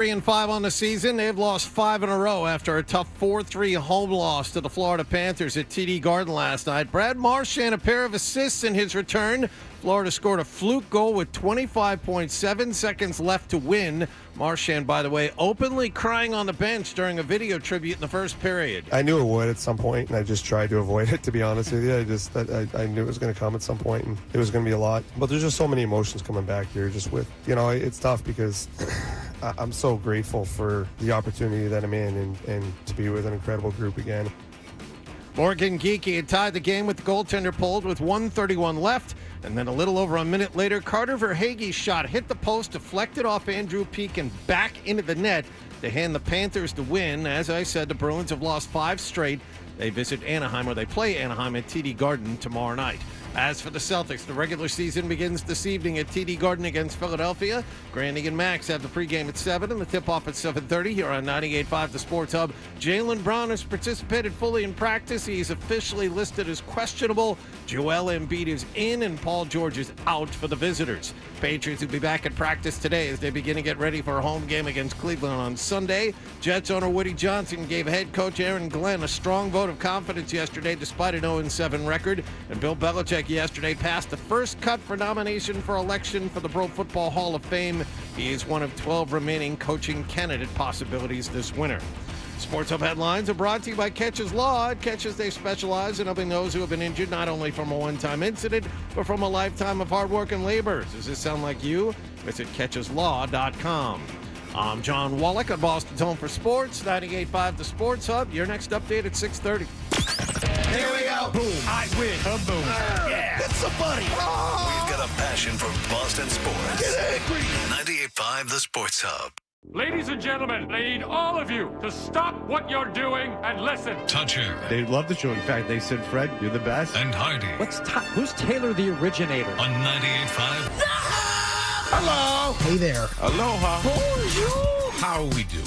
3-5 on the season. They've lost 5 in a row after a tough 4-3 home loss to the Florida Panthers at TD Garden last night. Brad Marchand, a pair of assists in his return. Florida scored a fluke goal with 25.7 seconds left to win. Marchand, by the way, openly crying on the bench during a video tribute in the first period. I knew it would at some point, and I just tried to avoid it, to be honest with you. I knew it was going to come at some point, and it was going to be a lot. But there's just so many emotions coming back here. Just with, it's tough because I'm so grateful for the opportunity that I'm in and to be with an incredible group again. Morgan Geekie had tied the game with the goaltender pulled with 1:31 left. And then a little over a minute later, Carter Verhaeghe's shot hit the post, deflected off Andrew Peeke and back into the net to hand the Panthers the win. As I said, the Bruins have lost 5 straight. They visit Anaheim, or they play Anaheim at TD Garden tomorrow night. As for the Celtics, the regular season begins this evening at TD Garden against Philadelphia. Grandy and Max have the pregame at 7 and the tip-off at 7:30 here on 98.5 The Sports Hub. Jaylen Brown has participated fully in practice. He's officially listed as questionable. Joel Embiid is in and Paul George is out for the visitors. Patriots will be back at practice today as they begin to get ready for a home game against Cleveland on Sunday. Jets owner Woody Johnson gave head coach Aaron Glenn a strong vote of confidence yesterday despite an 0-7 record. And Bill Belichick yesterday passed the first cut for nomination for election for the Pro Football Hall of Fame. He is one of 12 remaining coaching candidate possibilities this winter. Sports Hub headlines are brought to you by Catches Law. At Catches, they specialize in helping those who have been injured not only from a one-time incident, but from a lifetime of hard work and labor. Does this sound like you? Visit catcheslaw.com. I'm John Wallach on Boston's Home for Sports, 98.5 The Sports Hub. Your next update at 6:30. Here we go. Boom. I win. Kaboom. Yeah. Hit somebody. Oh. We've got a passion for Boston sports. Get angry. 98.5 The Sports Hub. Ladies and gentlemen, I need all of you to stop what you're doing and listen. Toucher. They love the show. In fact, they said, Fred, you're the best. And Hardy. Who's Taylor the originator? On 98.5. Hello. Hey there. Aloha. Bonjour. How are we doing?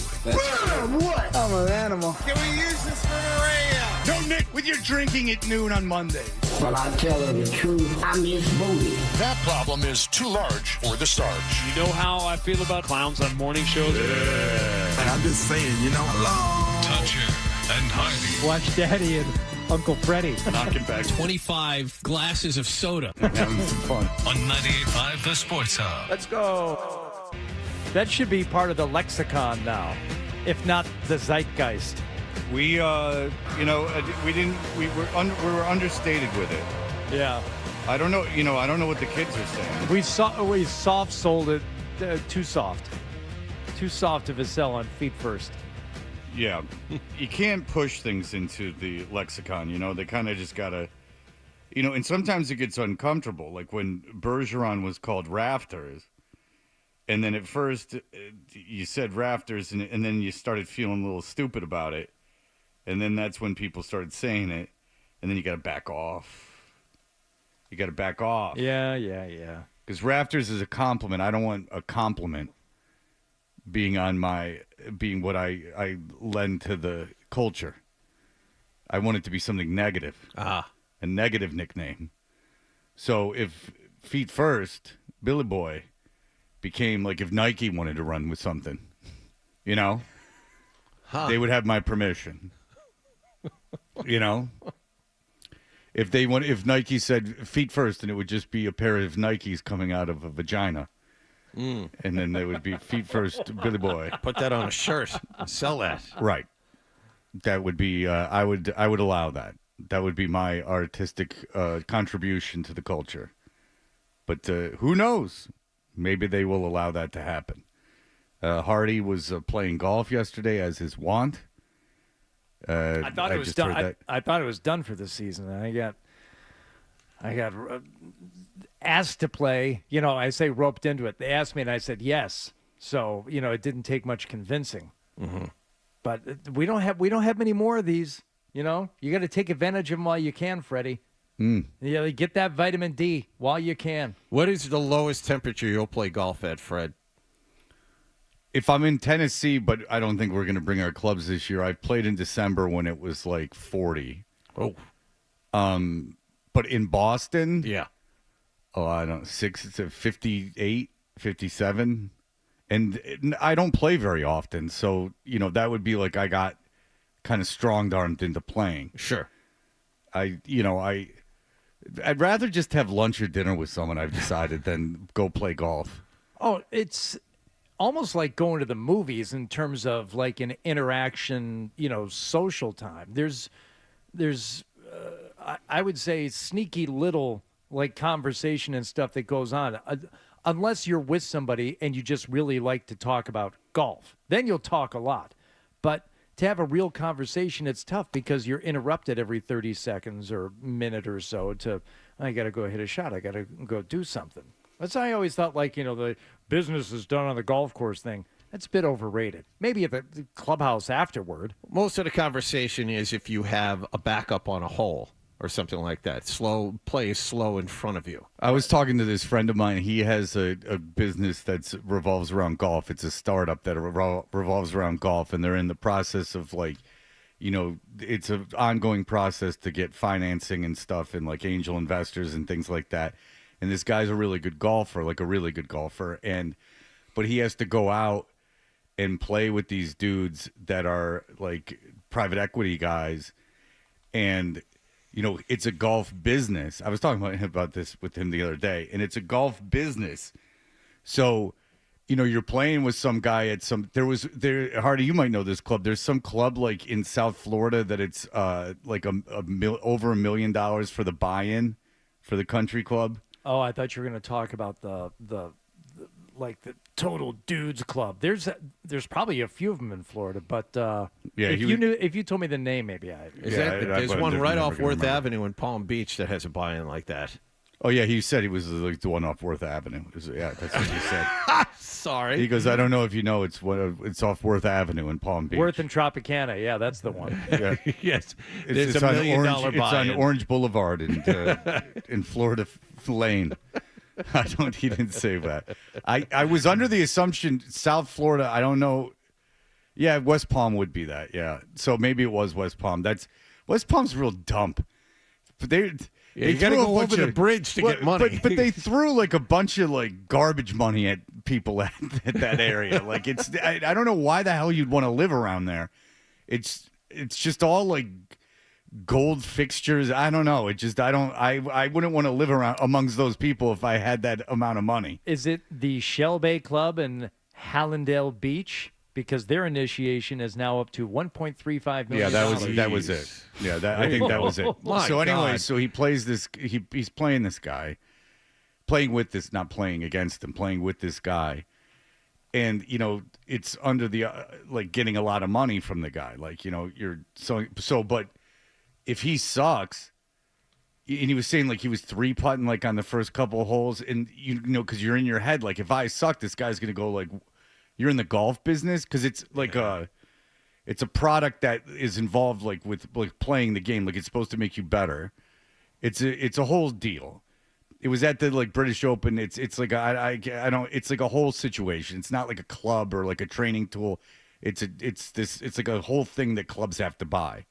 What? I'm an animal. Can we use this for the radio? No, Nick, with your drinking at noon on Mondays. Well, I tell her the truth, I miss Booty. That problem is too large for the Sarge. You know how I feel about clowns on morning shows? And I'm just saying, hello. Toucher and Hardy. Watch Daddy and Uncle Freddie. Knocking back 25 glasses of soda. having some fun. On 98.5 The Sports Hub. Let's go. That should be part of the lexicon now, if not the zeitgeist. We, we were understated with it. Yeah. I don't know, I don't know what the kids are saying. We soft sold it too soft. Too soft of a sell on feet first. Yeah. You can't push things into the lexicon, they kind of just got to, and sometimes it gets uncomfortable. Like when Bergeron was called Rafters, and then at first you said Rafters, and then you started feeling a little stupid about it. And then that's when people started saying it, and then you got to back off. Yeah. Because Rafters is a compliment. I don't want a compliment being what I lend to the culture. I want it to be something negative. A negative nickname. So if Feet First, Billy Boy, became like if Nike wanted to run with something, they would have my permission. If Nike said Feet First, and it would just be a pair of Nikes coming out of a vagina. And then they would be Feet First, Billy Boy. Put that on a shirt and sell that. Right. That would be, I would allow that. That would be my artistic contribution to the culture. But who knows? Maybe they will allow that to happen. Hardy was playing golf yesterday as his wont. I thought it was done. I thought it was done for the season. I got asked to play. I say roped into it. They asked me, and I said yes. So it didn't take much convincing. Mm-hmm. But we don't have many more of these. You got to take advantage of them while you can, Freddie. Yeah, get that vitamin D while you can. What is the lowest temperature you'll play golf at, Fred? If I'm in Tennessee, but I don't think we're going to bring our clubs this year. I played in December when it was like 40. Oh. But in Boston? Yeah. Oh, I don't know, 58, 57. And I don't play very often, so that would be like I got kind of strong-armed into playing. Sure. I'd rather just have lunch or dinner with someone, I've decided, than go play golf. Oh, it's almost like going to the movies in terms of like an interaction, social time. There's I would say sneaky little like conversation and stuff that goes on. Unless you're with somebody and you just really like to talk about golf, then you'll talk a lot. But to have a real conversation, it's tough because you're interrupted every 30 seconds or minute or so I got to go hit a shot. I got to go do something. That's why I always thought the business is done on the golf course thing. That's a bit overrated. Maybe at the clubhouse afterward. Most of the conversation is if you have a backup on a hole or something like that. Play slow in front of you. I was talking to this friend of mine. He has a business that revolves around golf. It's a startup that revolves around golf, and they're in the process of it's an ongoing process to get financing and stuff and like angel investors and things like that. And this guy's a really good golfer, but he has to go out and play with these dudes that are like private equity guys, and it's a golf business. I was talking about this with him the other day, and it's a golf business. So, you're playing with some guy at Hardy, you might know this club. There's some club like in South Florida that it's like over $1 million for the buy-in for the country club. Oh, I thought you were going to talk about the total dudes club. There's probably a few of them in Florida, but if you told me the name, maybe there's one right off Worth Avenue in Palm Beach that has a buy-in like that. Oh yeah, he said he was like the one off Worth Avenue. That's what he said. Sorry. He goes, I don't know if you know, it's off Worth Avenue in Palm Beach. Worth and Tropicana, yeah, that's the one. Yeah. Yes, it's $1 million buy-in. It's on Orange Boulevard in Florida Lane. He didn't say that. I was under the assumption South Florida, I don't know. Yeah, West Palm would be that. Yeah. So maybe it was West Palm. West Palm's a real dump. But they you got to go over the bridge to get money. But they threw like a bunch of like garbage money at people at that area. Like I don't know why the hell you'd want to live around there. It's just all like gold fixtures. I don't know. I wouldn't want to live around amongst those people if I had that amount of money. Is it the Shell Bay Club in Hallandale Beach? Because their initiation is now up to $1.35 million. Yeah, that was it. Yeah, I think that was it. So anyway, God. So he plays this. He's playing this guy, not playing against him, playing with this guy, and it's under the like getting a lot of money from the guy. Like you're so. But if he sucks, and he was saying like he was 3-putting like on the first couple of holes, and because you're in your head like if I suck, this guy's gonna go like. You're in the golf business because it's like it's a product that is involved like with like playing the game. Like it's supposed to make you better. It's a whole deal. It was at the like British Open. It's like I don't. It's like a whole situation. It's not like a club or like a training tool. It's like a whole thing that clubs have to buy.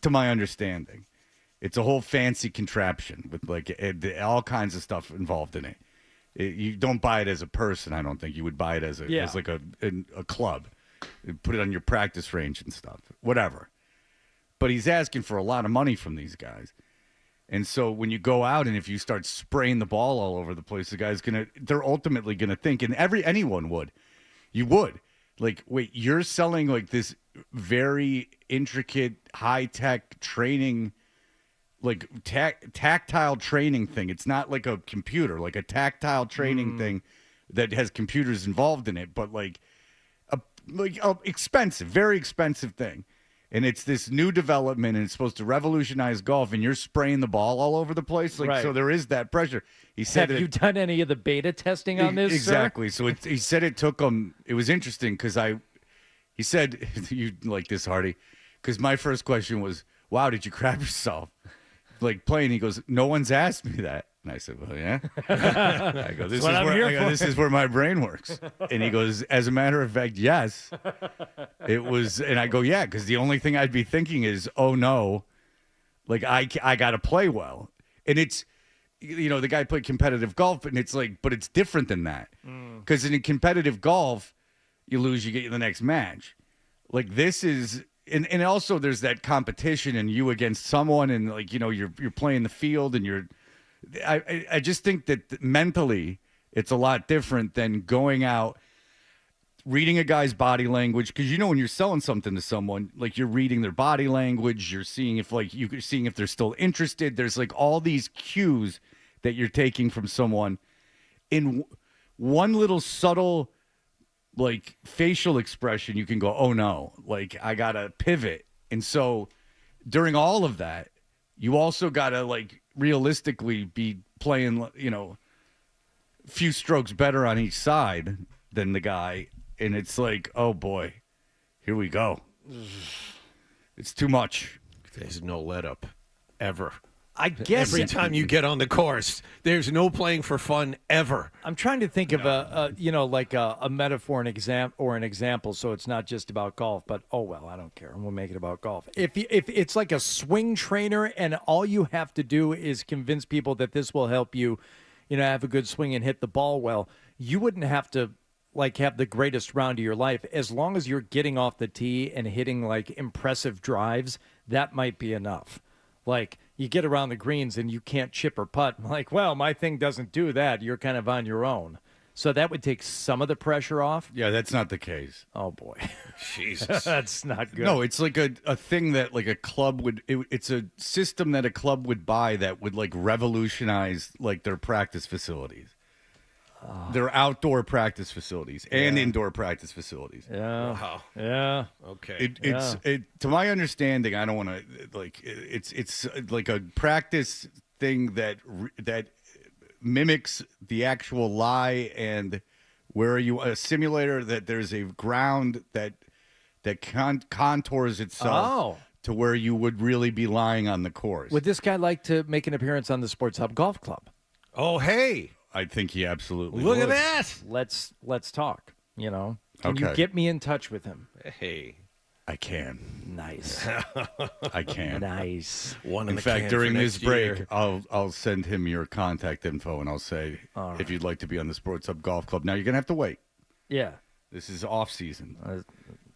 To my understanding, it's a whole fancy contraption with like all kinds of stuff involved in it. You don't buy it as a person. I don't think you would buy it as like a club. Put it on your practice range and stuff, whatever. But he's asking for a lot of money from these guys, and so when you go out and if you start spraying the ball all over the place, the guy's they're ultimately gonna think, and anyone would, like, wait, you're selling like this very intricate, high tech training. Like tactile training thing. It's not like a computer, like a tactile training thing that has computers involved in it, but like a expensive, very expensive thing. And it's this new development, and it's supposed to revolutionize golf. And you're spraying the ball all over the place, like So there is that pressure. He said, "Have you done any of the beta testing on this?" Exactly. Sir? So he said it took him. It was interesting because he said you like this, Hardy, because my first question was, "Wow, did you crap yourself?" Like playing, he goes, no one's asked me that. And I said, well, yeah. I go, this is where my brain works. And he goes, as a matter of fact, yes. It was, and I go, yeah, because the only thing I'd be thinking is, oh no, like I got to play well. And the guy played competitive golf, and it's like, but it's different than that. Because in competitive golf, you lose, you get the next match. Like this is, and also there's that competition and you against someone, and like, you're playing the field, and I just think that mentally it's a lot different than going out, reading a guy's body language, because when you're selling something to someone, like you're reading their body language, you're seeing if they're still interested. There's like all these cues that you're taking from someone in one little subtle like facial expression. You can go, oh no, like I gotta pivot. And so during all of that, you also gotta like realistically be playing, a few strokes better on each side than the guy. And it's like, oh boy, here we go. It's too much. There's no let up ever. I guess every time you get on the course, there's no playing for fun ever. I'm trying to think of a metaphor, an example, so it's not just about golf. But oh well, I don't care. We'll make it about golf. If it's like a swing trainer, and all you have to do is convince people that this will help you, have a good swing and hit the ball well, you wouldn't have to like have the greatest round of your life. As long as you're getting off the tee and hitting like impressive drives, that might be enough. Like you get around the greens and you can't chip or putt. Like, well, my thing doesn't do that. You're kind of on your own. So that would take some of the pressure off. Yeah, that's not the case. Oh boy. Jesus. That's not good. No, it's like a thing that like a club would, it's a system that a club would buy that would like revolutionize like their practice facilities. Their outdoor practice facilities and indoor practice facilities. Yeah. Wow. Yeah. Okay. It's to my understanding, I don't want to like it's like a practice thing that mimics the actual lie, and where you a simulator that there's a ground that contours itself to where you would really be lying on the course. Would this guy like to make an appearance on the Sports Hub Golf Club? Oh, hey. I think he absolutely Look would. at that. Let's talk, Can Okay. you get me in touch with him? Hey. I can. Nice. I can. Nice. One in fact, during this break, I'll send him your contact info, and I'll say if you'd like to be on the Sports Hub Golf Club. Now you're gonna have to wait. Yeah. This is off season.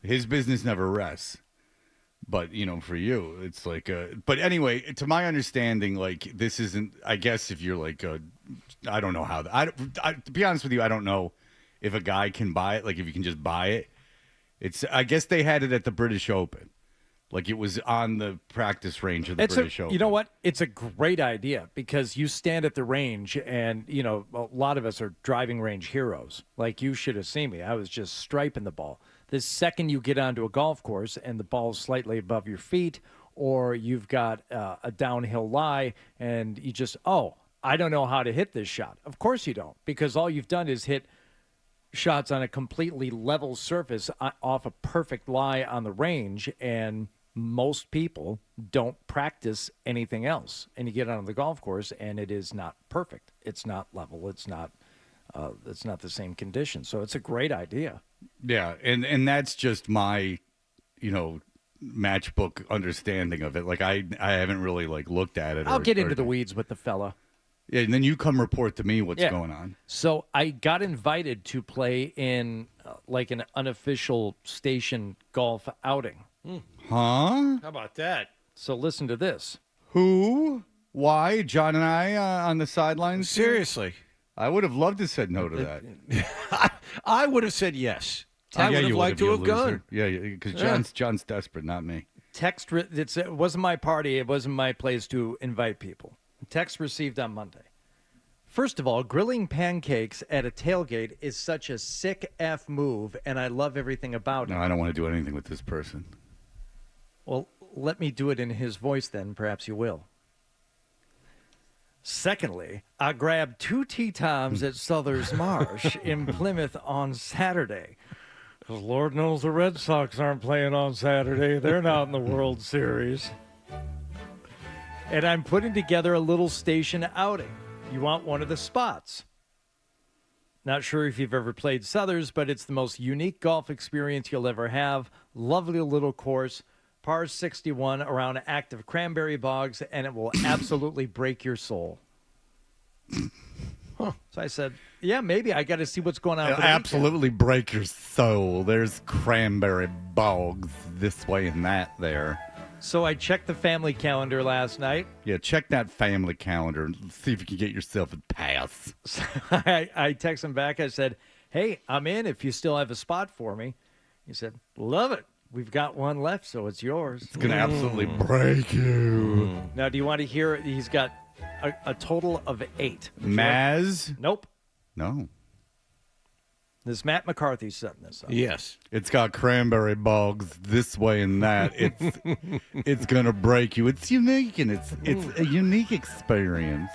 His business never rests. But for you, it's like. But anyway, to my understanding, like this isn't. I guess if you're like, I don't know how. To be honest with you, I don't know if a guy can buy it. Like if you can just buy it. I guess they had it at the British Open. Like it was on the practice range of the British Open. You know what? It's a great idea because you stand at the range and, a lot of us are driving range heroes. Like you should have seen me. I was just striping the ball. The second you get onto a golf course and the ball's slightly above your feet, or you've got a downhill lie and you just, I don't know how to hit this shot. Of course you don't, because all you've done is hit shots on a completely level surface off a perfect lie on the range, and most people don't practice anything else. And you get on the golf course and it is not perfect. It's not level. It's not the same condition. So it's a great idea. Yeah, and that's just my, matchbook understanding of it. Like I haven't really like looked at it. I'll get into the weeds with the fella. Yeah, and then you come report to me what's going on. So I got invited to play in like an unofficial station golf outing. Huh? How about that? So listen to this. Who? Why? John and I on the sidelines? Seriously. I would have loved to said no to that. I would have said yes. I would have liked to have gone. Yeah, because John's desperate, not me. It wasn't my party. It wasn't my place to invite people. Text received on Monday. First of all, grilling pancakes at a tailgate is such a sick F move, and I love everything about it. No, I don't want to do anything with this person. Well, let me do it in his voice then. Perhaps you will. Secondly, I grabbed 2 tee times at Souther's Marsh in Plymouth on Saturday. Because Lord knows the Red Sox aren't playing on Saturday. They're not in the World Series. And I'm putting together a little station outing. You want one of the spots. Not sure if you've ever played Souther's, but it's the most unique golf experience you'll ever have. Lovely little course. Par 61 around active cranberry bogs, and it will absolutely break your soul. So I said, yeah, maybe. I got to see what's going on. It'll absolutely break your soul. There's cranberry bogs this way and that there. So I checked the family calendar last night. Yeah, check that family calendar and see if you can get yourself a pass. So I text him back. I said, hey, I'm in if you still have a spot for me. He said, love it. We've got one left, so it's yours. It's going to absolutely break you. Now, do you want to hear it? He's got a total of 8. Maz? Nope. No. This Matt McCarthy setting this up. Yes. It's got cranberry bogs this way and that. It's going to break you. It's unique, and it's a unique experience.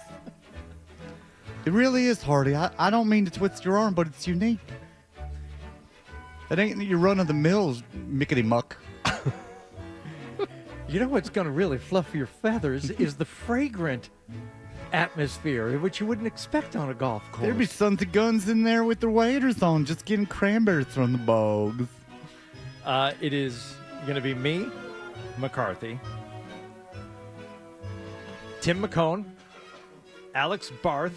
It really is, Hardy. I don't mean to twist your arm, but it's unique. It ain't your run-of-the-mill mickety muck. You know what's going to really fluff your feathers is the fragrant atmosphere, which you wouldn't expect on a golf course. There'd be sons of guns in there with their waders on, just getting cranberries from the bogs. It is going to be me, McCarthy, Tim McCone, Alex Barth,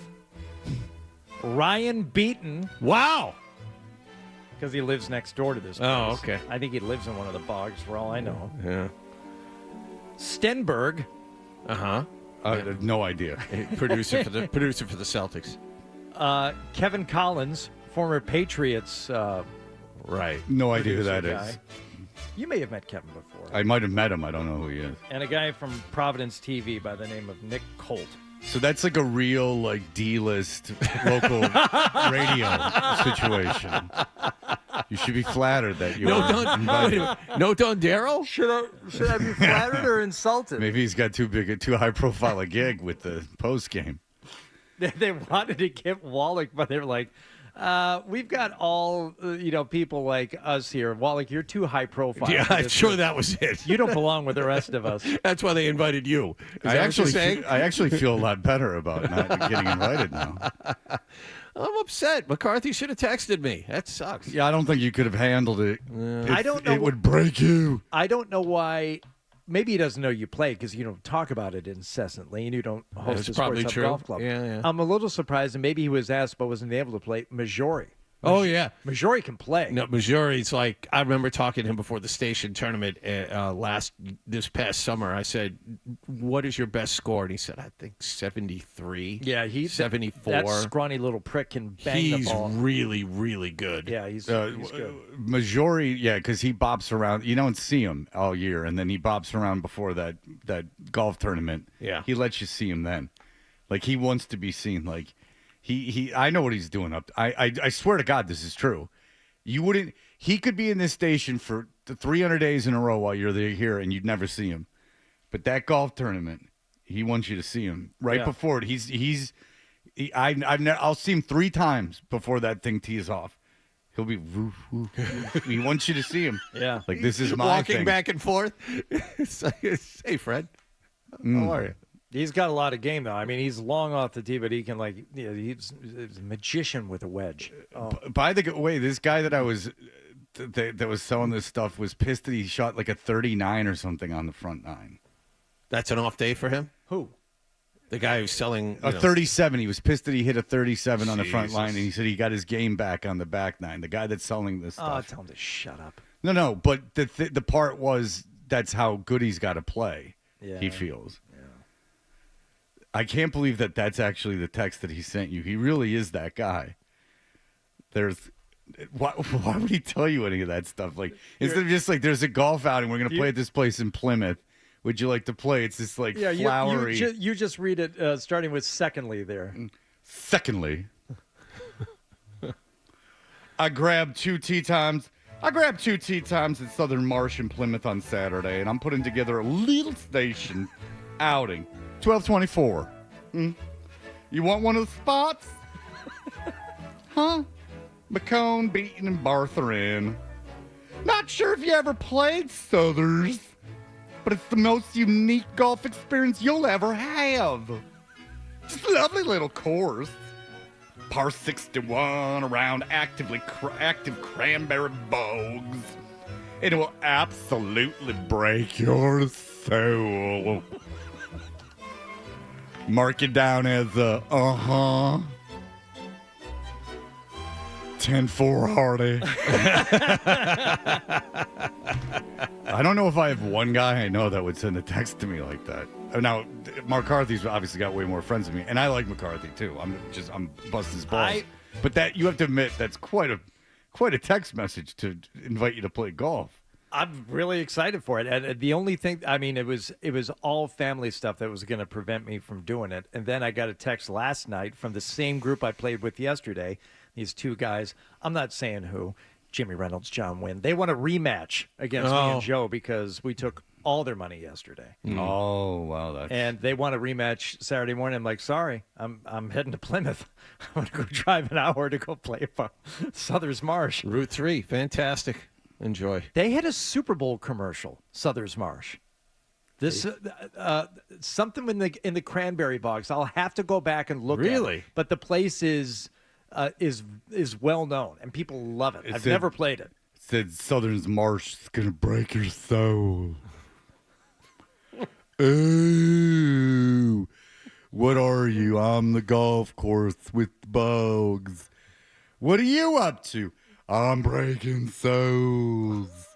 Ryan Beaton. Wow. Because he lives next door to this place. Oh, okay. I think he lives in one of the bogs, for all I know. Yeah. Stenberg. Uh-huh. No idea. Producer for the Celtics. Kevin Collins, former Patriots. Right. No idea who that guy. is. You may have met Kevin before. I might have met him. I don't know who he is. And a guy from Providence TV by the name of Nick Colt. So that's like a real, like, D-list local radio situation. You should be flattered that you No, were don't. invited. No, don't, Daryl. Should I be flattered or insulted? Maybe he's got too high profile a gig with the post game. They wanted to get Wallach, but they were like, we've got all people like us here. Wallach, you're too high profile. Yeah, I'm sure that was it. You don't belong with the rest of us. That's why they invited you. I actually feel a lot better about not getting invited now. I'm upset. McCarthy should have texted me. That sucks. Yeah, I don't think you could have handled it. I don't know. It would break you. I don't know why. Maybe he doesn't know you play because you don't talk about it incessantly and you don't host a probably Sports Hub true. golf club. Yeah. I'm a little surprised, and maybe he was asked but wasn't able to play Majori. Oh, yeah. Majori can play. No, Missouri's like, I remember talking to him before the station tournament this past summer. I said, what is your best score? And he said, I think 73. Yeah, he's 74. That scrawny little prick can bang the ball. He's really, really good. Yeah, he's good. Majori, yeah, because he bops around. You don't see him all year, and then he bops around before that golf tournament. Yeah. He lets you see him then. Like, he wants to be seen. Like, He I know what he's doing up. I swear to God, this is true. You wouldn't. He could be in this station for 300 days in a row while you're here, and you'd never see him. But that golf tournament, he wants you to see him right before it. I'll see him 3 times before that thing tees off. He'll be woof, woof, woof. He wants you to see him. Yeah, like this is my walking thing. back and forth. Hey, Fred, how are you? He's got a lot of game, though. I mean, he's long off the tee, but he can, he's a magician with a wedge. Oh. By the way, this guy that I was that was selling this stuff was pissed that he shot like a 39 or something on the front 9. That's an off day for him? Who? The guy who's selling a 37. He was pissed that he hit a 37 on the front line, and he said he got his game back on the back 9. The guy that's selling this stuff. Oh, tell him to shut up. No, but the part was that's how good he's got to play. Yeah. He feels. I can't believe that that's actually the text that he sent you. He really is that guy. Why would he tell you any of that stuff? Like, instead of just like, there's a golf outing, we're going to play at this place in Plymouth. Would you like to play? It's this like flowery. You just read it starting with secondly there. Secondly, I grabbed 2 tee times. at Southern Marsh in Plymouth on Saturday, and I'm putting together a little station outing. 1224. You want one of the spots? Huh? McCone, Beaton, and Barth are in. Not sure if you ever played Southers, but it's the most unique golf experience you'll ever have. Just a lovely little course. Par 61 around active cranberry bogs. It will absolutely break your soul. Mark it down as 10-4 Hardy. I don't know if I have one guy I know that would send a text to me like that. Now, McCarthy's obviously got way more friends than me, and I like McCarthy too. I'm busting his balls. But that you have to admit that's quite a text message to invite you to play golf. I'm really excited for it. And the only thing, I mean, it was all family stuff that was going to prevent me from doing it. And then I got a text last night from the same group I played with yesterday. These two guys, I'm not saying who, Jimmy Reynolds, John Wynn. They want a rematch against me and Joe because we took all their money yesterday. Oh, wow. And they want a rematch Saturday morning. I'm like, sorry, I'm heading to Plymouth. I'm going to go drive an hour to go play for Souther's Marsh. Route 3, fantastic. Enjoy. They had a Super Bowl commercial, Souther's Marsh. This something in the cranberry box. I'll have to go back and look at it. But the place is well known and people love it. I've never played it. It said Souther's Marsh is gonna break your soul. Ooh, what are you? I'm the golf course with bugs. What are you up to? I'm breaking souls.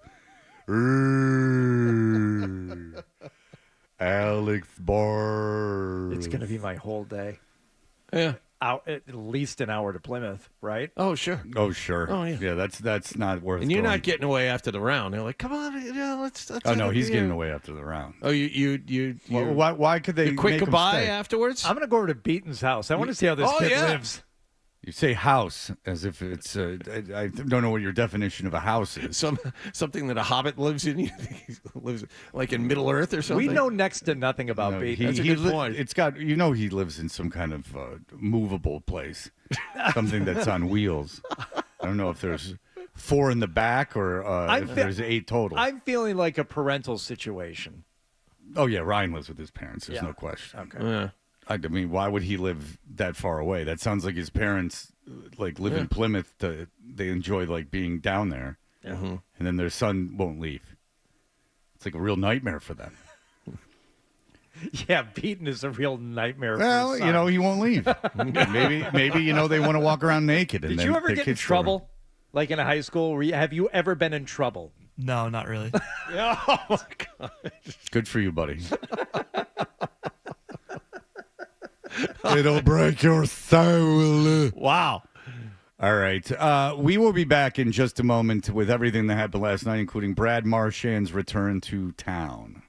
Alex Barr. It's going to be my whole day. Yeah. At least an hour to Plymouth, right? Oh, sure. Oh, sure. Oh, yeah. Yeah, that's not worth it. And you're not getting away after the round. They're like, come on, let's oh, no, he's getting away after the round. Oh, you why could they quick make him goodbye stay? Afterwards? I'm going to go over to Beaton's house. I want to see how this kid lives. You say house as if it's I don't know what your definition of a house is. Something that a hobbit lives in. He lives like in Middle Earth or something. We know next to nothing about Beaton. That's a good point. It's got he lives in some kind of movable place, something that's on wheels. I don't know if there's 4 in the back or if there's 8 total. I'm feeling like a parental situation. Oh yeah, Ryan lives with his parents. There's no question. Okay. Yeah. I mean, why would he live that far away? That sounds like his parents live in Plymouth. They enjoy being down there, and then their son won't leave. It's like a real nightmare for them. Yeah, Beaton is a real nightmare. Well, for his son. he won't leave. maybe they want to walk around naked. And Did then you ever the get in kids trouble, like in a high school? Have you ever been in trouble? No, not really. Oh my God! Good for you, buddy. It'll break your soul. Wow. All right. We will be back in just a moment with everything that happened last night, including Brad Marchand's return to town.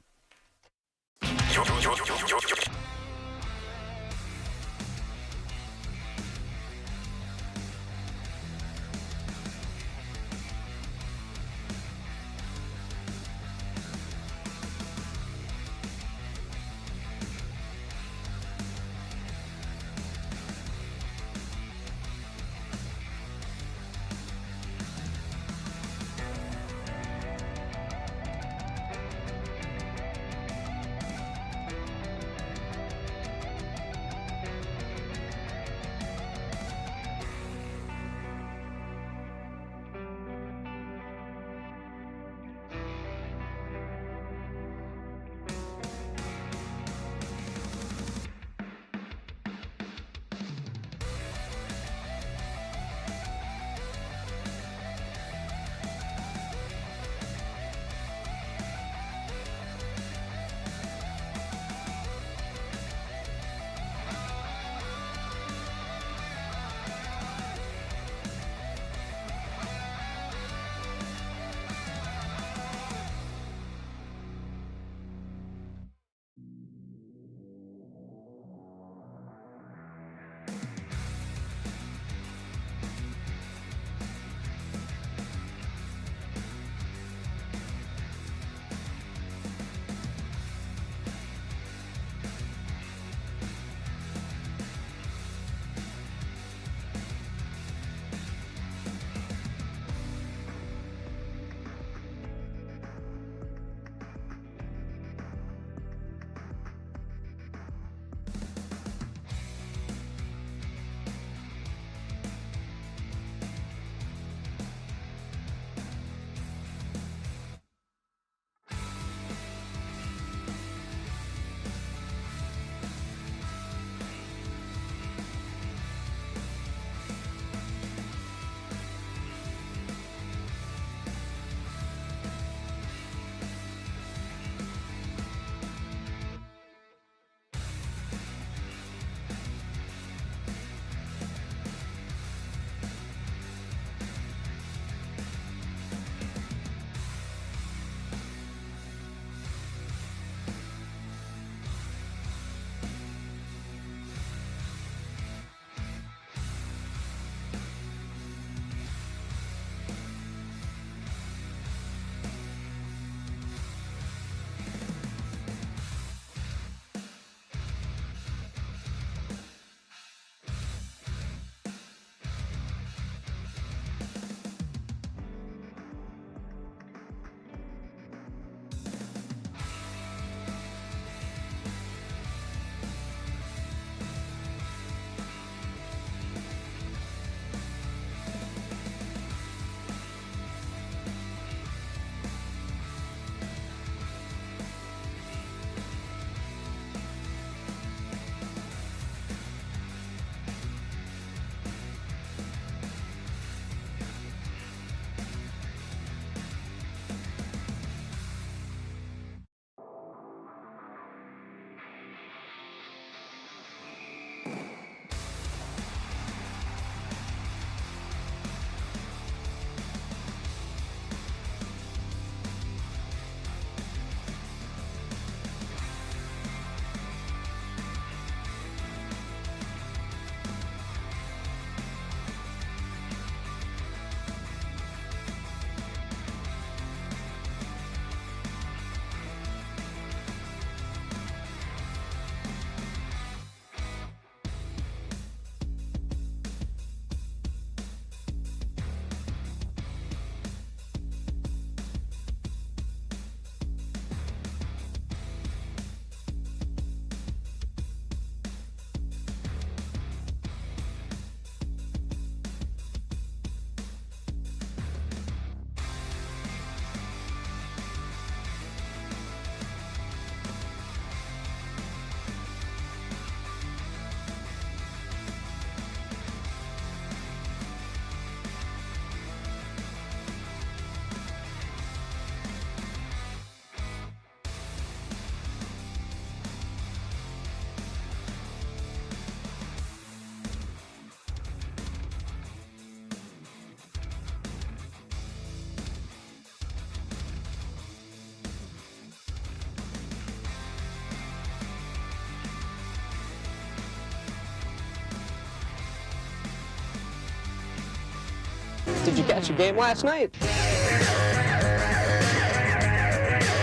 catch the game last night.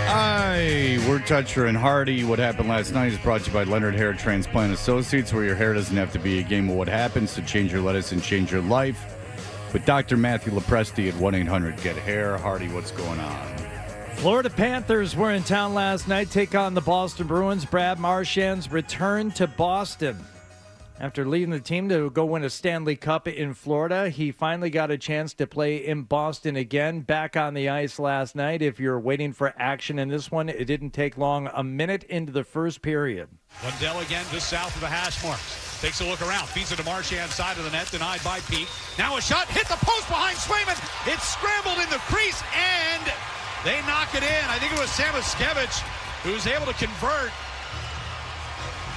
Hi, we're Toucher and Hardy. What happened last night is brought to you by Leonard Hair Transplant Associates, where your hair doesn't have to be a game of what happens, so change your lettuce and change your life. With Dr. Matthew Lepresti at 1-800-GET-HAIR. Hardy, what's going on? Florida Panthers were in town last night, take on the Boston Bruins. Brad Marchand's return to Boston. After leading the team to go win a Stanley Cup in Florida, he finally got a chance to play in Boston again, back on the ice last night. If you're waiting for action in this one, it didn't take long, a minute into the first period. Lundell again just south of the hash marks. Takes a look around, feeds it to Marchand's side of the net, denied by Peak. Now a shot, hit the post behind Swayman. It's scrambled in the crease, and they knock it in. I think it was Samoskevich who's able to convert.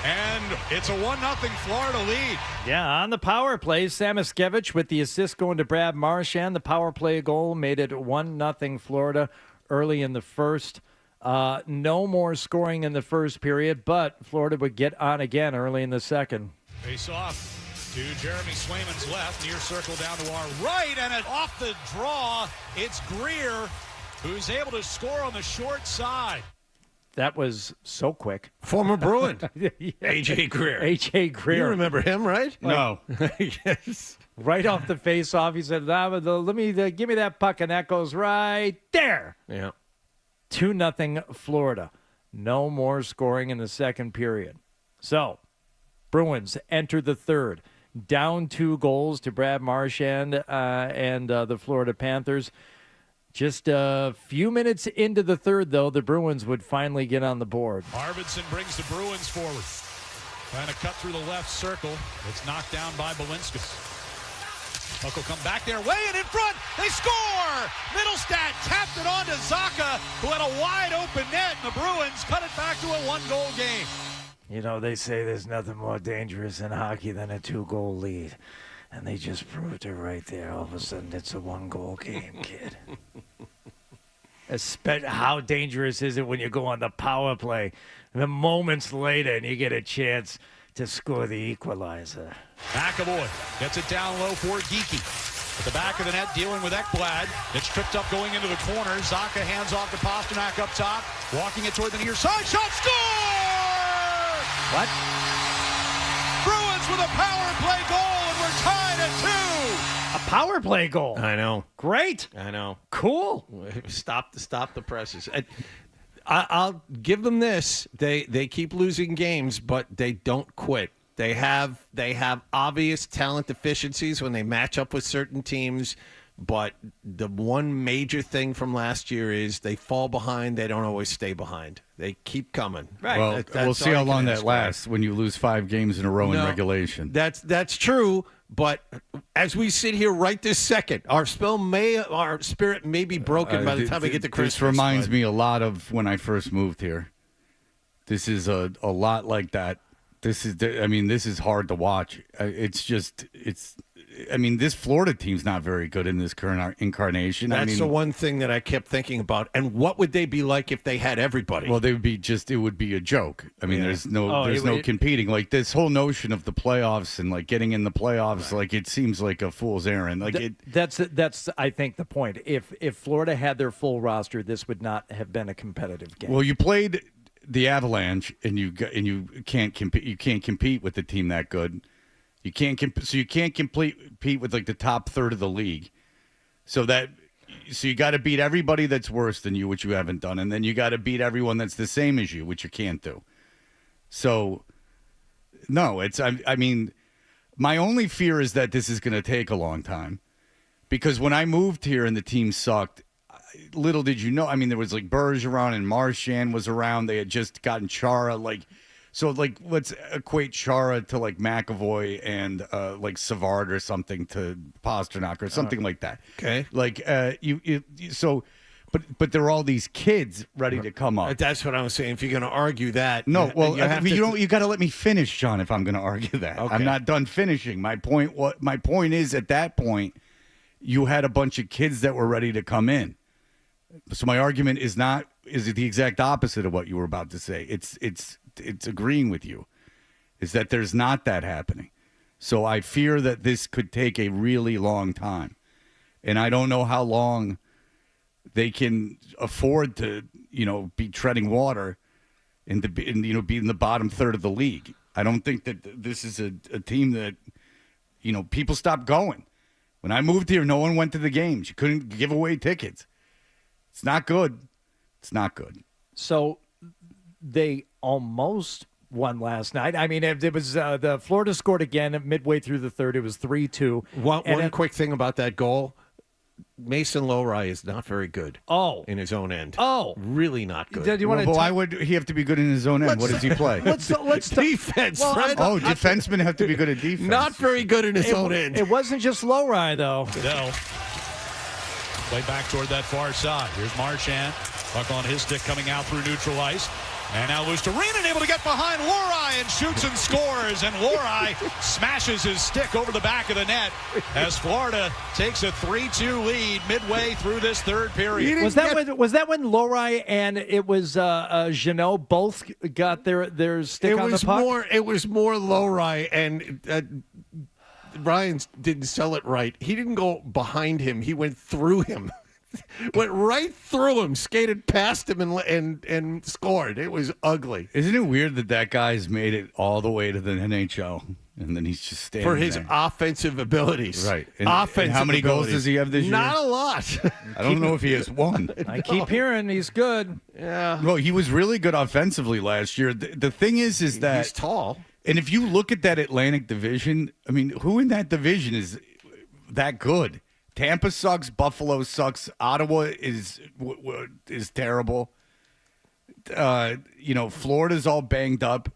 And it's a 1-0 Florida lead. Yeah, on the power play, Samoskevich with the assist going to Brad Marchand. The power play goal made it 1-0 Florida early in the first. No more scoring in the first period, but Florida would get on again early in the second. Face off to Jeremy Swayman's left, near circle down to our right, and off the draw, it's Greer who's able to score on the short side. That was so quick. Former Bruin. Yeah. A.J. Greer. A.J. Greer. You remember him, right? No. Yes. Right off the face-off, he said, let me give me that puck, and that goes right there. Yeah. 2-0 Florida. No more scoring in the second period. So, Bruins enter the third. Down 2 goals to Brad Marchand and the Florida Panthers. Just a few minutes into the third, though, the Bruins would finally get on the board. Arvidsson brings the Bruins forward. Trying to cut through the left circle. It's knocked down by Belinskas. Puck will come back there, way in front. They score! Middlestat tapped it on to Zaka, who had a wide-open net, and the Bruins cut it back to a 1-goal game. You know, they say there's nothing more dangerous in hockey than a 2-goal lead. And they just proved it right there. All of a sudden, it's a 1-goal game, kid. How dangerous is it when you go on the power play, and then moments later, and you get a chance to score the equalizer? McAvoy gets it down low for Geekie. At the back of the net, dealing with Ekblad. It's tripped up going into the corner. Zaka hands off to Pasternak up top. Walking it toward the near side. Shot, score! What? Bruins with a power play goal, and we're tied at 2. A power play goal. I know. Great. I know. Cool. Stop the presses. I'll give them this. They keep losing games, but they don't quit. They have obvious talent deficiencies when they match up with certain teams, but the one major thing from last year is they fall behind. They don't always stay behind. They keep coming. Right. Well, we'll see how long that lasts when you lose 5 games in a row in regulation. That's true. But as we sit here right this second, our spirit may be broken by the time we get to Christmas. This reminds me a lot of when I first moved here. This is a lot like that. This is hard to watch. This Florida team's not very good in this current incarnation. That's the one thing that I kept thinking about. And what would they be like if they had everybody? Well, it would be a joke. There's no competing. Like this whole notion of the playoffs and like getting in the playoffs, right. Like it seems like a fool's errand. That's I think the point. If Florida had their full roster, this would not have been a competitive game. Well, you played the Avalanche, and you can't compete. You can't compete with a team that good. You can't compete with like the top third of the league. So you got to beat everybody that's worse than you, which you haven't done, and then you got to beat everyone that's the same as you, which you can't do. So, no, my only fear is that this is going to take a long time, because when I moved here and the team sucked, little did you know. There was like Bergeron and Marchand was around. They had just gotten Chara. So let's equate Chara to like McAvoy and like Savard or something to Pasternak or something like that. Okay. But there are all these kids ready to come up. That's what I was saying. If you're going to argue that, you got to let me finish, John. If I'm going to argue that, okay. I'm not done finishing. My point is, at that point, you had a bunch of kids that were ready to come in. So my argument is the exact opposite of what you were about to say. It's agreeing with you, is that there's not that happening. So I fear that this could take a really long time. And I don't know how long they can afford to, be treading water and be in the bottom third of the league. I don't think that this is a team that, people stop going. When I moved here, no one went to the games. You couldn't give away tickets. It's not good. It's not good. So they almost won last night. I mean, it was the Florida scored again midway through the third. It was 3-2. One quick thing about that goal. Mason Lowry is not very good. In his own end. Really not good. Do you want why would he have to be good in his own end? What does he play? Let's defense. Fred. Defensemen have to be good at defense. Not very good in his own end. It wasn't just Lowry, though. Dell. Play back toward that far side. Here's Marchand. Puck on his stick coming out through neutral ice. And now Lustarin able to get behind Lowry and shoots and scores. And Lowry smashes his stick over the back of the net as Florida takes a 3-2 lead midway through this third period. Was that when Lowry and it was Jeannot both got their stick on the puck? It was more Lowry, and Ryan didn't sell it right. He didn't go behind him. He went through him. Went right through him, skated past him, and scored. It was ugly. Isn't it weird that guy's made it all the way to the NHL, and then he's just standing for his there? Offensive abilities? Right. And how many goals does he have this year? Not a lot. I don't know if he has one. I keep hearing he's good. Yeah. Well, he was really good offensively last year. The thing is that he's tall. And if you look at that Atlantic division, I mean, who in that division is that good? Tampa sucks. Buffalo sucks. Ottawa is terrible. Florida's all banged up.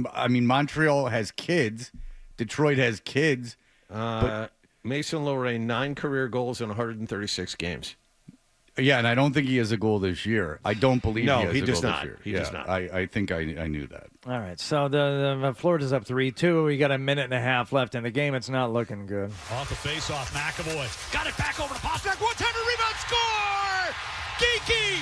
Montreal has kids. Detroit has kids. But Mason Lowry, 9 career goals in 136 games. Yeah, and I don't think he has a goal this year. I don't believe he has a goal this year. He does not. I think I knew that. All right, so the Florida's up 3-2. We got a minute and a half left in the game. It's not looking good. Off the face-off, McAvoy. Got it back over to Pastrnak. One-timer rebound, score! Geeky!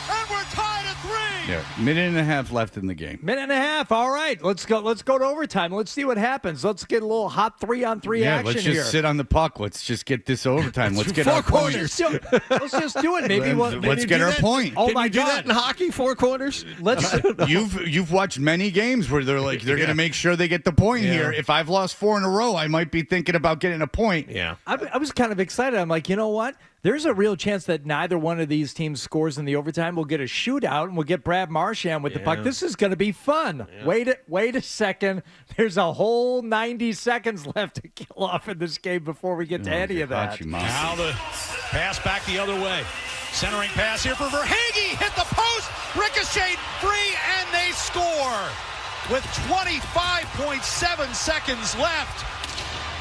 And we're tied at 3. Yeah, minute and a half left in the game. Minute and a half. All right, let's go to overtime. Let's see what happens. Let's get a little hot 3-on-3 action let's just here. sit on the puck. Let's just get this overtime. Let's get our four point. corners. Let's just do it. Maybe let's get our point. Oh Can my you do God! that in hockey, 4 corners? Let's. You've watched many games where they're going to make sure they get the point here. If I've lost 4 in a row, I might be thinking about getting a point. Yeah. I was kind of excited. I'm like, you know what? There's a real chance that neither one of these teams scores in the overtime. We'll get a shootout, and we'll get Brad Marchand with the puck. This is going to be fun. Yeah. Wait a second. There's a whole 90 seconds left to kill off in this game before we get to any of that. Now the pass back the other way. Centering pass here for Verhaeghe. Hit the post. Ricocheted free, and they score. With 25.7 seconds left,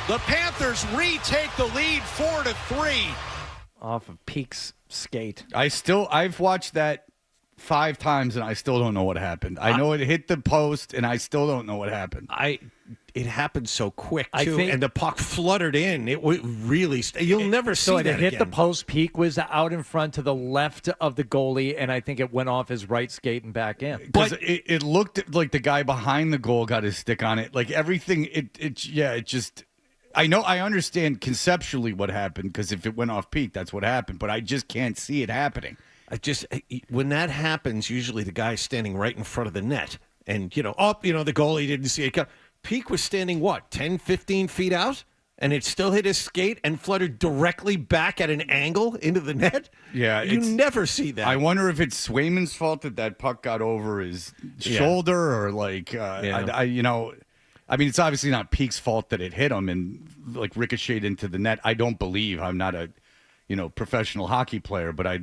the Panthers retake the lead 4-3. Off of Peake's skate. I've watched that 5 times, and I still don't know what happened. I know it hit the post, and I still don't know what happened. It happened so quick, too, and the puck fluttered in. It really you'll never see that it hit again. the post. Peake was out in front to the left of the goalie, and I think it went off his right skate and back in. But it looked like the guy behind the goal got his stick on it. Like everything, it just... I understand conceptually what happened, because if it went off Peake, that's what happened. But I just can't see it happening. When that happens, usually the guy's standing right in front of the net. And, the goalie didn't see it. Peake was standing, 10, 15 feet out? And it still hit his skate and fluttered directly back at an angle into the net? Yeah. You never see that. I wonder if it's Swayman's fault that puck got over his shoulder or it's obviously not Peake's fault that it hit him and ricocheted into the net. I don't believe. I'm not a, professional hockey player, but I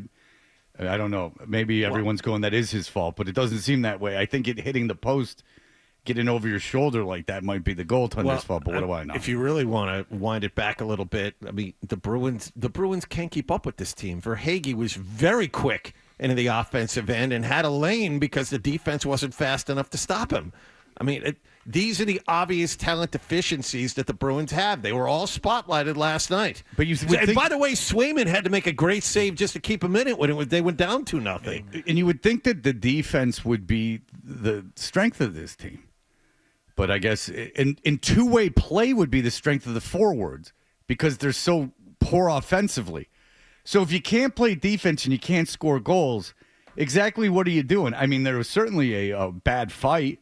don't know. Maybe everyone's going, that is his fault, but it doesn't seem that way. I think it hitting the post, getting over your shoulder like that might be the goaltender's fault, but what do I know? If you really want to wind it back a little bit, the Bruins can't keep up with this team. Verhaeghe was very quick into the offensive end and had a lane because the defense wasn't fast enough to stop him. These are the obvious talent deficiencies that the Bruins have. They were all spotlighted last night. But by the way, Swayman had to make a great save just to keep him in it when they went down 2-0. And you would think that the defense would be the strength of this team. But I guess in two-way play would be the strength of the forwards because they're so poor offensively. So if you can't play defense and you can't score goals, exactly what are you doing? I mean, there was certainly a bad fight.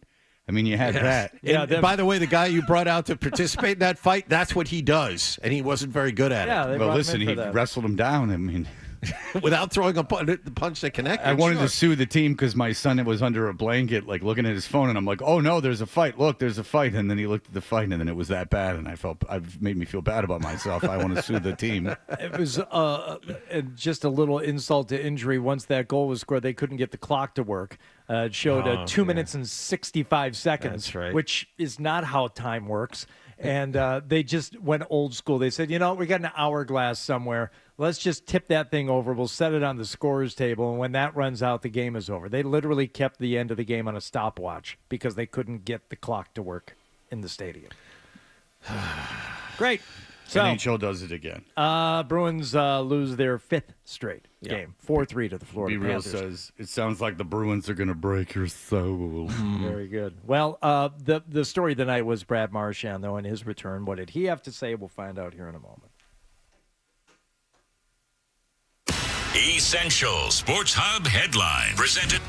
I mean, you had that. Yeah. By the way, the guy you brought out to participate in that fight, that's what he does, and he wasn't very good at it. Well, listen, he wrestled him down. I mean, without throwing the punch that connected. I wanted to sue the team because my son was under a blanket, like looking at his phone, and I'm like, "Oh no, there's a fight! Look, there's a fight!" And then he looked at the fight, and then it was that bad, and I've made me feel bad about myself. I want to sue the team. It was just a little insult to injury. Once that goal was scored, they couldn't get the clock to work. It showed 2 minutes and 65 seconds, That's right. which is not how time works. And they just went old school. They said, we got an hourglass somewhere. Let's just tip that thing over. We'll set it on the scorer's table. And when that runs out, the game is over. They literally kept the end of the game on a stopwatch because they couldn't get the clock to work in the stadium. Great. So, NHL does it again. Bruins lose their fifth straight game, 4-3 to the Florida Panthers. says, it sounds like the Bruins are going to break your soul. Very good. Well, the story of the night was Brad Marchand, though, and his return. What did he have to say? We'll find out here in a moment. Essential Sports Hub headline presented.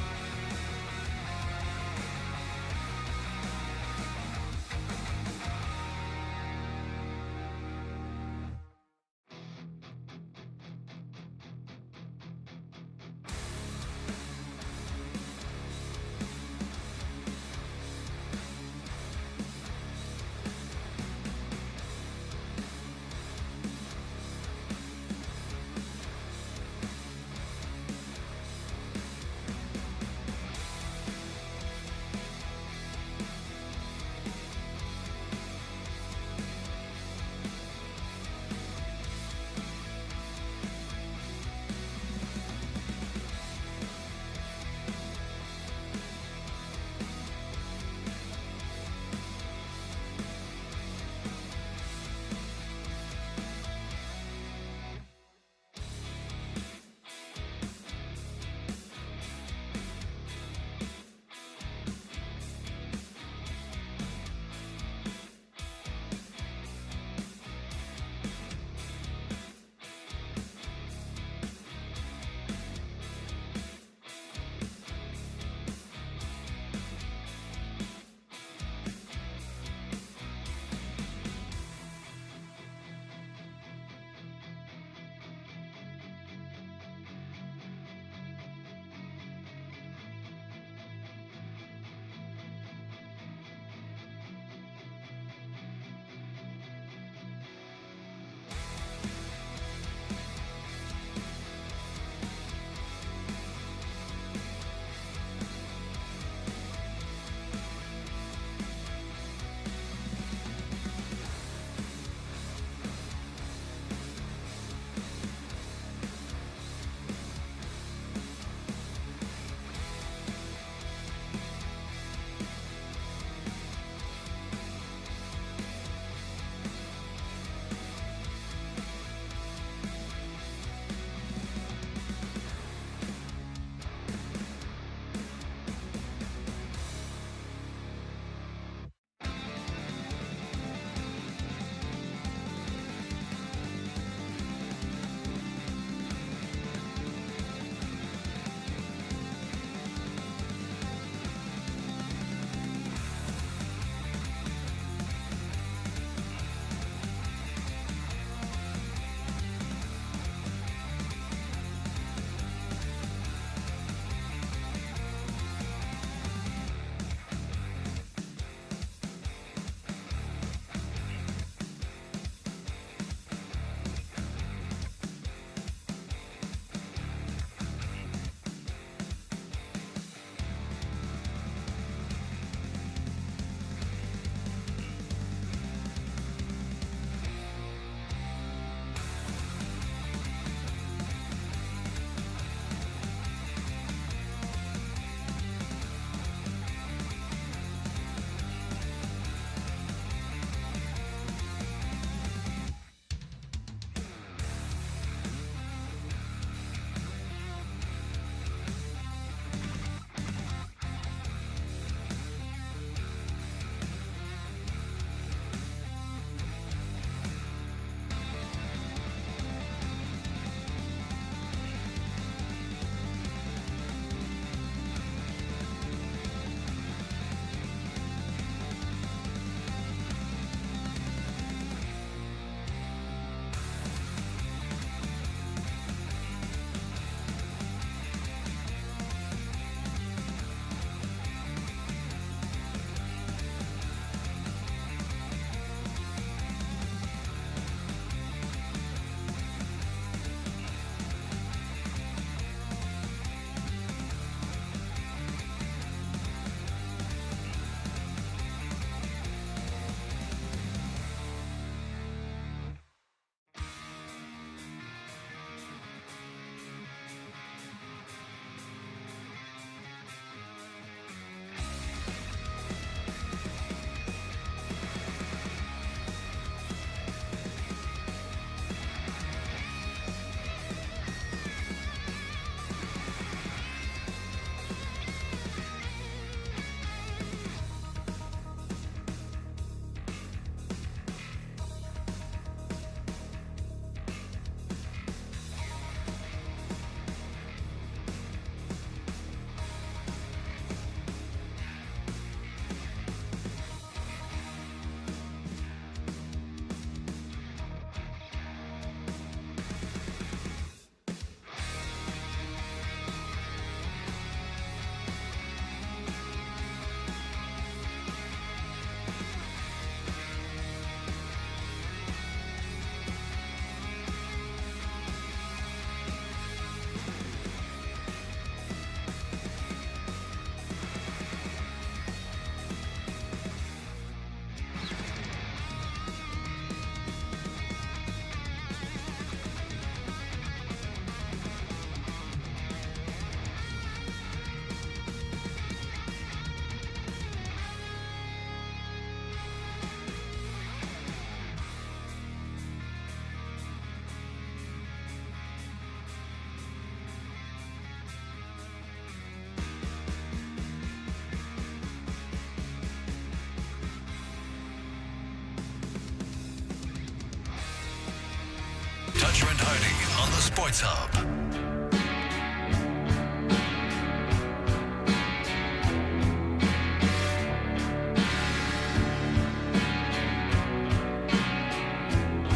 Hatcher and Hardy on the Sports Hub.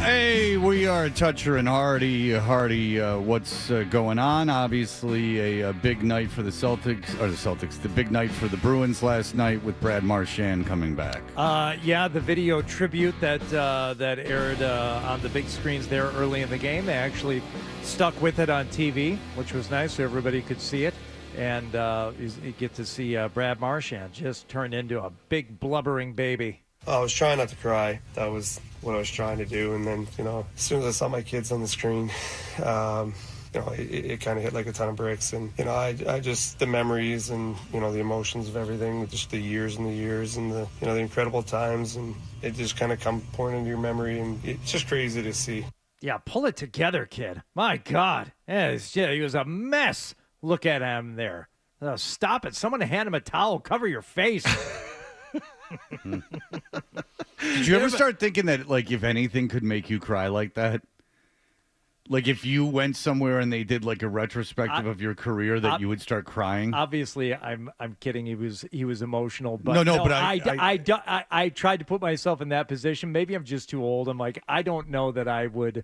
Hey, we are Toucher and Hardy. Hardy, what's going on? Obviously, a big night for the Celtics, the big night for the Bruins last night with Brad Marchand coming back. Yeah, the video tribute that aired on the big screens there early in the game. They actually stuck with it on TV, which was nice, so everybody could see it. And you get to see Brad Marchand just turn into a big blubbering baby. I was trying not to cry. That was what I was trying to do. And then, as soon as I saw my kids on the screen, it kind of hit like a ton of bricks. And, I just, the memories and, the emotions of everything, just the years and the, the incredible times. And it just kind of come pouring into your memory. And it's just crazy to see. Yeah, pull it together, kid. My God. Yeah, he was a mess. Look at him there. Stop it. Someone hand him a towel. Cover your face. Did you ever start thinking that, like, if anything could make you cry like that? Like, if you went somewhere and they did, like, a retrospective of your career, that you would start crying? Obviously, I'm kidding. He was emotional. But no, but I tried to put myself in that position. Maybe I'm just too old. I'm like, I don't know that I would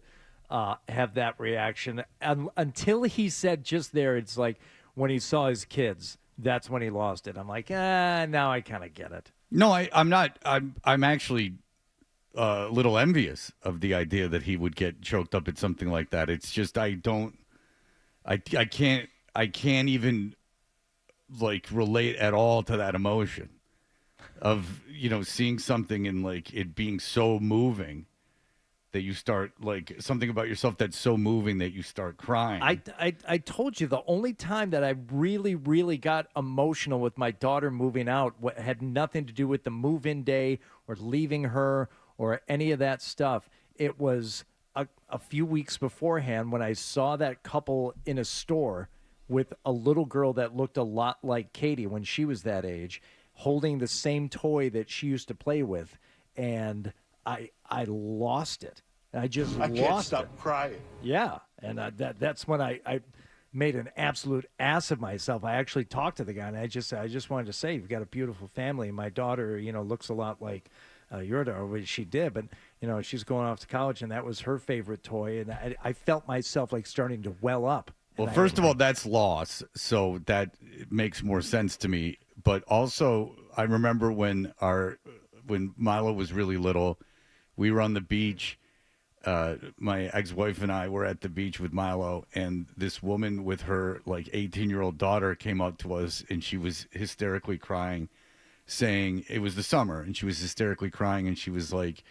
have that reaction. Until he said just there, it's like when he saw his kids, that's when he lost it. I'm like, now I kind of get it. No, I'm not. I'm actually a little envious of the idea that he would get choked up at something like that. It's just I can't even like relate at all to that emotion of seeing something and like it being so moving that you start, like, something about yourself that's so moving that you start crying. I told you the only time that I really, really got emotional with my daughter moving out had nothing to do with the move-in day or leaving her or any of that stuff. It was a few weeks beforehand when I saw that couple in a store with a little girl that looked a lot like Katie when she was that age, holding the same toy that she used to play with, and I lost it. I just lost it. I can't stop crying. Yeah, and that's when I made an absolute ass of myself. I actually talked to the guy, and I just wanted to say, you've got a beautiful family. My daughter, looks a lot like your daughter, which she did, but she's going off to college, and that was her favorite toy, and I felt myself like starting to well up. Well, first of all, that's loss, so that makes more sense to me. But also, I remember when Milo was really little. We were on the beach. My ex-wife and I were at the beach with Milo, and this woman with her, like, 18-year-old daughter came up to us, and she was hysterically crying, saying it was the summer, and she was hysterically crying, and she was like,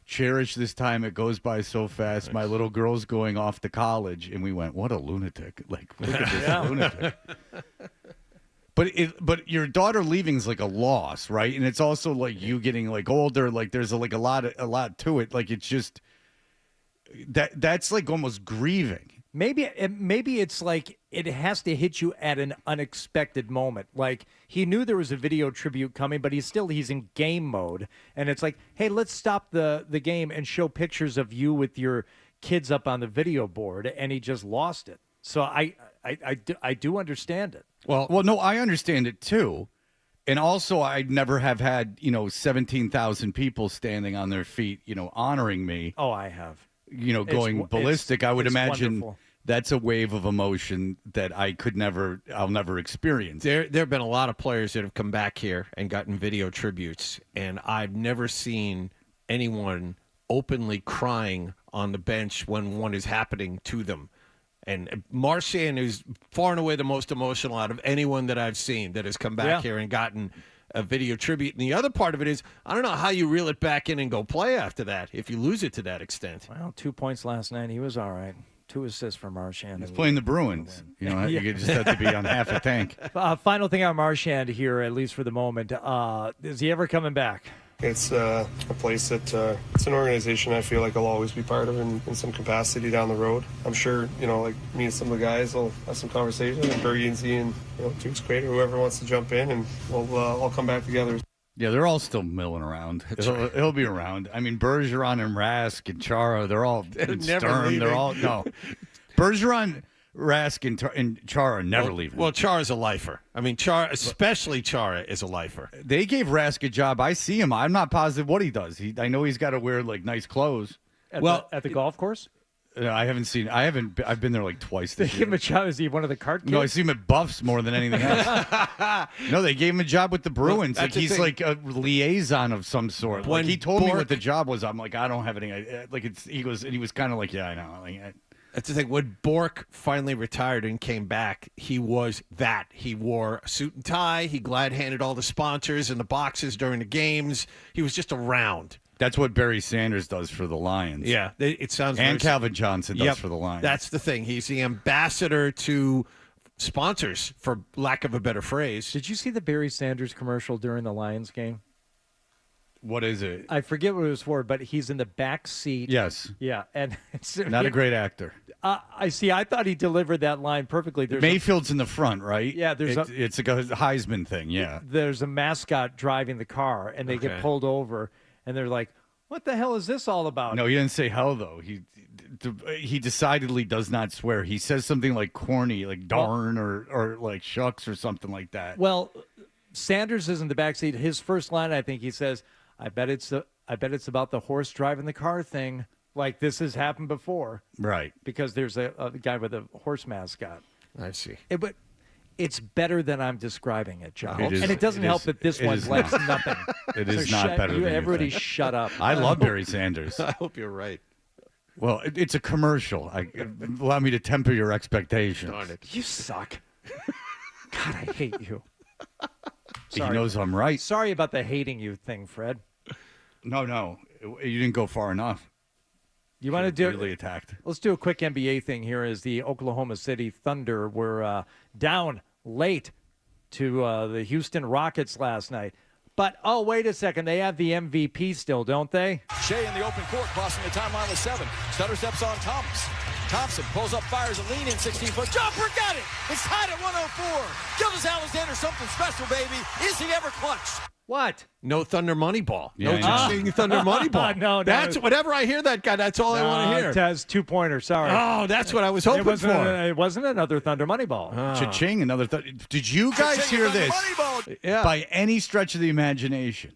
cherish this time. It goes by so fast. My little girl's going off to college. And we went, what a lunatic. Like, look at this lunatic. But your daughter leaving is like a loss, right? And it's also like you getting like older. Like there's a lot to it. Like it's just that's like almost grieving. Maybe it's like it has to hit you at an unexpected moment. Like he knew there was a video tribute coming, but he's in game mode, and it's like, hey, let's stop the game and show pictures of you with your kids up on the video board, and he just lost it. So I do understand it. Well, no, I understand it too. And also, I never have had, 17,000 people standing on their feet, honoring me. Oh, I have. Going ballistic. I would imagine wonderful. That's a wave of emotion that I'll never experience. There have been a lot of players that have come back here and gotten video tributes, and I've never seen anyone openly crying on the bench when one is happening to them. And Marchand is far and away the most emotional out of anyone that I've seen that has come back here and gotten a video tribute. And the other part of it is, I don't know how you reel it back in and go play after that if you lose it to that extent. Well, 2 points last night. He was all right. 2 assists for Marchand. He's playing the Bruins. You just have to be on half a tank. Final thing on Marchand here, at least for the moment. Is he ever coming back? It's a place that it's an organization I feel like I'll always be part of in some capacity down the road. I'm sure, like me and some of the guys will have some conversation, and Bergie and Z and Duke's Crater, whoever wants to jump in, and we'll all come back together. Yeah, they're all still milling around. He'll be around. I mean, Bergeron and Rask and Chara, they're all Never Stern. leaving. They're all no. Bergeron, Rask, and Chara never leaving. Well, Chara's a lifer. I mean, Chara, especially Chara, is a lifer. They gave Rask a job. I see him. I'm not positive what he does. I know he's got to wear like nice clothes. At the golf course? I haven't seen. I've been there like twice. They This give year. him a job. Is he one of the cart kids? No, I see him at Buffs more than anything else. No, they gave him a job with the Bruins. Like he's like a liaison of some sort. When Like he told me Bork- what the job was. I'm like, I don't have any. He was kind of like, yeah, I know. That's the thing. When Bork finally retired and came back, he was that. He wore a suit and tie. He glad-handed all the sponsors in the boxes during the games. He was just around. That's what Barry Sanders does for the Lions. Yeah, it sounds. And very Calvin Johnson does for the Lions. That's the thing. He's the ambassador to sponsors, for lack of a better phrase. Did you see the Barry Sanders commercial during the Lions game? What is it? I forget what it was for, but he's in the back seat. Yes. Yeah, and it's Not a great actor. I see. I thought he delivered that line perfectly. Mayfield's in the front, right? Yeah, it's like a Heisman thing. Yeah. There's a mascot driving the car, and they get pulled over, and they're like, "What the hell is this all about?" No, he didn't say hell though. He decidedly does not swear. He says something like corny, like darn or like shucks or something like that. Well, Sanders is in the backseat. His first line, I think he says, I bet it's about the horse driving the car thing. Like this has happened before. Right. Because there's a guy with a horse mascot. I see. But it's better than I'm describing it, John. It is, and it doesn't help that this one lets nothing. It is not better than everybody anything. shut up. I love Barry Sanders. I hope you're right. Well, it's a commercial. Allow me to temper your expectations. Darn it. You suck. God, I hate you. He knows I'm right. Sorry about the hating you thing, Fred. No. You didn't go far enough. You want to do really attacked. Let's do a quick NBA thing here. As the Oklahoma City Thunder were down late to the Houston Rockets last night. But, oh, wait a second. They have the MVP still, don't they? Shea in the open court, crossing the timeline with 7. Stutter steps on Thomas. Thompson pulls up, fires a lean-in 16-foot jumper. Got it! It's tied at 104. Gildas Alexander, something special, baby. Is he ever clutched? What? No Thunder Moneyball. Yeah, no cheating Thunder Moneyball. No. That's whenever I hear that guy, that's all I want to hear. Taz, 2-pointer, sorry. Oh, that's what I was hoping for. It wasn't another Thunder Moneyball. Cha-ching, another Did you guys hear this? Yeah. By any stretch of the imagination,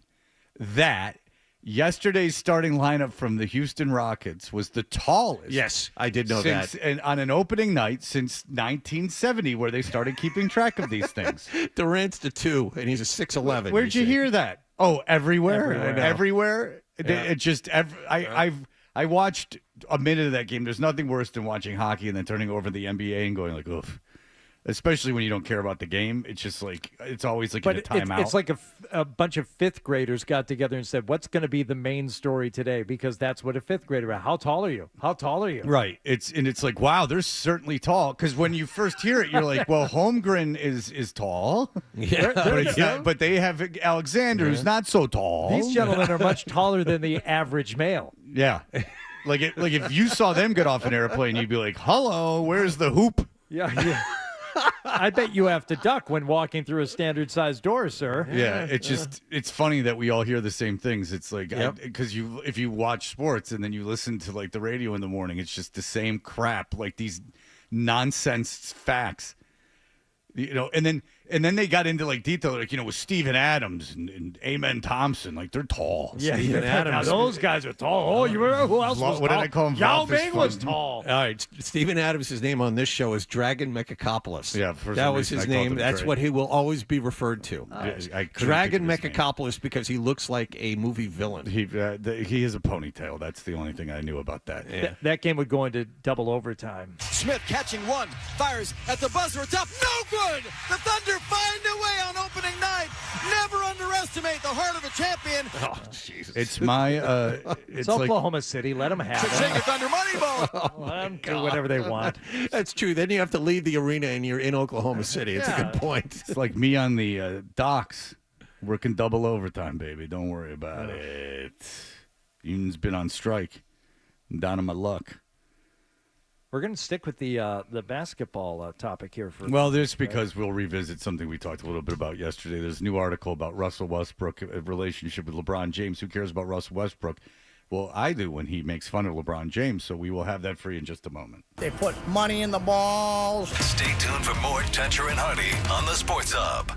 that yesterday's starting lineup from the Houston Rockets was the tallest. Yes, I did know that. And on an opening night since 1970, where they started keeping track of these things. Durant's the 2, and he's a 6'11". Where'd you hear that? Oh, everywhere. Everywhere. Yeah. It just. I watched a minute of that game. There's nothing worse than watching hockey and then turning over the NBA and going like, oof. Especially when you don't care about the game. It's just like, it's always like in a timeout. It's like a bunch of fifth graders got together and said, what's going to be the main story today? Because that's what a fifth grader, how tall are you? How tall are you? Right. It's like, wow, they're certainly tall. Because when you first hear it, you're like, well, Holmgren is tall. Yeah. But they have Alexander, who's not so tall. These gentlemen are much taller than the average male. Yeah. Like if you saw them get off an airplane, you'd be like, hello, where's the hoop? Yeah. I bet you have to duck when walking through a standard-sized door, sir. Yeah, it's funny that we all hear the same things. It's like, because if you watch sports and then you listen to like the radio in the morning, it's just the same crap, like these nonsense facts. And then they got into like detail, like, with Steven Adams and Amen Thompson, like they're tall. Yeah, Steven Adams. Now those guys are tall. Oh, you remember who else was tall? What did I call him? Yao Ming was tall. All right, Steven Adams' name on this show is Dragon Mekakopoulos. Yeah, that was his name. That's what he will always be referred to. Dragon Mekakopoulos, because he looks like a movie villain. He has a ponytail. That's the only thing I knew about that. Yeah. That game would go into double overtime. Smith catching one, fires at the buzzer. It's up, no good. The Thunder find a way on opening night. Never underestimate the heart of a champion. Oh, Jesus. It's my. It's Oklahoma City. Let them have Take it. a Thunder Moneyball. Let them do whatever they want. That's true. Then you have to leave the arena and you're in Oklahoma City. It's a good point. It's like me on the docks, working double overtime, baby. Don't worry about it. Union's been on strike. I'm down on my luck. We're going to stick with the basketball topic here for. Well, this because we'll revisit something we talked a little bit about yesterday. There's a new article about Russell Westbrook, a relationship with LeBron James. Who cares about Russell Westbrook? Well, I do when he makes fun of LeBron James, so we will have that for you in just a moment. They put money in the balls. Stay tuned for more Toucher and Hardy on the Sports Hub.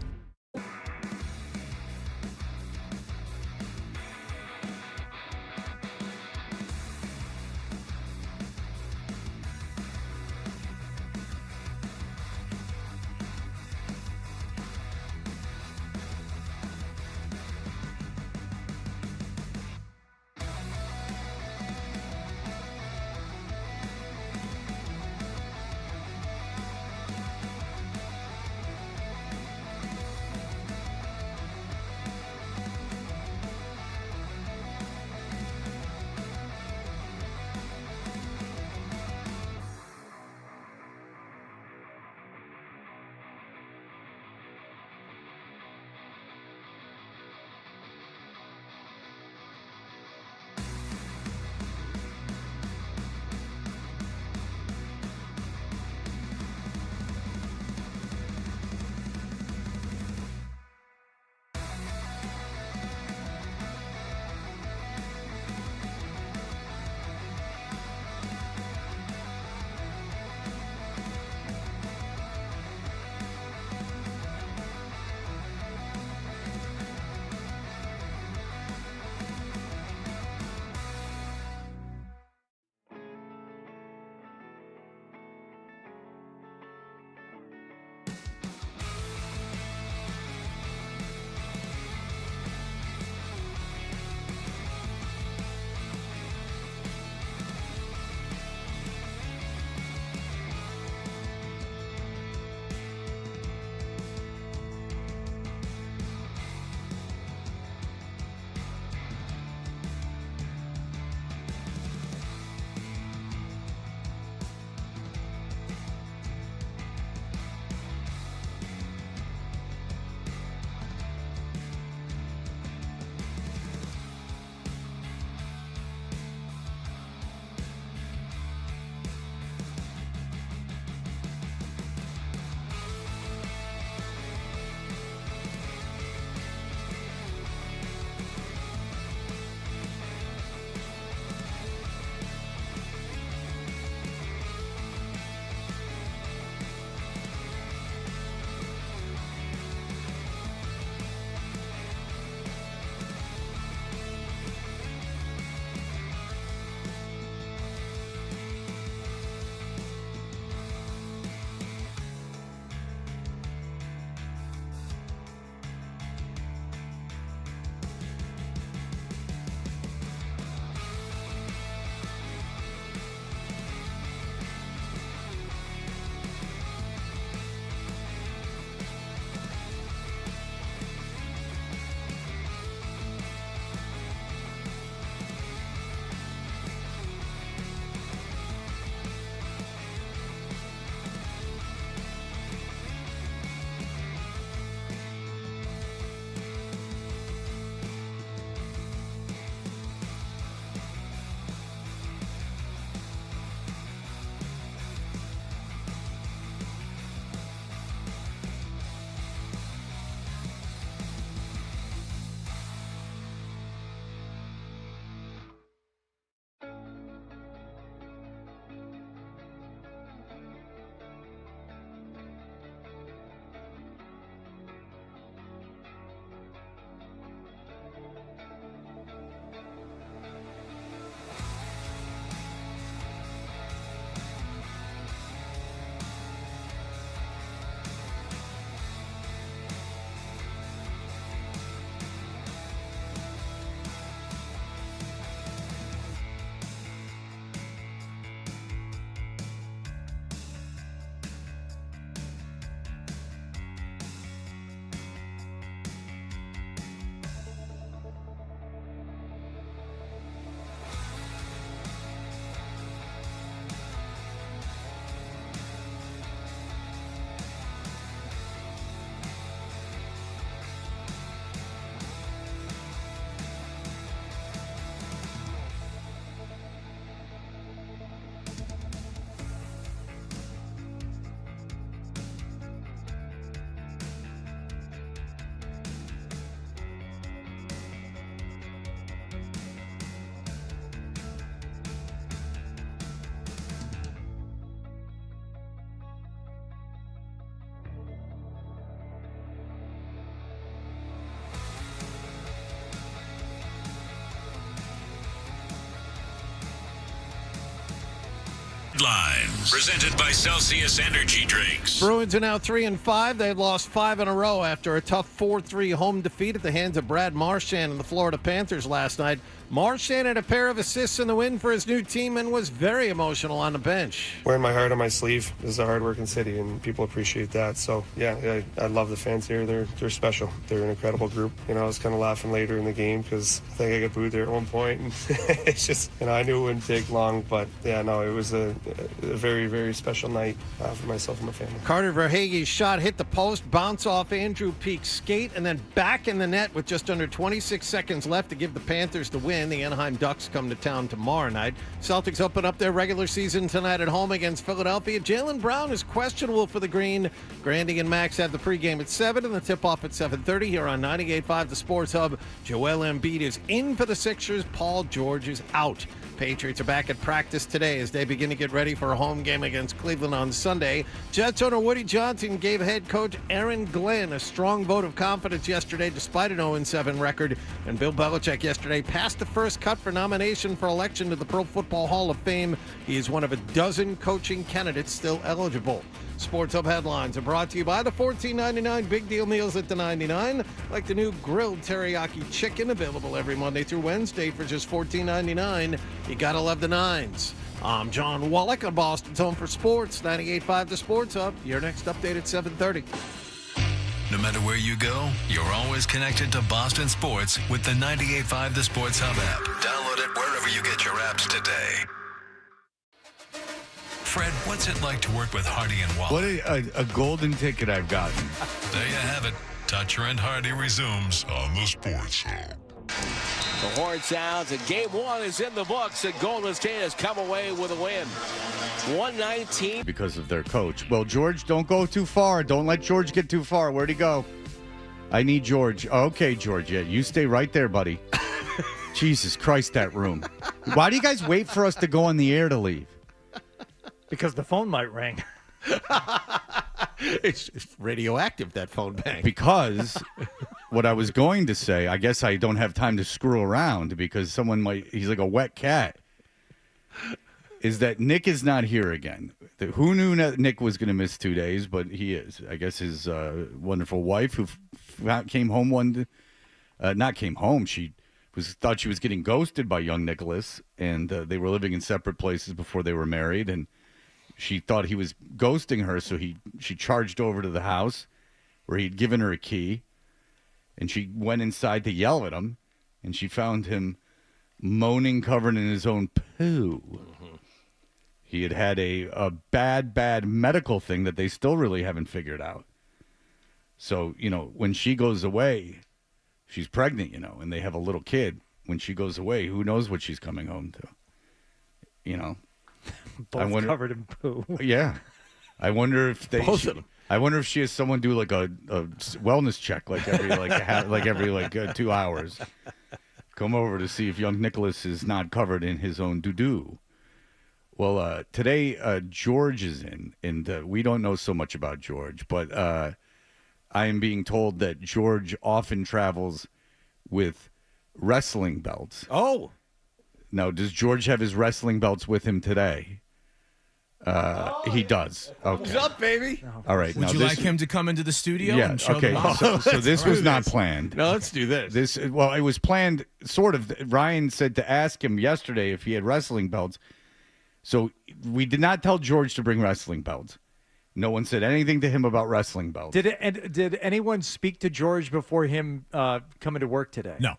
Headlines. Presented by Celsius Energy Drinks. Bruins are now 3-5. They've lost 5 in a row after a tough 4-3 home defeat at the hands of Brad Marchand and the Florida Panthers last night. Marchand had a pair of assists in the win for his new team and was very emotional on the bench. Wearing my heart on my sleeve. This is a hard-working city, and people appreciate that. So, yeah, I love the fans here. They're special. They're an incredible group. I was kind of laughing later in the game because I think I got booed there at one point. And it's just, I knew it wouldn't take long. But, yeah, no, it was a very, very special night for myself and my family. Carter Verhaeghe's shot hit the post, bounce off Andrew Peak's skate, and then back in the net with just under 26 seconds left to give the Panthers the win. The Anaheim Ducks come to town tomorrow night. Celtics open up their regular season tonight at home against Philadelphia. Jaylen Brown is questionable for the Green. Grandy and Max have the pregame at 7 and the tip-off at 7:30 here on 98.5 The Sports Hub. Joel Embiid is in for the Sixers. Paul George is out. Patriots are back at practice today as they begin to get ready for a home game against Cleveland on Sunday. Jets owner Woody Johnson gave head coach Aaron Glenn a strong vote of confidence yesterday despite an 0-7 record. And Bill Belichick yesterday passed the first cut for nomination for election to the Pro Football Hall of Fame. He is one of a dozen coaching candidates still eligible. Sports Hub headlines are brought to you by the $14.99 Big Deal Meals at the 99, like the new grilled teriyaki chicken available every Monday through Wednesday for just $14.99. You gotta love the nines. I'm John Wallach on Boston's Home for Sports, 98.5 The Sports Hub. Your next update at 7:30. No matter where you go, you're always connected to Boston sports with the 98.5 The Sports Hub app. Download it wherever you get your apps today. Fred, what's it like to work with Hardy and Wallach? What a golden ticket I've gotten. There you have it. Toucher and Hardy resumes on the Sports Hub. The horn sounds, and game one is in the books, and Golden State has come away with a win. 119. Because of their coach. Well, George, don't go too far. Don't let George get too far. Where'd he go? I need George. Okay, George, yeah, you stay right there, buddy. Jesus Christ, that room. Why do you guys wait for us to go on the air to leave? Because the phone might ring. It's radioactive, that phone bang. Because what I was going to say, I guess I don't have time to screw around because someone might, he's like a wet cat, is that Nick is not here again. Who knew Nick was going to miss 2 days, but he is. I guess his wonderful wife who came home not came home, she thought she was getting ghosted by young Nicholas, and they were living in separate places before they were married, and she thought he was ghosting her, so she charged over to the house where he'd given her a key, and she went inside to yell at him, and she found him moaning, covered in his own poo. Mm-hmm. He had a bad medical thing that they still really haven't figured out. So, when she goes away, she's pregnant, and they have a little kid. When she goes away, who knows what she's coming home to, Both covered in poo. Yeah. I wonder if Both of them. I wonder if she has someone do like a wellness check every 2 hours. Come over to see if young Nicholas is not covered in his own doo-doo. Well, today George is in, and we don't know so much about George, but I am being told that George often travels with wrestling belts. Oh. Now, does George have his wrestling belts with him today? He does. Okay. What's up, baby? All right. Would you like him to come into the studio and show okay. them off? So this was not planned. No, let's do this. It was planned, sort of. Ryan said to ask him yesterday if he had wrestling belts. So we did not tell George to bring wrestling belts. No one said anything to him about wrestling belts. Did anyone speak to George before him coming to work today? No.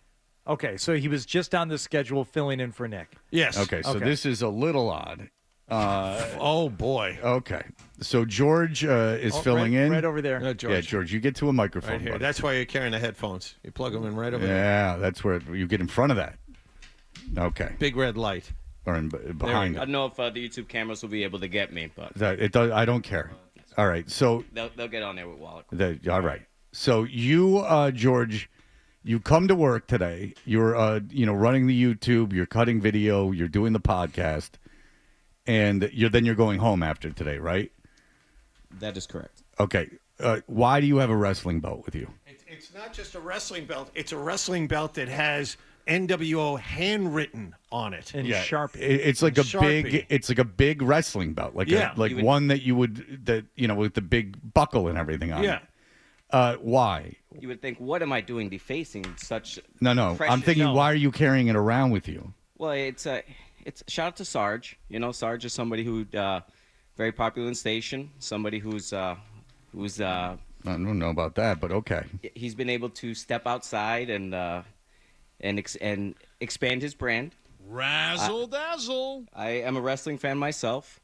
Okay, so he was just on the schedule filling in for Nick. Yes. Okay, so this is a little odd. Oh, boy. Okay. So George is filling in. Right over there. No, George. Yeah, George, you get to a microphone. Right here. Buddy. That's why you're carrying the headphones. You plug them in right over there. Yeah, that's where you get in front of that. Okay. Big red light. Or behind I don't know if the YouTube cameras will be able to get me, but it does. I don't care. All right. So they'll get on there with Wallach. All right. So you, George, you come to work today. You're, running the YouTube. You're cutting video. You're doing the podcast, and you're going home after today, right? That is correct. Okay. Why do you have a wrestling belt with you? It's not just a wrestling belt. It's a wrestling belt that has NWO handwritten on it. And Sharpie. It's like a big wrestling belt, like one that you would with the big buckle and everything on it. Why? You would think, what am I doing defacing such? No. I'm thinking, why are you carrying it around with you? Well, it's shout out to Sarge. Sarge is somebody who very popular in the station. Somebody who's I don't know about that, but okay. He's been able to step outside and expand his brand. Razzle dazzle. I am a wrestling fan myself,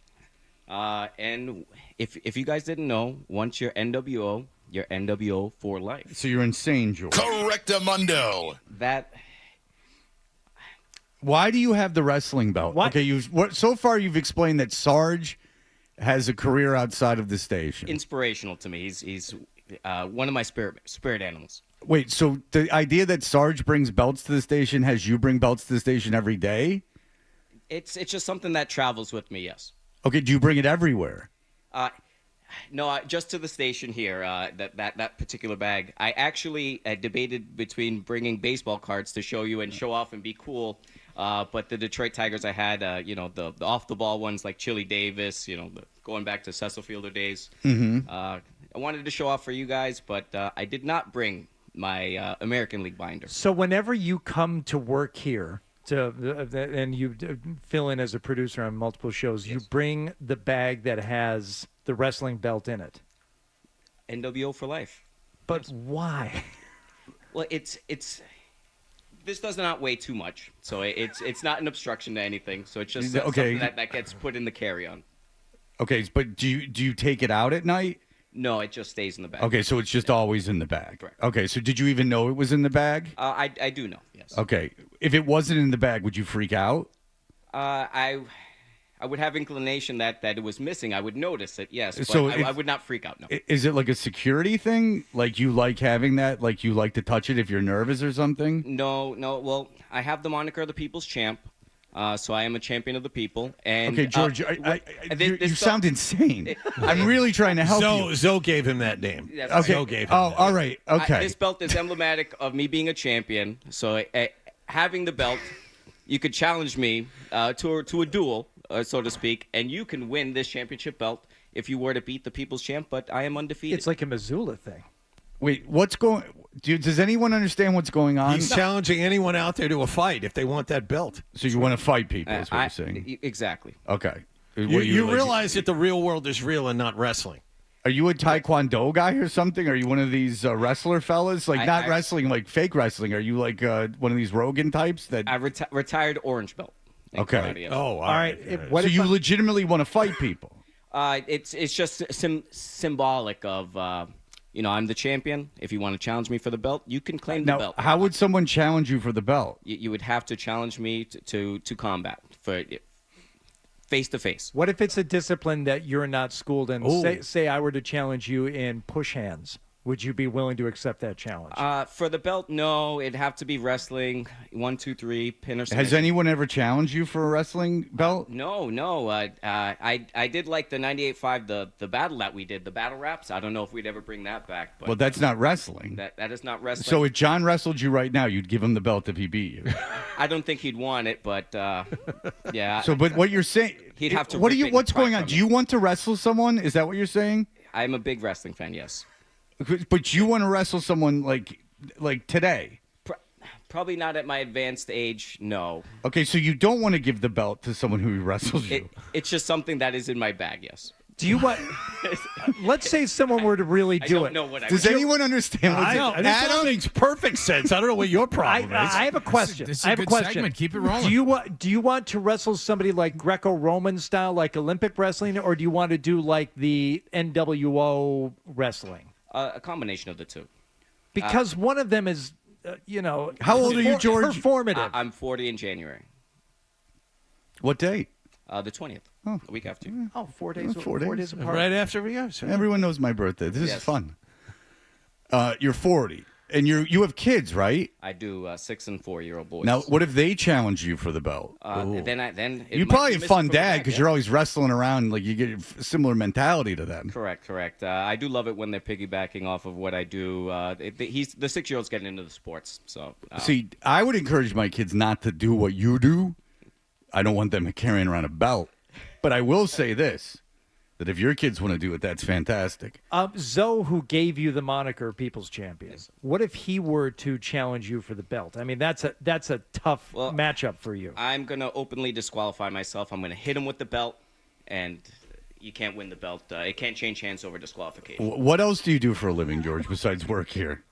and if you guys didn't know, once you're NWO, you're NWO for life. So you're insane, George. Correctamundo. Why do you have the wrestling belt? What? Okay, so far you've explained that Sarge has a career outside of the station. Inspirational to me. He's one of my spirit animals. Wait, so the idea that Sarge brings belts to the station has you bring belts to the station every day? It's just something that travels with me. Yes. Okay, do you bring it everywhere? No, just to the station here. That particular bag. I actually debated between bringing baseball cards to show you and show off and be cool. But the Detroit Tigers, I had the off the ball ones like Chili Davis. Going back to Cecil Fielder days. Mm-hmm. I wanted to show off for you guys, but I did not bring my American League binder. So whenever you come to work here, and you fill in as a producer on multiple shows, you bring the bag that has the wrestling belt in it. NWO for life. But why? Well, it's this does not weigh too much, so it's not an obstruction to anything. So it's just something that gets put in the carry-on. Okay, but do you take it out at night? No, it just stays in the bag. Okay, so it's just always in the bag. Correct. Okay, so did you even know it was in the bag? I do know, yes. Okay, if it wasn't in the bag, would you freak out? I would have inclination that it was missing. I would notice it, yes, but So I would not freak out, no. Is it like a security thing? Like you like having that? Like you like to touch it if you're nervous or something? No. Well, I have the moniker of the People's Champ. So I am a champion of the people. And okay, George, you sound insane. I'm really trying to help you. Zoe gave him that name. That's Okay. Zoe gave him that. All right. Okay. This belt is emblematic of me being a champion. So having the belt, you could challenge me to a duel, so to speak, and you can win this championship belt if you were to beat the People's Champ. But I am undefeated. It's like a Missoula thing. Wait, what's going? Does anyone understand what's going on? He's challenging anyone out there to a fight if they want that belt. So you want to fight people? Is what you're saying? Exactly. Okay. You realize that the real world is real and not wrestling. Are you a Taekwondo guy or something? Are you one of these wrestler fellas? Like not wrestling, like fake wrestling. Are you like one of these Rogan types that? I retired orange belt. Okay. Karate, yes. Oh, all right. So you legitimately want to fight people? It's just symbolic of. I'm the champion. If you want to challenge me for the belt, you can claim the belt. How would someone challenge you for the belt? You would have to challenge me to combat for face to face. What if it's a discipline that you're not schooled in? Say I were to challenge you in push hands. Would you be willing to accept that challenge? For the belt, no. It'd have to be wrestling. 1, 2, 3, pin or something. Has anyone ever challenged you for a wrestling belt? No. I did like the 98.5, the battle that we did, the battle raps. I don't know if we'd ever bring that back. But well, that's not wrestling. That is not wrestling. So if John wrestled you right now, you'd give him the belt if he beat you. I don't think he'd want it, but yeah. So, but what you're saying? He'd have to. What's going on? Do you want to wrestle someone? Is that what you're saying? I'm a big wrestling fan. Yes. But you want to wrestle someone like today? Probably not at my advanced age, no. Okay, so you don't want to give the belt to someone who wrestles you. It's just something that is in my bag, yes. Do you want? Let's say someone were to really do it. Does anyone understand what's going on? Adam makes perfect sense. I don't know what your problem is. I have a question. This is a good segment. Keep it rolling. Do you want to wrestle somebody like Greco-Roman style, like Olympic wrestling, or do you want to do like the NWO wrestling? A combination of the two. Because one of them is, How old are you, George? Performative. I'm 40 in January. What date? The 20th. A week after. Oh, 4 days. 4 days. Apart. Right after we go. Everyone knows my birthday. This is fun. You're 40. And you have kids, right? I do. 6 and 4-year-old boys. Now, what if they challenge you for the belt? Then You're probably a fun dad because you're always wrestling around. Like you get a similar mentality to them. Correct. I do love it when they're piggybacking off of what I do. The 6-year-old's getting into the sports. So see, I would encourage my kids not to do what you do. I don't want them carrying around a belt, but I will say this. That if your kids want to do it, that's fantastic. Zoe, who gave you the moniker People's Champion, what if he were to challenge you for the belt? I mean, that's a tough matchup for you. I'm going to openly disqualify myself. I'm going to hit him with the belt, and you can't win the belt. It can't change hands over disqualification. What else do you do for a living, George, besides work here?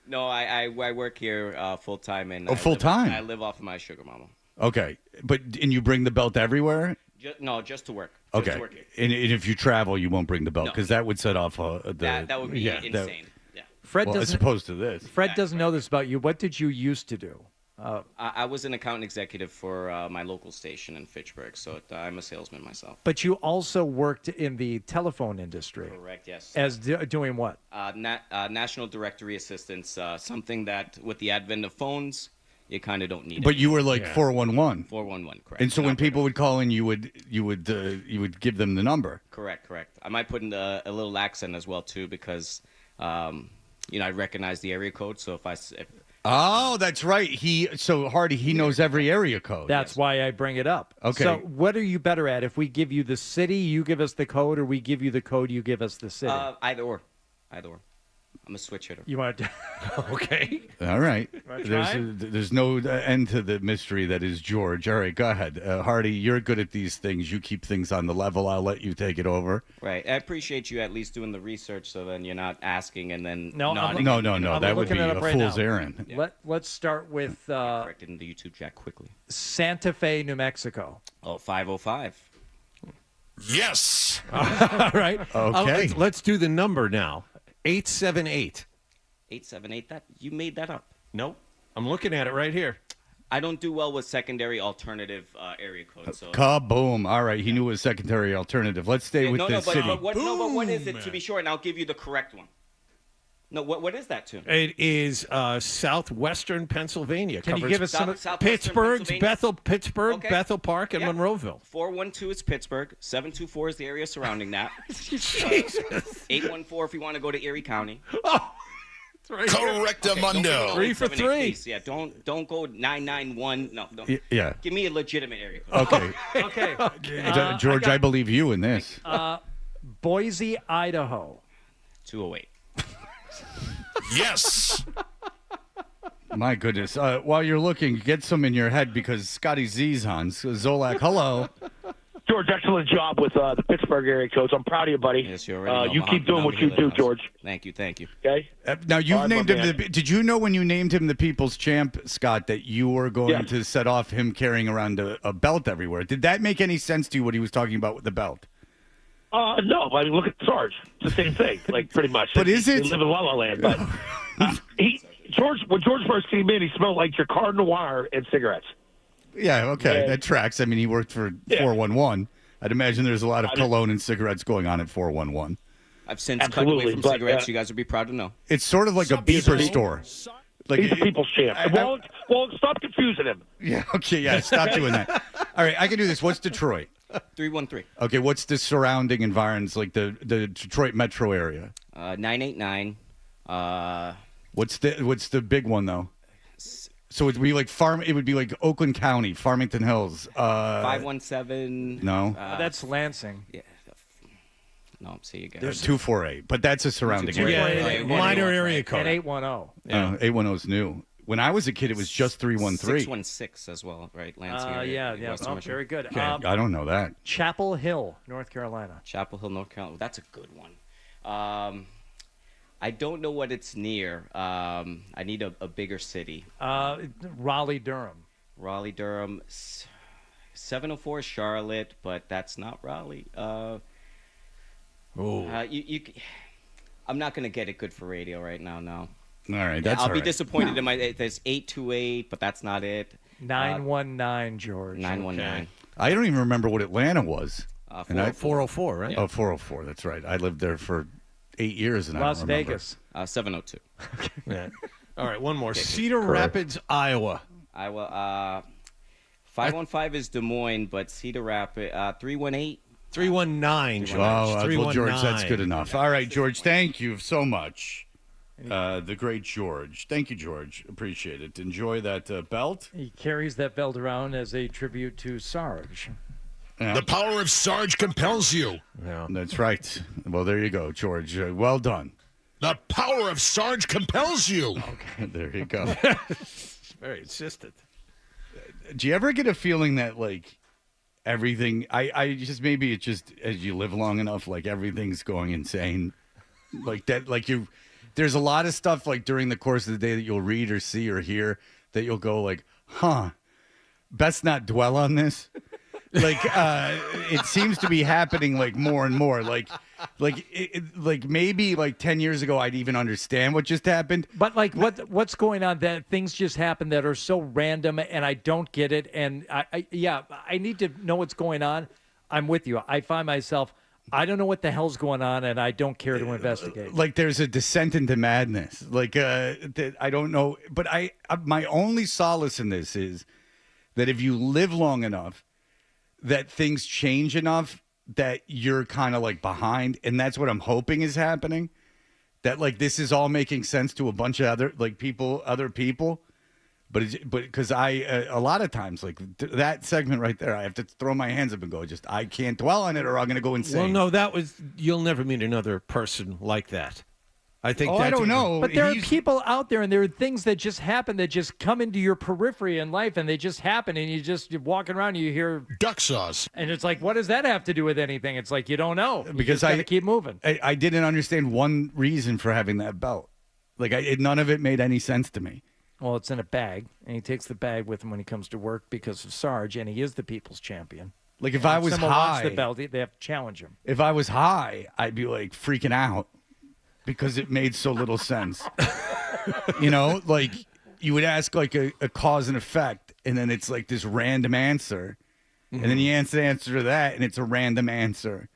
No, I work here full-time. And full-time? I live off of my sugar mama. Okay, and you bring the belt everywhere? Just to work. Okay, and if you travel, you won't bring the belt because that would set off that would be insane. Fred as opposed to this. Fred doesn't know this about you. What did you used to do? I was an account executive for my local station in Fitchburg, so I'm a salesman myself. But you also worked in the telephone industry. Correct, yes. As doing what? National Directory Assistance, something that with the advent of phones, you kind of don't need it. But you were like 411. 411, correct. And so when people would call in, you would give them the number. Correct. I might put in a little accent as well too, because I recognize the area code. So if oh, that's right. Hardy, he knows every area code. That's why I bring it up. Okay. So what are you better at? If we give you the city, you give us the code, or we give you the code, you give us the city? Either or. I'm a switch hitter. You want to? Okay. All right. There's no end to the mystery that is George. All right, go ahead. Hardy, you're good at these things. You keep things on the level. I'll let you take it over. Right. I appreciate you at least doing the research so then you're not asking and then No. nodding. No. That would be a fool's errand. Yeah. Let's start with corrected in the YouTube chat quickly. Santa Fe, New Mexico. 505. Yes. All right. Okay. Let's do the number now. 878. 878. That you made that up? Nope. I'm looking at it right here. I don't do well with secondary alternative area codes. So. Kaboom. All right. He knew it was secondary alternative. Let's stay with the city. But what is it to be short? And I'll give you the correct one. No, what is that tune? It is southwestern Pennsylvania. Can you give us some Pittsburgh, Pittsburgh, okay. Bethel Park, and Monroeville. 412 is Pittsburgh. 724 is the area surrounding that. Jesus. 814 if you want to go to Erie County. Oh, that's right. Correctamundo. 3 for 3. Please. Yeah, don't go 991. No, don't. Yeah. Give me a legitimate area code. Okay. George, I believe you in this. Boise, Idaho. 208. Yes. My goodness. While you're looking, get some in your head because Scotty Z's on. Zolak, hello. George, excellent job with the Pittsburgh area codes. I'm proud of you, buddy. Yes, you already know. You keep doing what you do, George. Thank you. Okay. Now you've named him. Did you know when you named him the People's Champ, Scott, that you were going to set off him carrying around a belt everywhere? Did that make any sense to you? What he was talking about with the belt? No, I mean, look at Sarge. It's the same thing, like pretty much. But is it? They live in La La Land. But when George first came in, he smelled like your Card Noir and cigarettes. Yeah, okay, that tracks. I mean, he worked for 411. I'd imagine there's a lot of cologne and cigarettes going on at 411. I've since cut away from cigarettes. You guys would be proud to know. It's sort of like a beeper store. Like, he's the people's champ. Well, stop confusing him. Yeah, okay, yeah, stop doing that. All right, I can do this. What's Detroit? 313. Okay, what's the surrounding environs, like the Detroit metro area? 989. What's the big one though? So it would be like It would be like Oakland County, Farmington Hills. 517. No, that's Lansing. Yeah. No, see you guys. There's 248, but that's a surrounding area. Minor area code. And 810. Yeah, 810 is new. When I was a kid, it was just 313. 616 as well, right? Lansing area. Yeah. Oh, very good. Okay. I don't know that. Chapel Hill, North Carolina. Chapel Hill, North Carolina. That's a good one. I don't know what it's near. I need a bigger city. Raleigh, Durham. Raleigh, Durham. 704 is Charlotte, but that's not Raleigh. I'm not going to get it good for radio right now, no. All right, that's I'll be disappointed in there's 828, but that's not it. 919, George. 919. Okay. I don't even remember what Atlanta was. 404, right? Oh, 404, that's right. I lived there for 8 years, and Las I don't remember. Vegas. 702. Yeah. All right, one more. Cedar Rapids, Iowa. 515 is Des Moines, but Cedar Rapids 318. 319. George. Well, George, that's good enough. All right, George, thank you so much. The great George. Thank you, George. Appreciate it. Enjoy that belt. He carries that belt around as a tribute to Sarge. The power of Sarge compels you. Yeah, that's right. Well, there you go, George. Well done. The power of Sarge compels you. Okay, there you go. Very insistent. Do you ever get a feeling that, like, everything, I just, maybe it's just as you live long enough, like, everything's going insane? Like, that, like, there's a lot of stuff, like, during the course of the day that you'll read or see or hear that you'll go, like, best not dwell on this. Like, it seems to be happening, like, more and more. Like maybe like 10 years ago, I'd even understand what just happened. But like, what's going on? That things just happen that are so random, and I don't get it. And I need to know what's going on. I'm with you. I find myself, I don't know what the hell's going on, and I don't care to investigate. Like, there's a descent into madness. Like, I don't know. But my only solace in this is that if you live long enough, that things change enough that you're kind of like behind, and that's what I'm hoping is happening. That, like, this is all making sense to a bunch of other people, but because a lot of times, like, that segment right there, I have to throw my hands up and go, just, I can't dwell on it or I'm going to go insane. Well, no, you'll never meet another person like that. I think. I don't know. But there are people out there, and there are things that just happen that just come into your periphery in life, and they just happen, and you're walking around, and you hear duck sauce, and it's like, what does that have to do with anything? It's like, you don't know, because I keep moving. I didn't understand one reason for having that belt. Like, none of it made any sense to me. Well, it's in a bag, and he takes the bag with him when he comes to work because of Sarge, and he is the people's champion. Like, if I was someone high, wants the belt, they have to challenge him. If I was high, I'd be like freaking out because it made so little sense. You know, like, you would ask like a cause and effect, and then it's like this random answer, and then you answer to that, and it's a random answer,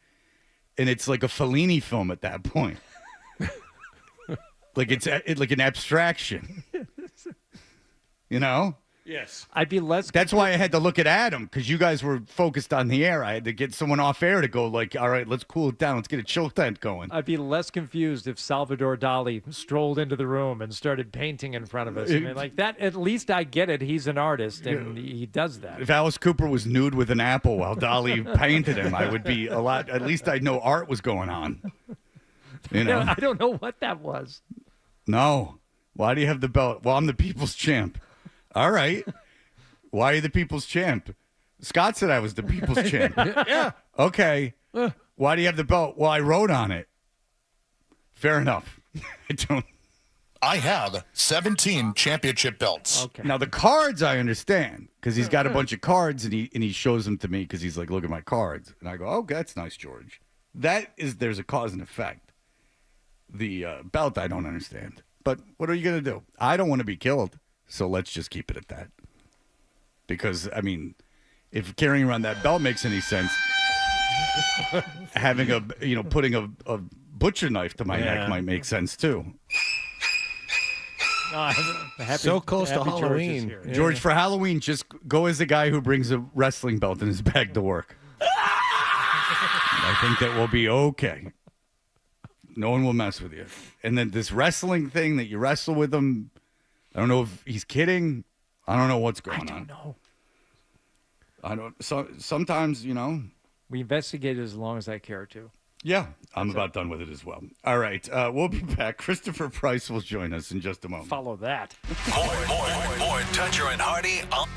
and it's like a Fellini film at that point. Like, it's like an abstraction. You know? Yes. I'd be less. That's why I had to look at Adam, because you guys were focused on the air. I had to get someone off air to go, like, all right, let's cool it down. Let's get a chill tent going. I'd be less confused if Salvador Dali strolled into the room and started painting in front of us. I mean, like that, at least I get it. He's an artist, and he does that. If Alice Cooper was nude with an apple while Dali painted him, I would be a lot. At least I'd know art was going on. You know? I don't know what that was. No. Why do you have the belt? Well, I'm the people's champ. All right. Why are you the people's champ? Scott said I was the people's champ. Yeah. Okay. Why do you have the belt? Well, I wrote on it. Fair enough. I have 17 championship belts. Okay. Now, the cards I understand, because he's got a bunch of cards, and he shows them to me because he's like, look at my cards. And I go, oh, that's nice, George. There's a cause and effect. The belt I don't understand. But what are you going to do? I don't want to be killed. So let's just keep it at that. Because, I mean, if carrying around that belt makes any sense, having putting a butcher knife to my neck might make sense too. So close to Halloween. George, for Halloween, just go as the guy who brings a wrestling belt in his bag to work. I think that will be okay. No one will mess with you. And then this wrestling thing that you wrestle with him, I don't know if he's kidding. I don't know what's going on. I don't know. So sometimes, we investigate it as long as I care to. Yeah, I'm about done with it as well. All right, we'll be back. Christopher Price will join us in just a moment. Follow that. More Toucher and Hardy on.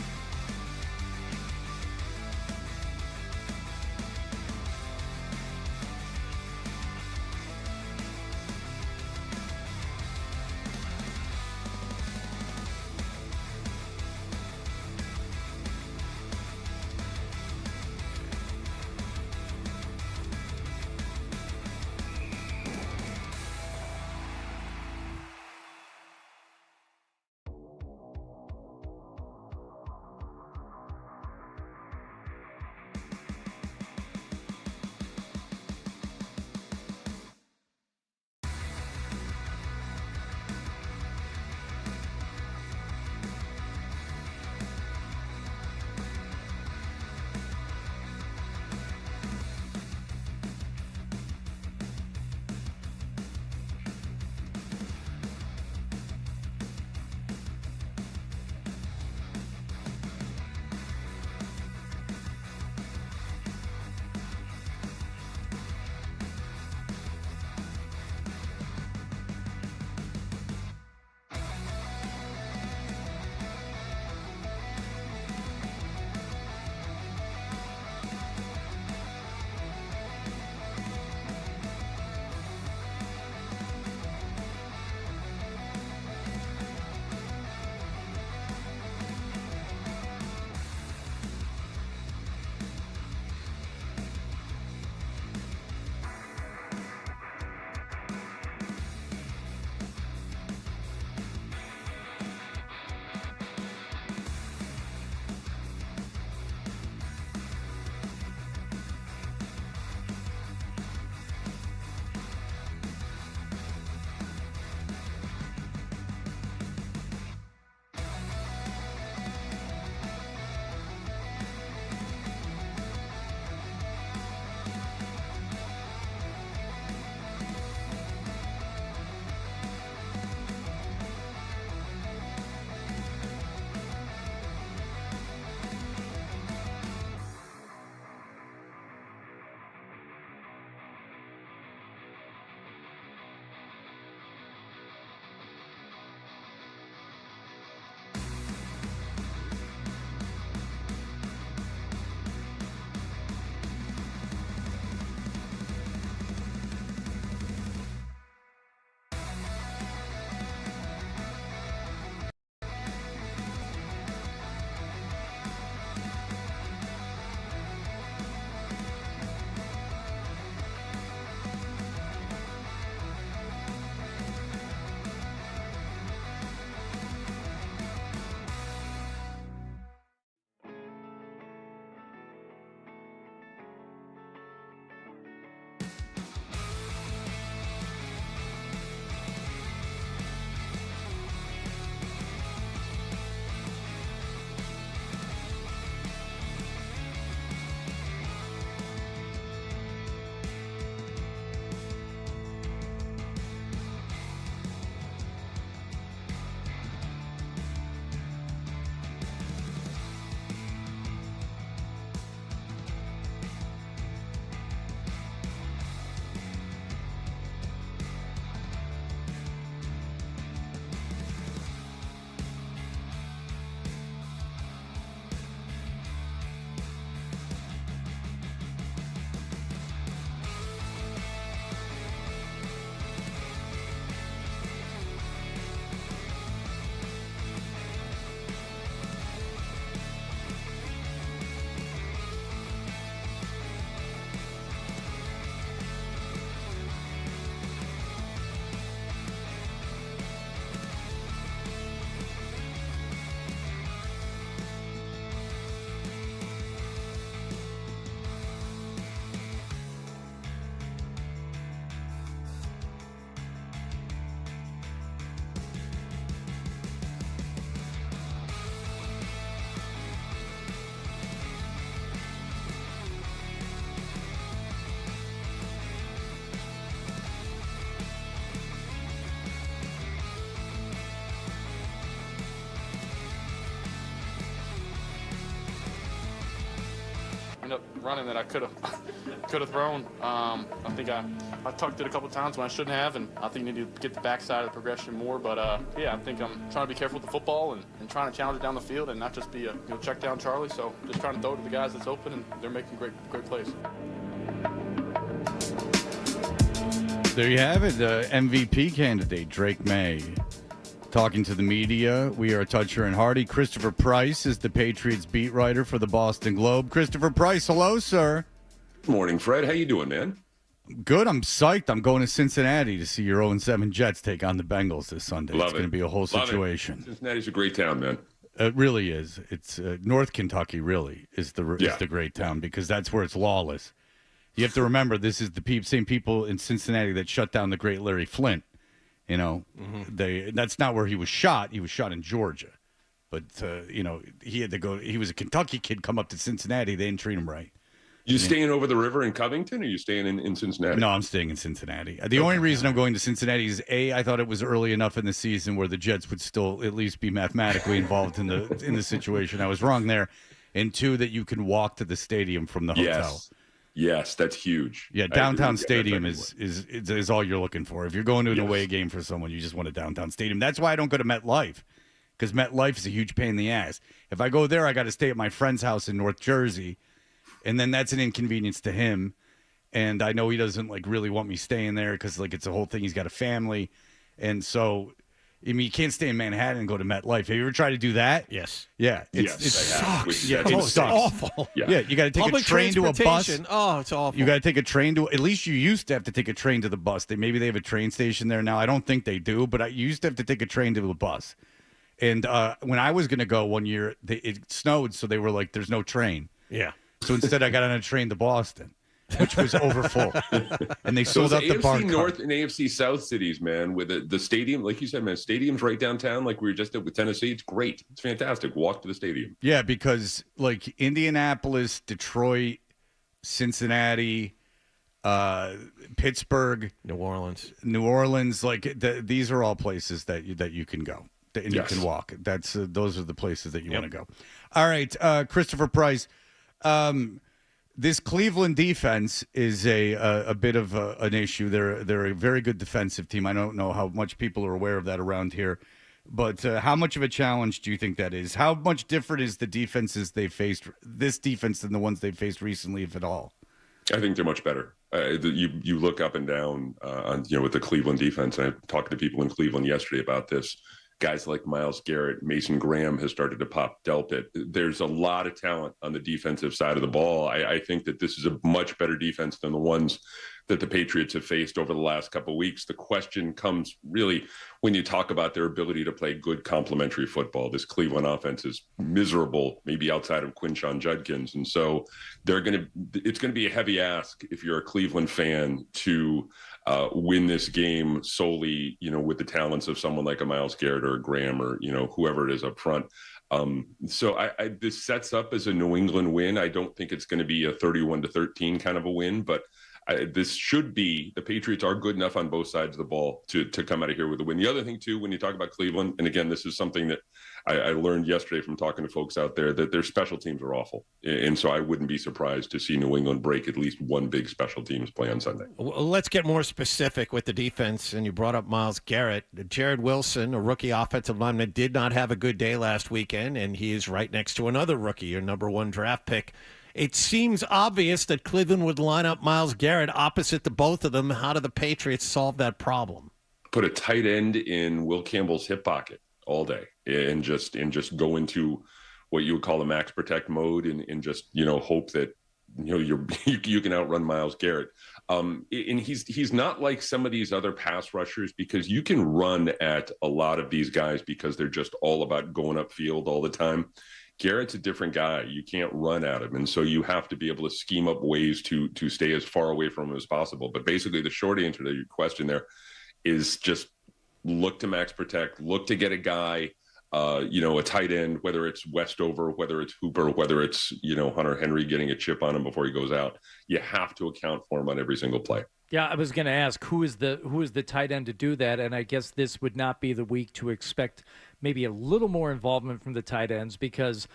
lined up running that I could have thrown. I think I tucked it a couple times when I shouldn't have, and I think I need to get the backside of the progression more. But yeah, I think I'm trying to be careful with the football and trying to challenge it down the field and not just be a check down Charlie. So just trying to throw it to the guys that's open, and they're making great plays. There you have it, the MVP candidate, Drake May. Talking to the media, we are Toucher and Hardy. Christopher Price is the Patriots beat writer for the Boston Globe. Christopher Price, hello, sir. Morning, Fred. How you doing, man? Good. I'm psyched. I'm going to Cincinnati to see your 0-7 Jets take on the Bengals this Sunday. It's going to be a whole situation. Cincinnati's a great town, man. It really is. It's North Kentucky. Really is the great town because that's where it's lawless. You have to remember this is the same people in Cincinnati that shut down the great Larry Flint. You know, that's not where he was shot. He was shot in Georgia. But, he had to go. He was a Kentucky kid come up to Cincinnati. They didn't treat him right. You staying over the river in Covington, or you staying in Cincinnati? No, I'm staying in Cincinnati. The only reason I'm going to Cincinnati is, A, I thought it was early enough in the season where the Jets would still at least be mathematically involved in the situation. I was wrong there. And 2, that you can walk to the stadium from the hotel. Yes, that's huge. Yeah, downtown stadium is all you're looking for. If you're going to an away game for someone, you just want a downtown stadium. That's why I don't go to MetLife, because MetLife is a huge pain in the ass. If I go there, I got to stay at my friend's house in North Jersey, and then that's an inconvenience to him. And I know he doesn't really want me staying there because it's a whole thing. He's got a family, and so. I mean, you can't stay in Manhattan and go to MetLife. Have you ever tried to do that? Yes. Yeah. It sucks. Yeah, it sucks. Awful. Yeah, you got to take a train to a bus. Oh, it's awful. You got to take a train to. At least you used to have to take a train to the bus. Maybe they have a train station there now. I don't think they do, but you used to have to take a train to the bus. And when I was going to go one year, it snowed, so they were like, "There's no train." Yeah. So instead, I got on a train to Boston, which was overfull, and they sold out the bar. AFC North and AFC South cities, man, with the stadium, like you said, man, stadium's right downtown, like we were just at with Tennessee. It's great. It's fantastic. Walk to the stadium. Yeah, because Indianapolis, Detroit, Cincinnati, Pittsburgh, New Orleans, these are all places that you can go and you can walk. Those are the places that you want to go. All right, Christopher Price. This Cleveland defense is a bit of an issue. They're a very good defensive team. I don't know how much people are aware of that around here, but how much of a challenge do you think that is? How much different is the defenses they faced this defense than the ones they've faced recently, if at all? I think they're much better. You look up and down with the Cleveland defense, and I talked to people in Cleveland yesterday about this. Guys like Myles Garrett, Mason Graham has started to pop Delpit. There's a lot of talent on the defensive side of the ball. I think that this is a much better defense than the ones that the Patriots have faced over the last couple of weeks. The question comes really when you talk about their ability to play good complementary football. This Cleveland offense is miserable, maybe outside of Quinshon Judkins. And so it's going to be a heavy ask if you're a Cleveland fan to win this game solely, with the talents of someone like a Myles Garrett or a Graham or, whoever it is up front. So this sets up as a New England win. I don't think it's going to be a 31-13 kind of a win, but this should be, the Patriots are good enough on both sides of the ball to come out of here with a win. The other thing, too, when you talk about Cleveland, and again, this is something that I learned yesterday from talking to folks out there, that their special teams are awful. And so I wouldn't be surprised to see New England break at least one big special teams play on Sunday. Well, let's get more specific with the defense. And you brought up Myles Garrett. Jared Wilson, a rookie offensive lineman, did not have a good day last weekend, and he is right next to another rookie, your number 1 draft pick. It seems obvious that Cleveland would line up Myles Garrett opposite the both of them. How do the Patriots solve that problem? Put a tight end in Will Campbell's hip pocket all day and just go into what you would call a max protect mode and just, hope that, you can outrun Myles Garrett. And he's not like some of these other pass rushers, because you can run at a lot of these guys because they're just all about going upfield all the time. Garrett's a different guy. You can't run at him. And so you have to be able to scheme up ways to stay as far away from him as possible. But basically the short answer to your question there is just look to max protect, look to get a guy, a tight end, whether it's Westover, whether it's Hooper, whether it's, Hunter Henry getting a chip on him before he goes out. You have to account for him on every single play. Yeah, I was going to ask who is the tight end to do that, and I guess this would not be the week to expect maybe a little more involvement from the tight ends, because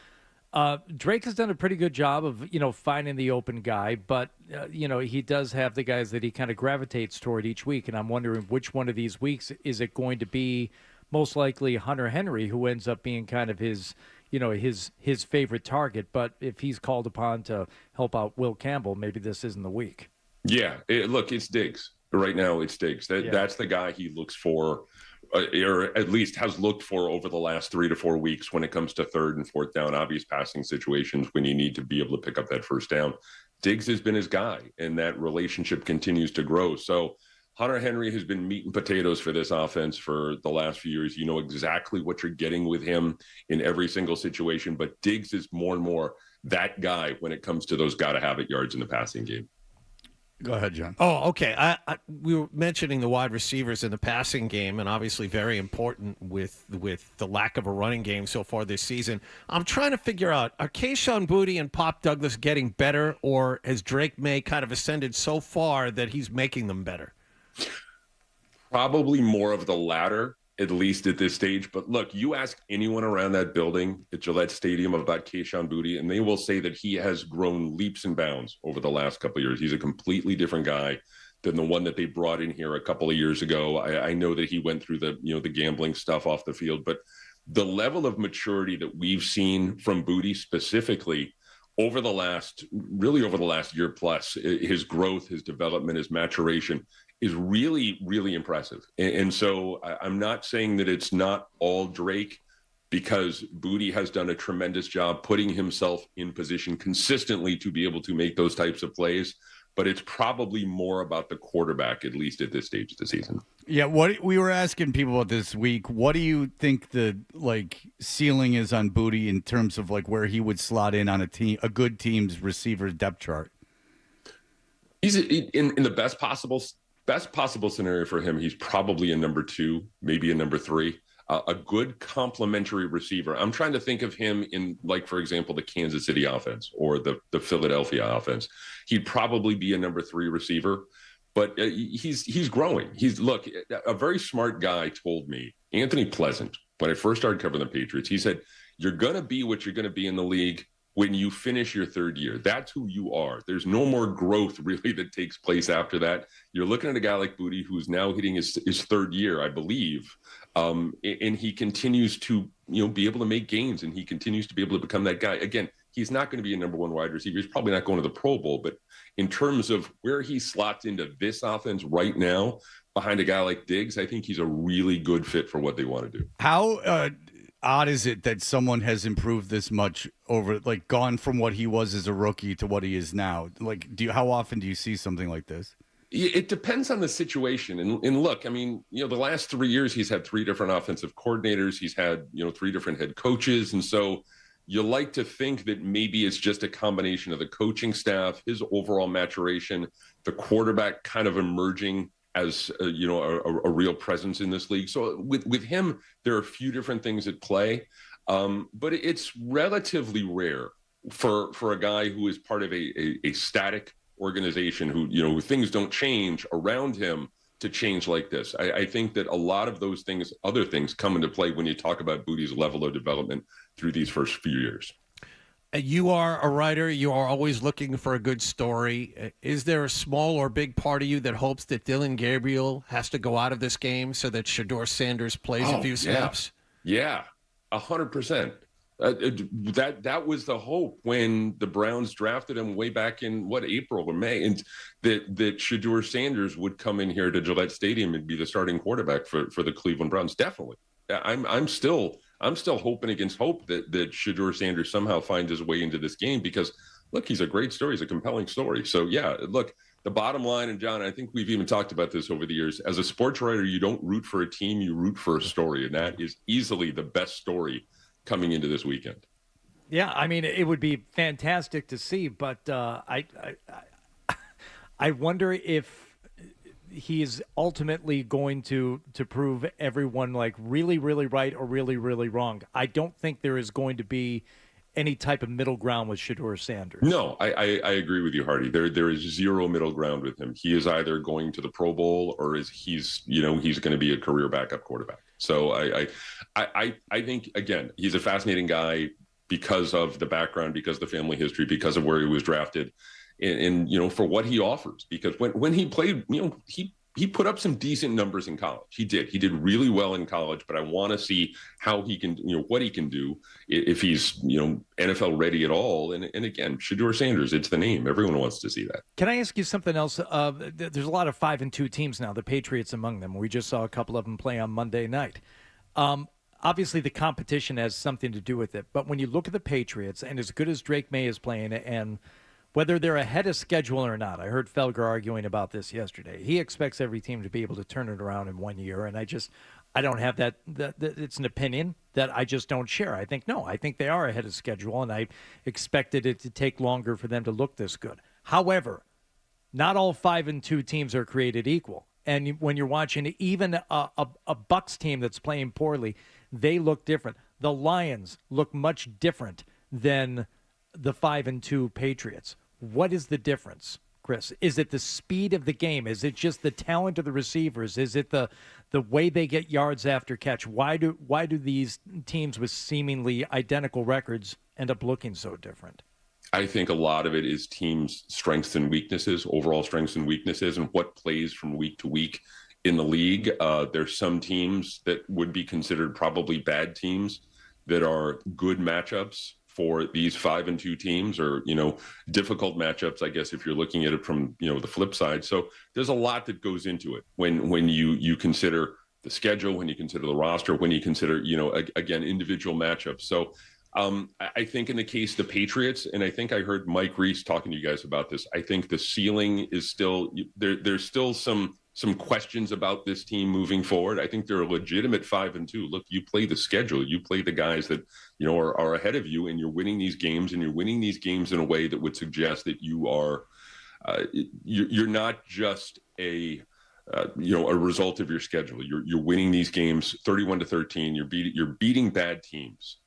Drake has done a pretty good job of, finding the open guy, but, he does have the guys that he kind of gravitates toward each week, and I'm wondering which one of these weeks is it going to be. Most likely Hunter Henry, who ends up being kind of his favorite target. But if he's called upon to help out Will Campbell, maybe this isn't the week. Yeah, look, it's Diggs. Right now, it's Diggs. That's the guy he looks for, or at least has looked for over the last 3 to 4 weeks when it comes to third and fourth down, obvious passing situations when you need to be able to pick up that first down. Diggs has been his guy, and that relationship continues to grow. So Hunter Henry has been meat and potatoes for this offense for the last few years. You know exactly what you're getting with him in every single situation, but Diggs is more and more that guy when it comes to those gotta-have-it yards in the passing game. Go ahead, John. Oh, okay. We were mentioning the wide receivers in the passing game, and obviously very important with the lack of a running game so far this season. I'm trying to figure out, are Kayshon Boutte and Pop Douglas getting better, or has Drake May kind of ascended so far that he's making them better? Probably more of the latter, at least at this stage. But look, you ask anyone around that building at Gillette Stadium about Kayshon Boutte, and they will say that he has grown leaps and bounds over the last couple of years. He's a completely different guy than the one that they brought in here a couple of years ago. I know that he went through the gambling stuff off the field, but the level of maturity that we've seen from Boutte specifically over the last year plus, his growth, his development, his maturation is really, really impressive. And so I'm not saying that it's not all Drake, because Boutte has done a tremendous job putting himself in position consistently to be able to make those types of plays. But it's probably more about the quarterback, at least at this stage of the season. Yeah, what we were asking people about this week, what do you think the ceiling is on Boutte in terms of where he would slot in on a good team's receiver depth chart? He's in the best possible scenario for him. He's probably a number 2, maybe a number 3. A good complementary receiver. I'm trying to think of him in, for example, the Kansas City offense or the Philadelphia offense. He'd probably be a number 3 receiver, but he's growing. Look, a very smart guy told me, Anthony Pleasant, when I first started covering the Patriots, he said, you're going to be what you're going to be in the league when you finish your third year. That's who you are. There's no more growth really that takes place after that. You're looking at a guy like Boutte who's now hitting his third year, I believe. And he continues to, be able to make gains, and he continues to be able to become that guy. Again, he's not going to be a number 1 wide receiver. He's probably not going to the Pro Bowl, but in terms of where he slots into this offense right now, behind a guy like Diggs, I think he's a really good fit for what they want to do. How odd is it that someone has improved this much over, gone from what he was as a rookie to what he is now? How often do you see something like this? It depends on the situation. And look, I mean, the last 3 years, he's had 3 different offensive coordinators. He's had, 3 different head coaches. And so you like to think that maybe it's just a combination of the coaching staff, his overall maturation, the quarterback kind of emerging as a real presence in this league. So with him, there are a few different things at play, but it's relatively rare for a guy who is part of a static organization who things don't change around him to change like this. I think that a lot of those things, other things, come into play when you talk about Boutte's level of development through these first few years. You are a writer. You are always looking for a good story. Is there a small or big part of you that hopes that Dylan Gabriel has to go out of this game so that Shedeur Sanders plays a few snaps? Yeah, 100%. That was the hope when the Browns drafted him way back in April or May, and that Shedeur Sanders would come in here to Gillette Stadium and be the starting quarterback for the Cleveland Browns. Definitely, I'm still hoping against hope that Shedeur Sanders somehow finds his way into this game, because look, he's a great story. He's a compelling story. So yeah, look, the bottom line, and John, I think we've even talked about this over the years, as a sports writer, you don't root for a team, you root for a story, and that is easily the best story coming into this weekend. Yeah, I mean, it would be fantastic to see, but I wonder if he is ultimately going to prove everyone really, really right or really, really wrong. I don't think there is going to be any type of middle ground with Shedeur Sanders. No, I agree with you, Hardy. There is zero middle ground with him. He is either going to the Pro Bowl or he's going to be a career backup quarterback. So I think, again, he's a fascinating guy. because of the background, because of the family history, because of where he was drafted, and for what he offers. Because when he played, he put up some decent numbers in college. He did really well in college, but I want to see how he can, what he can do if he's, NFL ready at all. And again, Shedeur Sanders, it's the name. Everyone wants to see that. Can I ask you something else? There's a lot of 5-2 teams now, the Patriots among them. We just saw a couple of them play on Monday night. Obviously, the competition has something to do with it. But when you look at the Patriots, and as good as Drake May is playing, and whether they're ahead of schedule or not, I heard Felger arguing about this yesterday. He expects every team to be able to turn it around in 1 year, and I don't have that. It's an opinion that I just don't share. I think they are ahead of schedule, and I expected it to take longer for them to look this good. However, not all 5-2 teams are created equal. And when you're watching even a Bucks team that's playing poorly, they look different. The Lions look much different than the 5-2 Patriots. What is the difference, Chris? Is it the speed of the game? Is it just the talent of the receivers? Is it the way they get yards after catch? Why do these teams with seemingly identical records end up looking so different? I think a lot of it is teams' strengths and weaknesses, overall strengths and weaknesses, and what plays from week to week in the league. There's some teams that would be considered probably bad teams that are good matchups for these 5-2 teams, or difficult matchups, I guess, if you're looking at it from the flip side. So there's a lot that goes into it when you consider the schedule, when you consider the roster, when you consider again individual matchups. So I think in the case of the Patriots, and I think I heard Mike Reese talking to you guys about this, I think the ceiling is still there. There's still some questions about this team moving forward. I think they're a legitimate 5-2. Look, you play the schedule, you play the guys that are ahead of you, and you're winning these games, and you're winning these games in a way that would suggest that you are you're not just a result of your schedule. You're winning these games 31-13. You're beating bad teams.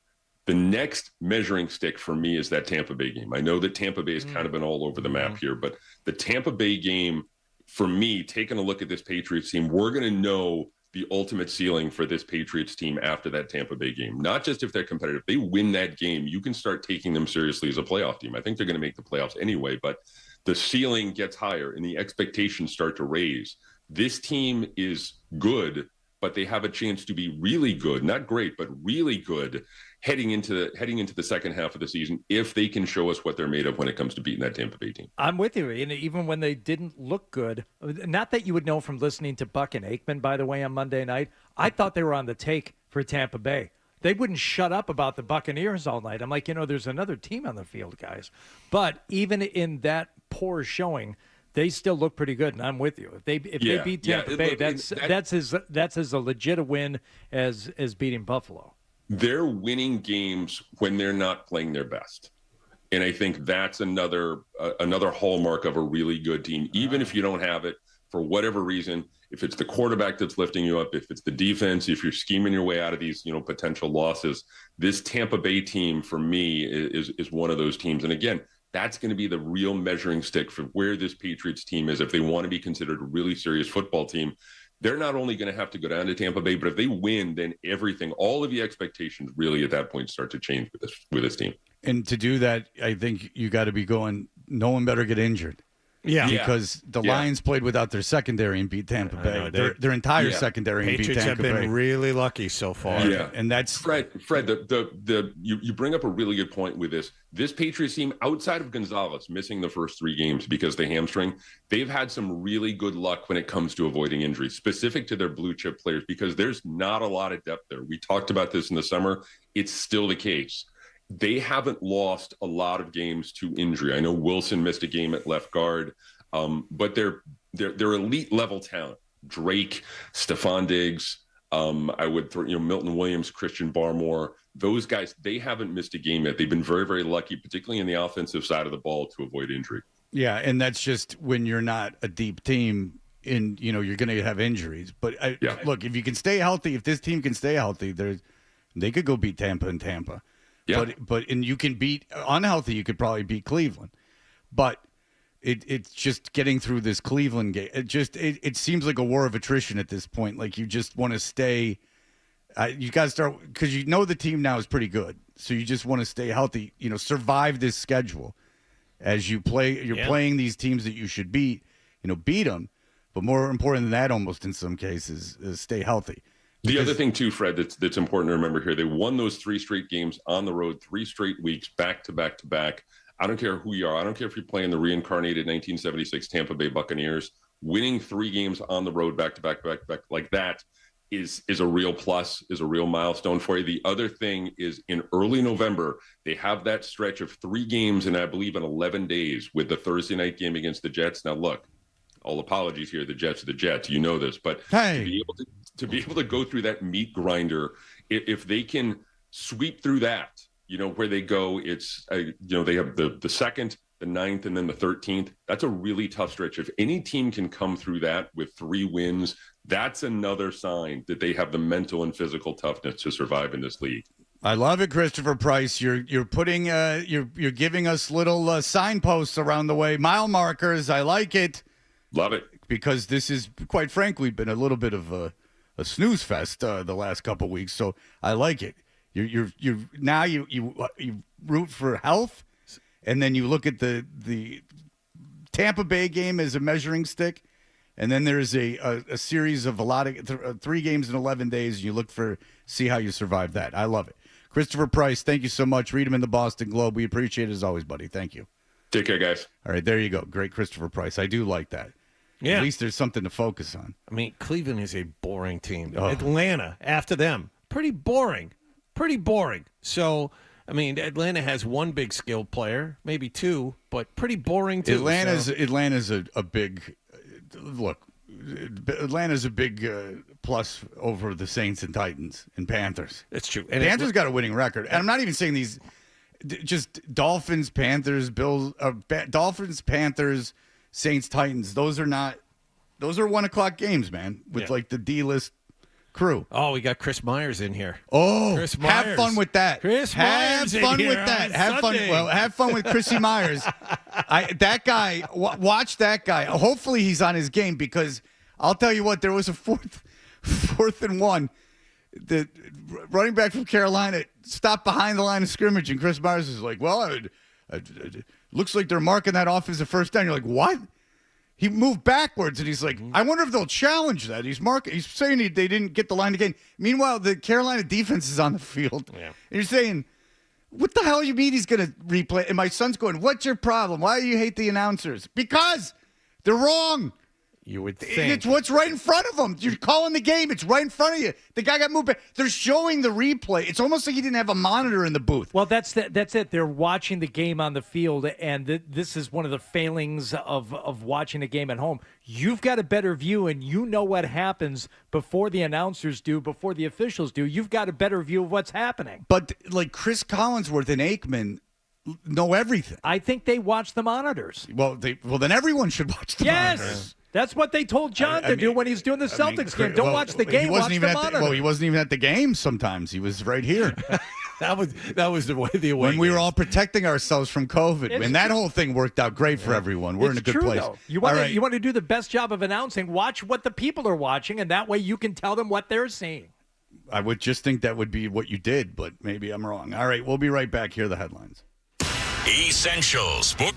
The next measuring stick for me is that Tampa Bay game. I know that Tampa Bay has kind of been all over the map here, but the Tampa Bay game, for me, taking a look at this Patriots team, we're going to know the ultimate ceiling for this Patriots team after that Tampa Bay game. Not just if they're competitive. If they win that game, you can start taking them seriously as a playoff team. I think they're going to make the playoffs anyway, but the ceiling gets higher and the expectations start to raise. This team is good, but they have a chance to be really good, not great, but really good heading into the second half of the season if they can show us what they're made of when it comes to beating that Tampa Bay team. I'm with you. And even when they didn't look good, not that you would know from listening to Buck and Aikman, by the way, on Monday night, I thought they were on the take for Tampa Bay. They wouldn't shut up about the Buccaneers all night. I'm like, there's another team on the field, guys. But even in that poor showing, they still look pretty good, and I'm with you. If they beat Tampa Bay, that's as legit a win as beating Buffalo. They're winning games when they're not playing their best, and I think that's another hallmark of a really good team. Even if you don't have it for whatever reason, if it's the quarterback that's lifting you up, if it's the defense, if you're scheming your way out of these potential losses, this Tampa Bay team for me is one of those teams. And again, that's going to be the real measuring stick for where this Patriots team is. If they want to be considered a really serious football team, they're not only going to have to go down to Tampa Bay, but if they win, then all of the expectations really at that point start to change with this team. And to do that, I think you got to be going, no one better get injured. Yeah. Because the Lions played without their secondary and beat Tampa Bay. Their entire secondary and beat Tampa Bay. Patriots have been really lucky so far. Yeah. And that's Fred, you bring up a really good point with this. This Patriots team, outside of Gonzalez missing the first 3 games because of the hamstring, they've had some really good luck when it comes to avoiding injuries, specific to their blue chip players, because there's not a lot of depth there. We talked about this in the summer. It's still the case. They haven't lost a lot of games to injury. I know Wilson missed a game at left guard, but they're elite level talent. Drake, Stephon Diggs, I would throw Milton Williams, Christian Barmore. Those guys, they haven't missed a game yet. They've been very, very lucky, particularly in the offensive side of the ball, to avoid injury. Yeah, and that's just when you're not a deep team. You're going to have injuries. But look, if you can stay healthy, if this team can stay healthy, they could go beat Tampa in Tampa. Yeah. But you can beat unhealthy. You could probably beat Cleveland, but it's just getting through this Cleveland game. It seems like a war of attrition at this point. Like you just want to stay. You got to start because the team now is pretty good. So you just want to stay healthy, survive this schedule as you play. You're playing these teams that you should beat, beat them. But more important than that, almost in some cases, is stay healthy. The other thing, too, Fred, that's important to remember here, they won those 3 straight games on the road, 3 straight weeks, back to back to back. I don't care who you are. I don't care if you're playing the reincarnated 1976 Tampa Bay Buccaneers. Winning 3 games on the road back to back like that is a real plus, is a real milestone for you. The other thing is in early November, they have that stretch of 3 games in, I believe, in 11 days with the Thursday night game against the Jets. Now, look, all apologies here, the Jets are the Jets. You know this. But to be able to go through that meat grinder, if they can sweep through that, where they go, it's, they have the 2nd, the 9th, and then the 13th. That's a really tough stretch. If any team can come through that with 3 wins, that's another sign that they have the mental and physical toughness to survive in this league. I love it, Christopher Price. You're putting you're giving us little signposts around the way, mile markers. I like it. Love it, because this is, quite frankly, been a little bit of a snooze fest the last couple of weeks. So I like it. You root for health, and then you look at the Tampa Bay game as a measuring stick, and then there's a series of 3 games in 11 days. And you look see how you survive that. I love it. Christopher Price, thank you so much. Read him in the Boston Globe. We appreciate it as always, buddy. Thank you. Take care, guys. All right, there you go. Great Christopher Price. I do like that. Yeah. At least there's something to focus on. I mean, Cleveland is a boring team. Oh. Atlanta, after them, pretty boring. So, I mean, Atlanta has 1 big skilled player, maybe 2, but pretty boring too. Atlanta's a big look. Atlanta's a big plus over the Saints and Titans and Panthers. That's true. And Panthers got a winning record. And I'm not even saying these just Dolphins, Panthers, Bills, Dolphins, Panthers, Saints, Titans. Those are 1:00 games, man, with like the D-list crew. Oh, we got Chris Myers in here. Oh, Chris Myers. Have fun with that. Chris Myers Have fun in with here that. on Have fun. Sunday. Well, have fun with Chrissy Myers. That guy. Watch that guy. Hopefully he's on his game, because I'll tell you what. There was a fourth and 1. The running back from Carolina stopped behind the line of scrimmage, and Chris Myers is like, "Well, it looks like they're marking that off as a first down." You're like, "What?" He moved backwards, and he's like, I wonder if they'll challenge that. He's saying they didn't get the line again. Meanwhile, the Carolina defense is on the field. Yeah. And you're saying, what the hell you mean he's going to replay? And my son's going, what's your problem? Why do you hate the announcers? Because they're wrong. You would think. It's what's right in front of them. You're calling the game. It's right in front of you. The guy got moved back. They're showing the replay. It's almost like he didn't have a monitor in the booth. Well, that's it. They're watching the game on the field, and this is one of the failings of watching a game at home. You've got a better view, and you know what happens before the announcers do, before the officials do. You've got a better view of what's happening. But like Chris Collinsworth and Aikman know everything. I think they watch the monitors. Well, then everyone should watch the monitors. Yes. That's what they told John to do when he's doing the Celtics game. Don't watch the game, watch the monitor. He wasn't even at the game sometimes. He was right here. That was the way the away when we were all protecting ourselves from COVID. And that whole thing worked out great for everyone. We're in a good place. Though. You want to do the best job of announcing. Watch what the people are watching, and that way you can tell them what they're seeing. I would just think that would be what you did, but maybe I'm wrong. All right, we'll be right back. Here are the headlines. Essential Sport.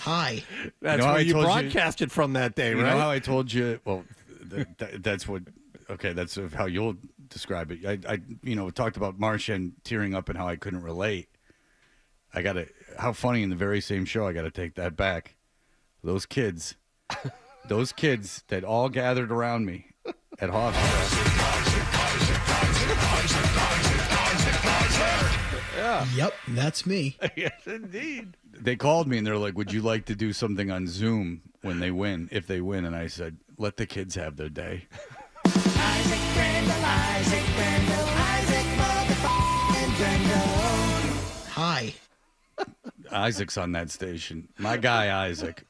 Hi. That's where you broadcasted from that day, right? You know how I told you? Well, that's what. Okay, that's how you'll describe it. I talked about Martian tearing up and how I couldn't relate. How funny in the very same show. I got to take that back. Those kids that all gathered around me at Hofstra. Yeah. Yep, that's me. Yes, indeed. They called me and they're like, "Would you like to do something on Zoom when they win? If they win?" And I said, "Let the kids have their day." Isaac Brendel, motherfucking Brendel. Hi. Isaac's on that station. My guy, Isaac.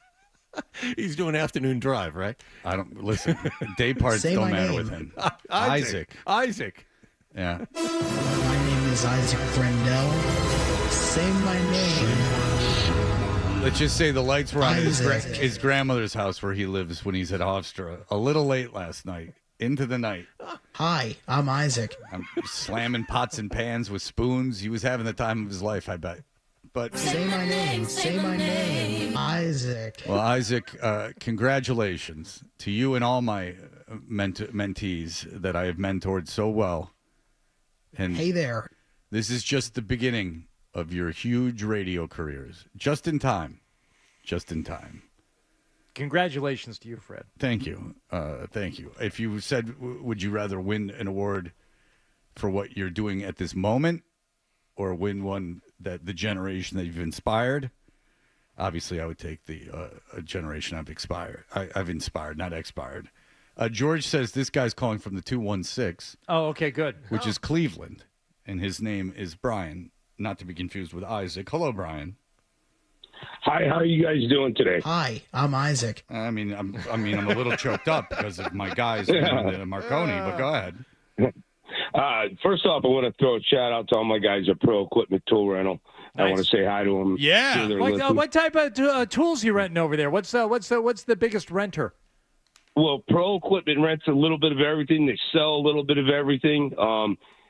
He's doing afternoon drive, right? I don't listen. Day parts Say don't my matter name. with him. Isaac. Yeah. My name is Isaac Brendel. Say my name. Let's just say the lights were on at Isaac. his grandmother's house where he lives when he's at Hofstra. A little late last night. Into the night. Hi, I'm Isaac. I'm slamming pots and pans with spoons. He was having the time of his life, I bet. But Say my name. Say my name. Isaac. well, Isaac, congratulations to you and all my mentees that I have mentored so well. And Hey there. this is just the beginning of your huge radio careers. Just in time. Just in time. Congratulations to you, Fred. Thank you. Thank you. If you said, would you rather win an award for what you're doing at this moment or win one that the generation that you've inspired? Obviously, I would take the generation I've inspired, not expired. George says this guy's calling from the 216. Oh, okay, good. Which is Cleveland, and his name is Brian, not to be confused with Isaac. Hello, Brian. Hi, how are you guys doing today? Hi, I'm Isaac. I'm a little choked up because of my guys in Marconi, but go ahead. First off, I want to throw a shout out to all my guys at Pro Equipment Tool Rental. Nice. I want to say hi to them. Yeah. What type of tools you renting over there? What's the biggest renter? Well, Pro Equipment rents a little bit of everything. They sell a little bit of everything.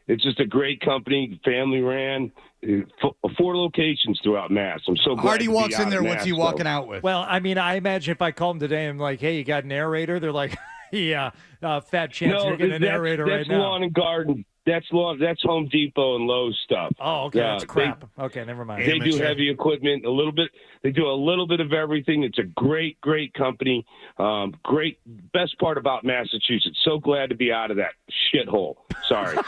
It's just a great company, family ran, 4 locations throughout Mass. I'm so glad. Hardy walks in there. What's he walking out with? Well, I mean, I imagine if I call him today, I'm like, "Hey, you got an aerator?" They're like, "Yeah, fat chance you're getting an aerator right now." That's lawn and garden. That's Home Depot and Lowe's stuff. Oh, okay, that's crap. Okay, never mind. They do heavy equipment a little bit. They do a little bit of everything. It's a great, great company. Great. Best part about Massachusetts. So glad to be out of that shithole. Sorry.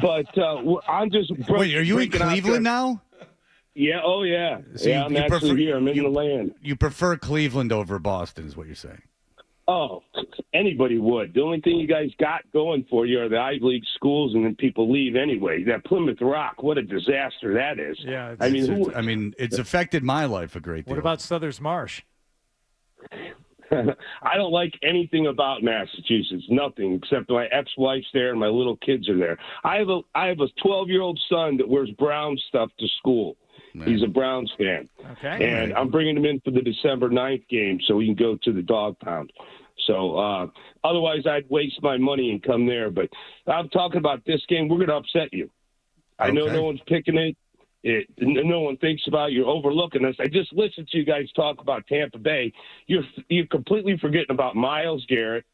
But I'm just. Wait, are you in Cleveland now? Yeah. Oh, yeah. So yeah, I'm actually here. I'm in the land. You prefer Cleveland over Boston, is what you're saying? Oh, anybody would. The only thing you guys got going for you are the Ivy League schools, and then people leave anyway. That Plymouth Rock, what a disaster that is. Yeah, it's affected my life a great deal. What about Southers Marsh? I don't like anything about Massachusetts. Nothing except my ex-wife's there and my little kids are there. I have a 12-year-old son that wears Browns stuff to school. Man. He's a Browns fan. Okay. And I'm bringing him in for the December 9th game so he can go to the dog pound. So otherwise, I'd waste my money and come there. But I'm talking about this game. We're going to upset you. I know no one's picking it. No one thinks about it. You're overlooking us. I just listened to you guys talk about Tampa Bay. You're completely forgetting about Myles Garrett.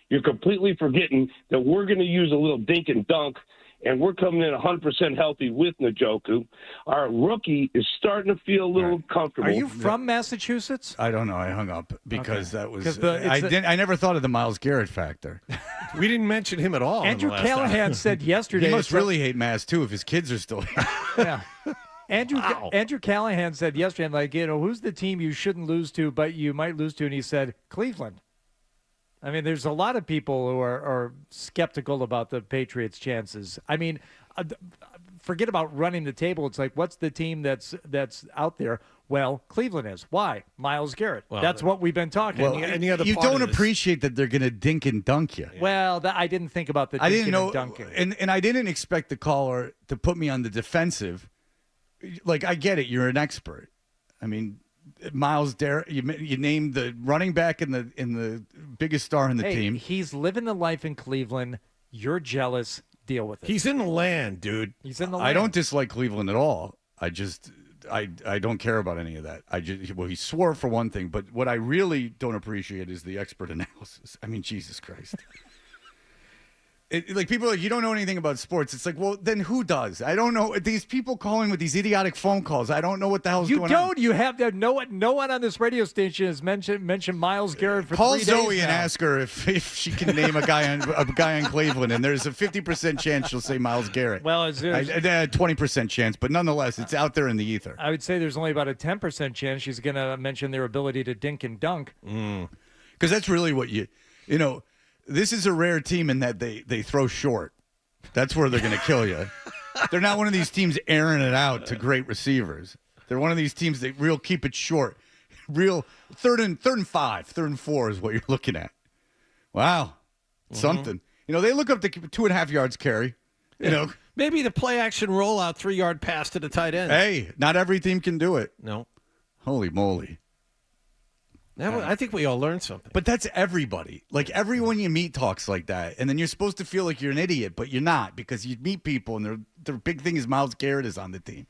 You're completely forgetting that we're going to use a little dink and dunk, and we're coming in 100% healthy with Njoku. Our rookie is starting to feel a little comfortable. Are you from Massachusetts? I don't know. I hung up because that was I never thought of the Myles Garrett factor. We didn't mention him at all. Andrew Callahan said yesterday. He must really hate Mass too if his kids are still here. Yeah. Andrew Callahan said yesterday, like, who's the team you shouldn't lose to, but you might lose to? And he said, Cleveland. I mean, there's a lot of people who are skeptical about the Patriots' chances. I mean, forget about running the table. It's like, what's the team that's out there? Well, Cleveland is. Why? Myles Garrett. Well, that's what we've been talking about. Well, you don't appreciate that they're going to dink and dunk you. Yeah. Well, I didn't think about the dinking and dunking. And I didn't expect the caller to put me on the defensive. Like, I get it. You're an expert. I mean, Myles Garrett, you named the running back in the biggest star in the team. He's living the life in Cleveland. You're jealous. Deal with it. He's in the land, dude. He's in the land. I don't dislike Cleveland at all. I just I don't care about any of that. He swore for one thing, but what I really don't appreciate is the expert analysis. I mean, Jesus Christ. People are like, you don't know anything about sports. It's like, well, then who does? I don't know. These people calling with these idiotic phone calls. I don't know what the hell's going on. You don't. You have that. No one on this radio station has mentioned Myles Garrett for Call 3 days Zoe now. and ask her if she can name a guy in Cleveland, and there's a 50% chance she'll say Myles Garrett. Well, it's 20% chance, but nonetheless, it's out there in the ether. I would say there's only about a 10% chance she's going to mention their ability to dink and dunk. Because that's really what you know. This is a rare team in that they throw short. That's where they're going to kill you. They're not one of these teams airing it out to great receivers. They're one of these teams that real keep it short. Real third and 5, 3rd and 4 is what you're looking at. Wow. Something. They look up to 2.5 yards carry. Maybe the play action rollout 3-yard pass to the tight end. Hey, not every team can do it. No. Holy moly. I think we all learned something. But that's everybody. Like, everyone you meet talks like that. And then you're supposed to feel like you're an idiot, but you're not, because you meet people and their big thing is Myles Garrett is on the team.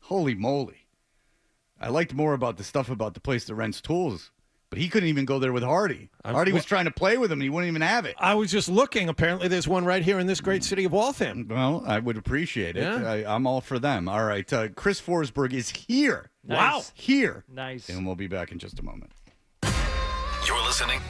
Holy moly. I liked more about the stuff about the place that rents tools, but he couldn't even go there with Hardy. Hardy was trying to play with him, and he wouldn't even have it. I was just looking. Apparently, there's one right here in this great city of Waltham. Well, I would appreciate it. Yeah. I'm all for them. All right. Chris Forsberg is here. Nice. Wow. Here. Nice. And we'll be back in just a moment. You're listening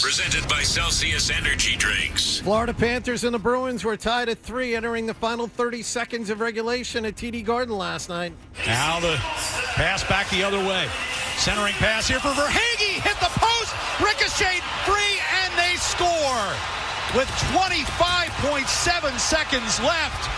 Presented by Celsius Energy Drinks. Florida Panthers and the Bruins were tied at 3 entering the final 30 seconds of regulation at TD Garden last night. Now the pass back the other way. Centering pass here for Verhaeghe. Hit the post. Ricocheted free, and they score. With 25.7 seconds left,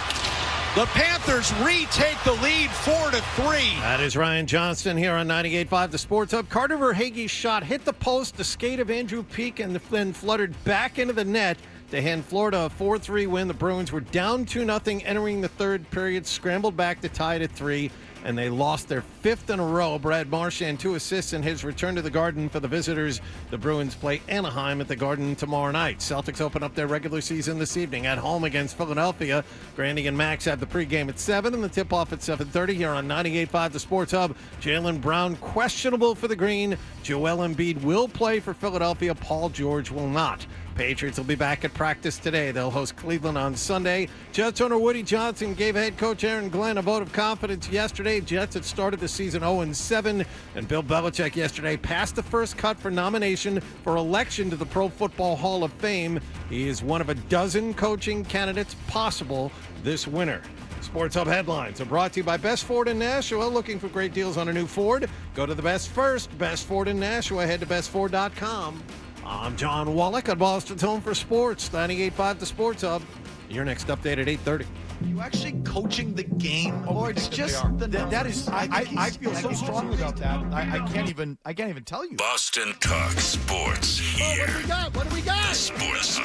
the Panthers retake the lead 4-3. That is Ryan Johnston here on 98.5 The Sports Hub. Carter Verhaeghe's shot hit the post, the skate of Andrew Peak, and then fluttered back into the net to hand Florida a 4-3 win. The Bruins were down 2-0 entering the third period, scrambled back to tie it at 3, and they lost their 5th in a row. Brad Marchand, 2 assists in his return to the Garden for the visitors. The Bruins play Anaheim at the Garden tomorrow night. Celtics open up their regular season this evening at home against Philadelphia. Grandy and Max have the pregame at 7 and the tip-off at 7:30 here on 98.5 The Sports Hub. Jaylen Brown questionable for the Green. Joel Embiid will play for Philadelphia. Paul George will not. Patriots will be back at practice today. They'll host Cleveland on Sunday. Jets owner Woody Johnson gave head coach Aaron Glenn a vote of confidence yesterday. Jets had started the season 0-7, and Bill Belichick yesterday passed the first cut for nomination for election to the Pro Football Hall of Fame. He is one of a dozen coaching candidates possible this winter. Sports Hub headlines are brought to you by Best Ford in Nashua. Looking for great deals on a new Ford? Go to the Best First, Best Ford in Nashua. Head to bestford.com. I'm John Wallach on Boston's Home for Sports, 98.5 The Sports Hub. Your next update at 8:30. Are you actually coaching the game, or it's just that is? I feel so strongly about that. I can't even tell you. Boston talk sports here. What do we got? The Sports.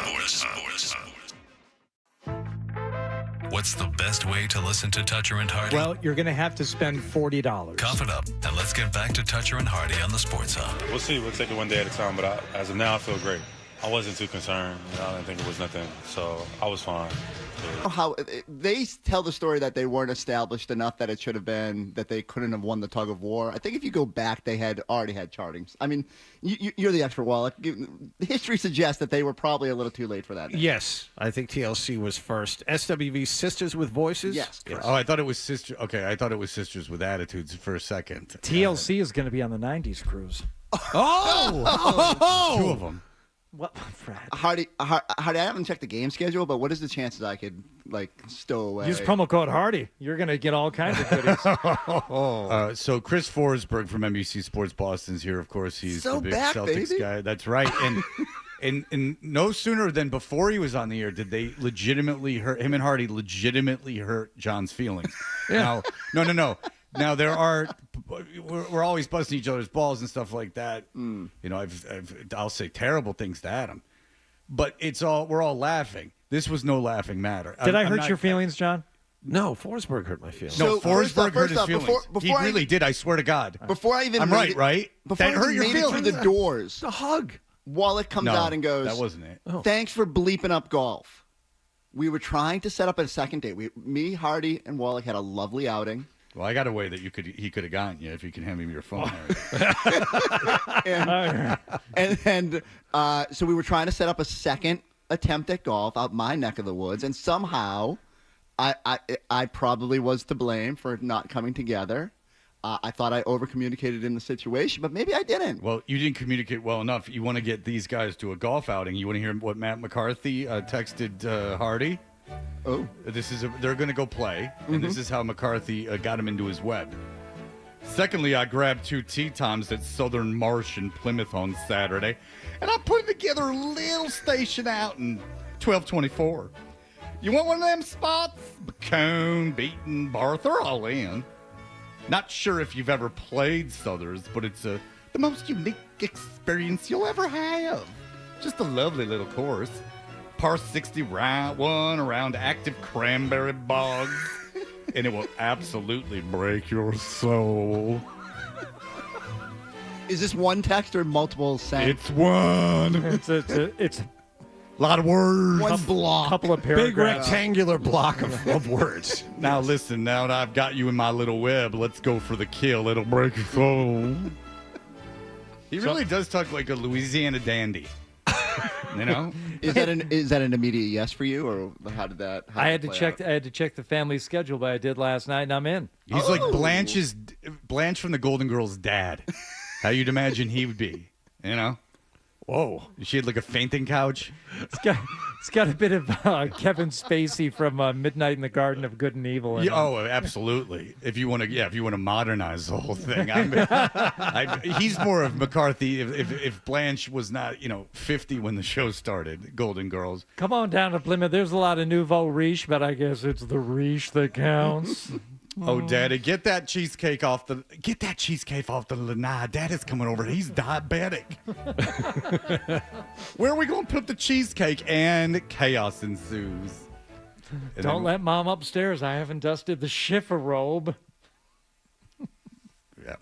What's the best way to listen to Toucher and Hardy? Well, you're going to have to spend $40. Cough it up, and let's get back to Toucher and Hardy on the Sports Hub. We'll see. We'll take it one day at a time. But as of now, I feel great. I wasn't too concerned. I didn't think it was nothing. So I was fine. How they tell the story that they weren't established enough that it should have been that they couldn't have won the tug of war. I think if you go back, they had already had chartings. I mean, you're the expert, Wallach. History suggests that they were probably a little too late for that. Yes, I think TLC was first. SWV Sisters with Voices. Yes. Oh, I thought it was sister. Okay, I thought it was Sisters with Attitudes for a second. TLC is going to be on the '90s cruise. Two of them. What, Fred? Hardy, I haven't checked the game schedule, but what is the chances I could stow away? Use promo code Hardy. You're going to get all kinds of goodies. So Chris Forsberg from NBC Sports Boston's here. Of course, he's the big Celtics guy. That's right. And no sooner than before he was on the air did they legitimately hurt him and Hardy legitimately hurt John's feelings. Yeah. No. Now we're always busting each other's balls and stuff like that. You know, I'll say terrible things to Adam, but we're all laughing. This was no laughing matter. Did I hurt your feelings, John? No, Forsberg hurt my feelings. No, Forsberg hurt his feelings. He really did. I swear to God. Before I even I'm made right, it, right? Before That I hurt even your made it feelings. through the doors, the hug. Wallach comes out and goes, that wasn't it. Thanks for bleeping up golf. We were trying to set up a second date. Me, Hardy, and Wallach had a lovely outing. Well, I got a way that he could have gotten you if you can hand me your phone. So we were trying to set up a second attempt at golf out my neck of the woods, and somehow I probably was to blame for not coming together. I thought I over-communicated in the situation, but maybe I didn't. Well, you didn't communicate well enough. You want to get these guys to a golf outing. You want to hear what Matt McCarthy texted Hardy? Oh. They're going to go play, and this is how McCarthy got him into his web. Secondly, I grabbed 2 tee times at Southern Marsh in Plymouth on Saturday, and I put together a little station out in 1224. You want one of them spots? Bacone, Beaton, Barth, they're all in. Not sure if you've ever played Southers, but it's the most unique experience you'll ever have. Just a lovely little course. Par 61 around active cranberry bogs, and it will absolutely break your soul. Is this one text or multiple sent? It's one. It's a lot of words. One block. Couple of paragraphs. Big rectangular block of words. Now listen, now that I've got you in my little web, let's go for the kill. It'll break your soul. He really does talk like a Louisiana dandy. You know, is that an immediate yes for you, or how did that? I had to check the family schedule, but I did last night, and I'm in. He's like Blanche from the Golden Girls' dad. How you'd imagine he would be, you know? Whoa. She had like a fainting couch. It's got a bit of Kevin Spacey from Midnight in the Garden of Good and Evil. Yeah, absolutely. If you want to modernize the whole thing, he's more of McCarthy. If Blanche was not 50 when the show started, Golden Girls. Come on down to Plymouth. There's a lot of nouveau riche, but I guess it's the riche that counts. Oh, Daddy, get that cheesecake off the lanai. Daddy's coming over. He's diabetic. Where are we going to put the cheesecake? And chaos ensues. Don't let Mom upstairs. I haven't dusted the shiffer robe. Yeah.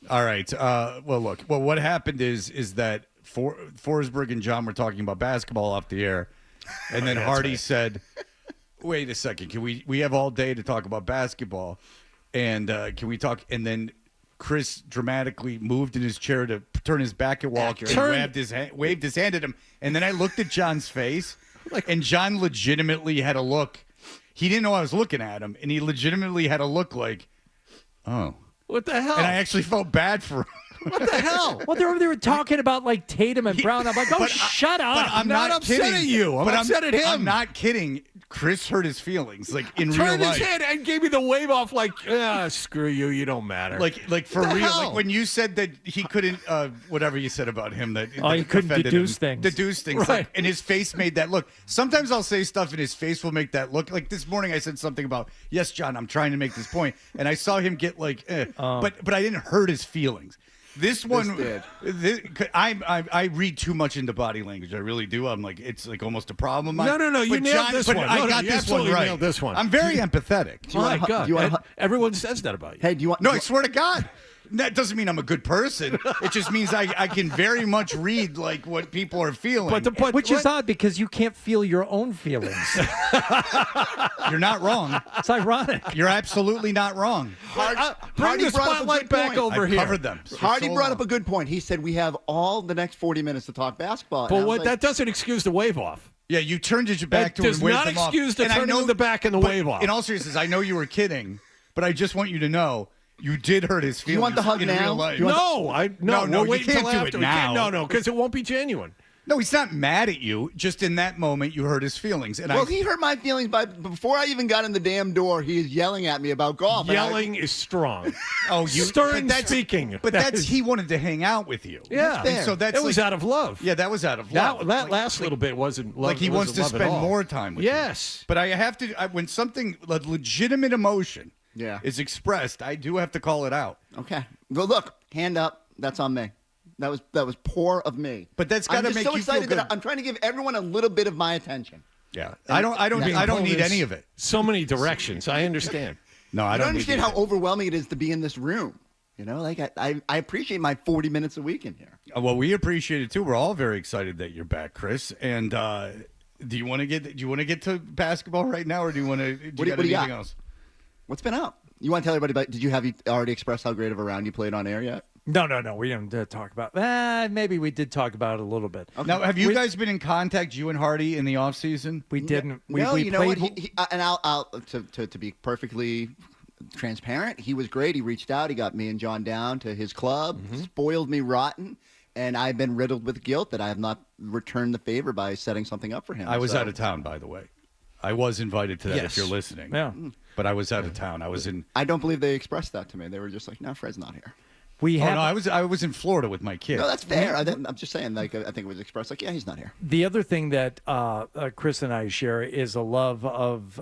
All right. Well, look. Well, what happened is that Forsberg and John were talking about basketball off the air, and then Hardy said, wait a second. Can we have all day to talk about basketball? And can we talk? And then Chris dramatically moved in his chair to turn his back at Walker and waved his hand at him. And then I looked at John's face, and John legitimately had a look. He didn't know I was looking at him, and he legitimately had a look like, oh. What the hell? And I actually felt bad for him. What the hell? Well, they were talking about like Tatum and Brown. I'm like, shut up. But I'm not upset kidding. at you. I'm upset at him. I'm not kidding. Chris hurt his feelings, like in real Turned life. his head and gave me the wave off, like, screw you, you don't matter. Like for What the real. hell? Like when you said that he couldn't, whatever you said about him, that he couldn't deduce things. Deduce things, Right. like, and his face made that look. Sometimes I'll say stuff, and his face will make that look. Like this morning, I said something about, yes, John, I'm trying to make this point, and I saw him get like, but I didn't hurt his feelings. This one, I read too much into body language. I really do. I'm like, it's like almost a problem. No, you But nailed this one. I got this one right. Nailed this one. I'm very empathetic. My God. Everyone says that about you. Hey, do you want? No, I swear to God. That doesn't mean I'm a good person. It just means I can very much read like what people are feeling. Which is odd because you can't feel your own feelings. You're not wrong. It's ironic. You're absolutely not wrong. Bring the spotlight back over I've here. covered them. Hardy brought up a good point. He said we have all the next 40 minutes to talk basketball. But what that doesn't excuse the wave off. Yeah, you turned your back to him and waved does them not off. excuse the And I turning know- of the back and the but wave off. In all seriousness, I know you were kidding, but I just want you to know you did hurt his feelings. You want the hug in now? real life. No, No, we'll you wait can't until do after. it We can't- now. No, because it won't be genuine. No, he's not mad at you. Just in that moment, you hurt his feelings. And Well, he hurt my feelings before I even got in the damn door. He is yelling at me about golf. Yelling is strong. stern speaking. But he wanted to hang out with you. Yeah, And so that's it was out of love. Yeah, that was out of love. That last little bit wasn't love. Like he wants to wasn't love spend at all. more time with you. Yes. But I have to, when something, a legitimate emotion is expressed, I do have to call it out. Okay. Well, look, hand up. That's on me. That was poor of me. But that's got to make so you feel excited good. that I'm trying to give everyone a little bit of my attention. Yeah. I don't need any of it. So many directions. I understand. No, I I don't don't understand need how overwhelming it is to be in this room. You know, like I appreciate my 40 minutes a week in here. Well, we appreciate it too. We're all very excited that you're back, Chris. And do you want to get to basketball right now, or do you want to? What do you anything got? else? What's been up? You want to tell everybody about? Did you already expressed how great of a round you played on air yet? No. We didn't talk about. Maybe we did talk about it a little bit. Okay. Now, have you guys been in contact, you and Hardy, in the off season? We didn't. No, we you know played. what? And I'll to be perfectly transparent, he was great. He reached out. He got me and John down to his club, spoiled me rotten, and I've been riddled with guilt that I have not returned the favor by setting something up for him. I was out of town, by the way. I was invited to that. Yes. If you're listening, Yeah. But I was out of town. I was in. I don't believe they expressed that to me. They were just like, "No, Fred's not here." We Oh have. no, I was in Florida with my kid. No, that's fair. I'm just saying. Like, I think it was expressed. Like, yeah, he's not here. The other thing that Chris and I share is a love of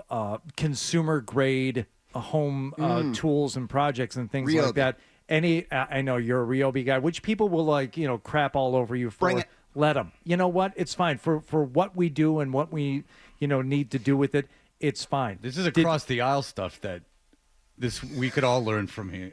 consumer grade home tools and projects and things like that. I know you're a Ryobi guy, which people will crap all over you for. Bring it. Let them. You know what? It's fine for what we do and what we need to do with it. It's fine. This is across the aisle stuff that we could all learn from here.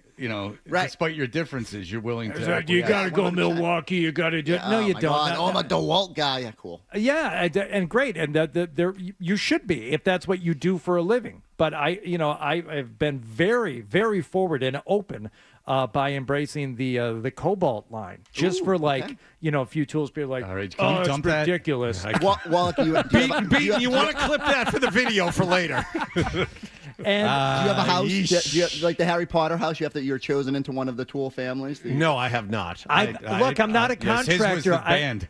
Right. Despite your differences, you're willing to. You got to go Milwaukee. You got to do. No, you my don't. God. No, I'm a DeWalt guy. Yeah, cool. Yeah, and great, and there you should be if that's what you do for a living. But I've been very, very forward and open by embracing the Cobalt line, just for a few tools. People like, all right, can you it's dump that? ridiculous. Wallach, You want to clip that for the video for later. And do you have a house? Do you have, like the Harry Potter house? You're chosen into one of the Tool families. No, I have not. Look, I'm not a contractor. Yes, his was the band.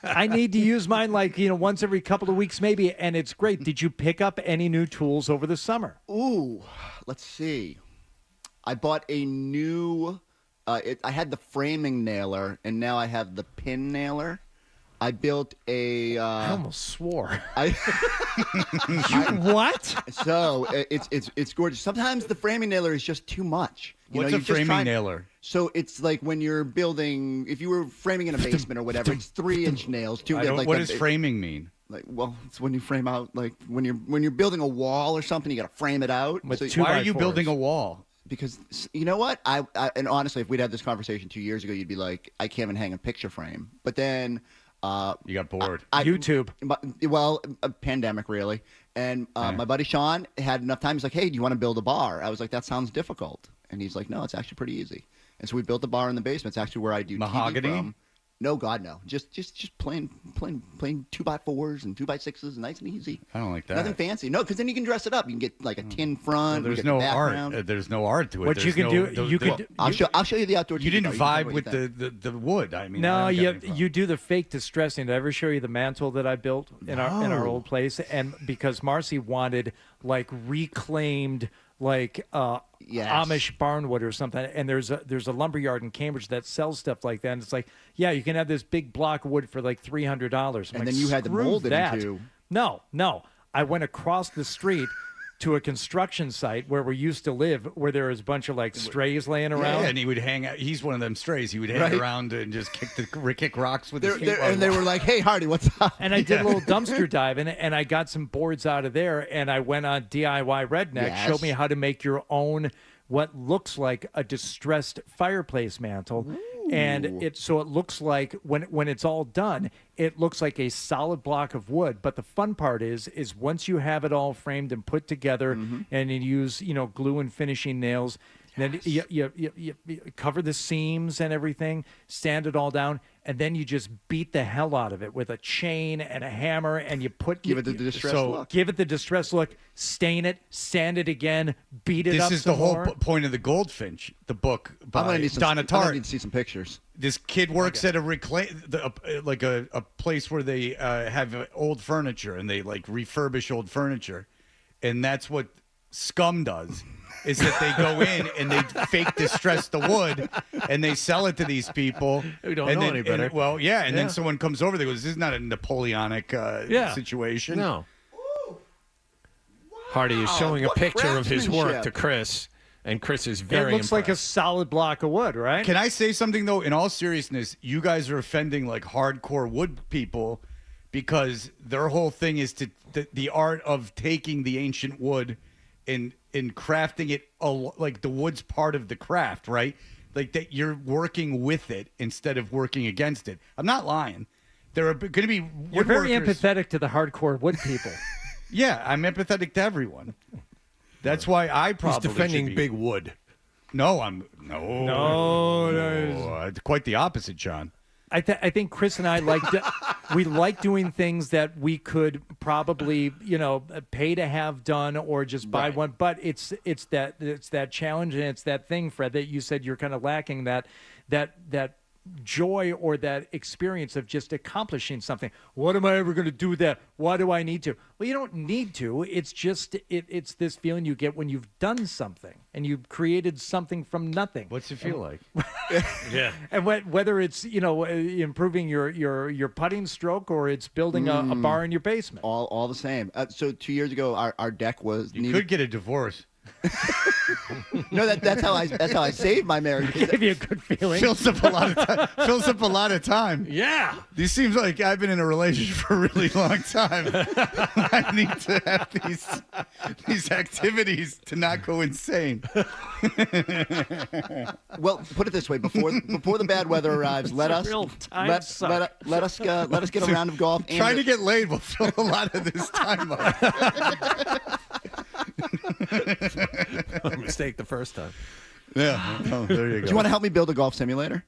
I need to use mine once every couple of weeks maybe, and it's great. Did you pick up any new tools over the summer? Ooh, let's see. I bought a new. I had the framing nailer, and now I have the pin nailer. I built a. I almost swore. What? So it's gorgeous. Sometimes the framing nailer is just too much. What's a framing nailer? So it's like when you're building. If you were framing in a basement or whatever, it's 3-inch nails. What does framing mean? It's when you frame out, when you're building a wall or something, you got to frame it out. Why are you building a wall? Because you know what? And honestly, if we'd had this conversation 2 years ago, you'd be like, I can't even hang a picture frame. But then. You got bored. YouTube. A pandemic, really. And my buddy Sean had enough time. He's like, hey, do you want to build a bar? I was like, that sounds difficult. And he's like, no, it's actually pretty easy. And so we built a bar in the basement. It's actually where I do mahogany. TV from. No, God, no. Just plain 2x4s and 2x6s, nice and easy. I don't like that. Nothing fancy. No, because then you can dress it up. You can get like a tin front. There's no art. There's no art to it. What you can do, I'll show you the outdoor. You didn't vibe with the wood. I mean, no, you do the fake distressing. Did I ever show you the mantle that I built in our old place? And because Marcy wanted reclaimed Amish barnwood or something, and there's a lumberyard in Cambridge that sells stuff like that, and it's like, yeah, you can have this big block of wood for $300. And then you had to mold it into. No, I went across the street to a construction site where we used to live, where there was a bunch of strays laying around. Yeah, and he would hang out. He's one of them strays. He would hang around and just kick rocks with his skateboard. And they were like, hey, Hardy, what's up? And I did a little dumpster dive, and I got some boards out of there, and I went on DIY Redneck, showed me how to make your own what looks like a distressed fireplace mantle. Ooh. And it looks like when it's all done, it looks like a solid block of wood. But the fun part is once you have it all framed and put together, and you use glue and finishing nails, then you cover the seams and everything, sand it all down, and then you just beat the hell out of it with a chain and a hammer, and you give it the distressed look. Give it the distressed look, stain it, sand it again, beat it up. This is the whole point of the Goldfinch, the book by Donna Tartt. I need to see some pictures. This kid works at a place where they have old furniture, and they refurbish old furniture, and that's what Scum does. Is that they go in and they fake distress the wood, and they sell it to these people who don't know any better. Then someone comes over. They goes, "This is not a Napoleonic situation." No. Hardy is showing a picture of his work to Chris, and Chris is very. It looks like a solid block of wood, right? Can I say something though? In all seriousness, you guys are offending hardcore wood people because their whole thing is the art of taking the ancient wood and crafting it the wood's part of the craft, right? Like that you're working with it instead of working against it. I'm not lying. There are going to be You're very empathetic to the hardcore wood people. Yeah, I'm empathetic to everyone. That's why I probably He's defending big wood. No, No. Quite the opposite, John. I think Chris and I like doing things that we could probably pay to have done or just buy one. But it's that challenge, and it's that thing, Fred, that you said you're kind of lacking that joy or that experience of just accomplishing something. What am I ever going to do with that? Why do I need to? Well, you don't need to. It's just it's this feeling you get when you've done something and you've created something from nothing. What's it feel like? Yeah. And whether it's improving your putting stroke or it's building a bar in your basement. All the same. So 2 years ago, our deck was. You could get a divorce. No, that's how I saved my marriage. Give you a good feeling. Fills up a lot of time. Yeah. This seems like I've been in a relationship for a really long time. I need to have these activities to not go insane. Well, put it this way: before the bad weather arrives, let us get a round of golf. Trying to get laid will fill a lot of this time up. Mistake the first time. Yeah. Oh, there you go. Do you want to help me build a golf simulator?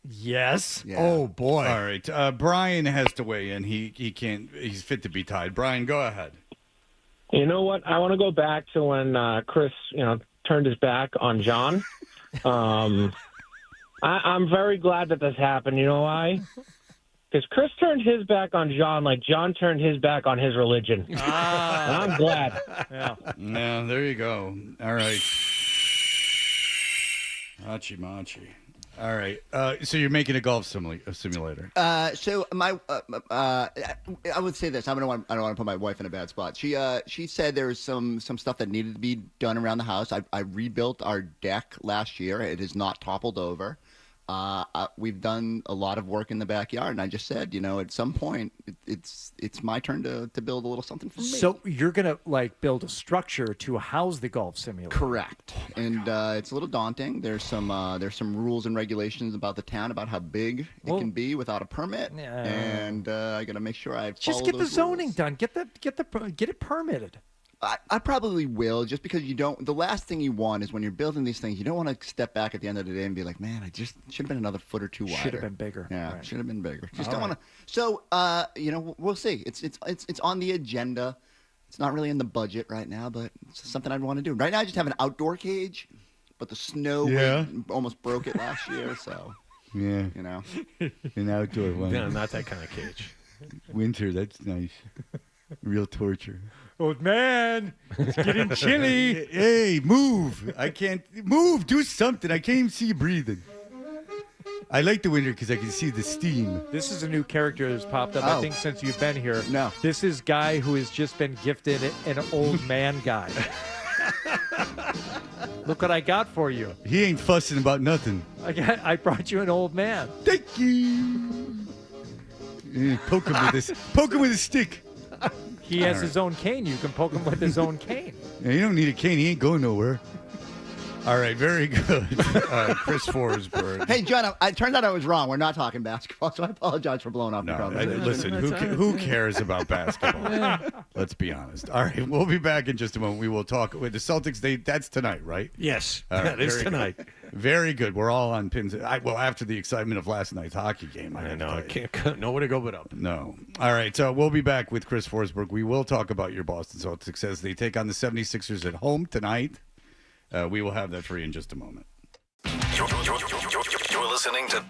Yes. Yeah. Oh boy. All right. Brian has to weigh in. He can't. He's fit to be tied. Brian, go ahead. You know what? I want to go back to when Chris, turned his back on John. I'm very glad that this happened. You know why? Because Chris turned his back on John like John turned his back on his religion. And I'm glad. Yeah, there you go. All right. Machi. All right. So you're making a golf simulator. So I would say this. I don't want to put my wife in a bad spot. She said there was some stuff that needed to be done around the house. I rebuilt our deck last year. It is not toppled over. We've done a lot of work in the backyard, and I just said, at some point, it's my turn to build a little something for me. So you're gonna build a structure to house the golf simulator. Correct, and it's a little daunting. There's some rules and regulations about the town about how big it can be without a permit, and I got to make sure I just follow get the those zoning rules. done. Get it permitted. I probably will, just because the last thing you want is when you're building these things, you don't want to step back at the end of the day and be like, man, I just should have been another foot or two wider. Should have been bigger. Yeah, Right. should have been bigger. Just All don't want to. So, we'll see. It's on the agenda. It's not really in the budget right now, but it's something I'd want to do. Right now, I just have an outdoor cage, but the snow almost broke it last year, so. Yeah. An outdoor one. No, not that kind of cage. Winter, that's nice. Real torture. Old man, it's getting chilly. Hey, move. I can't move. Do something. I can't even see you breathing. I like the winter because I can see the steam. This is a new character that's popped up, I think, since you've been here. No. This is guy who has just been gifted an old man guy. Look what I got for you. He ain't fussing about nothing. I brought you an old man. Thank you. Poke him with a stick. He has his own cane. You can poke him with his own cane. Yeah, you don't need a cane. He ain't going nowhere. All right, very good. Chris Forsberg. Hey, John, it turns out I was wrong. We're not talking basketball, so I apologize for blowing off the conversation. Listen, who cares about basketball? Let's be honest. All right, we'll be back in just a moment. We will talk with the Celtics. That's tonight, right? Yes, that is tonight. Good. Very good. We're all on pins. After the excitement of last night's hockey game. I know. I can't. Nowhere to go but up. No. All right, so we'll be back with Chris Forsberg. We will talk about your Boston Celtics as they take on the 76ers at home tonight. We will have that for you in just a moment. You're listening to...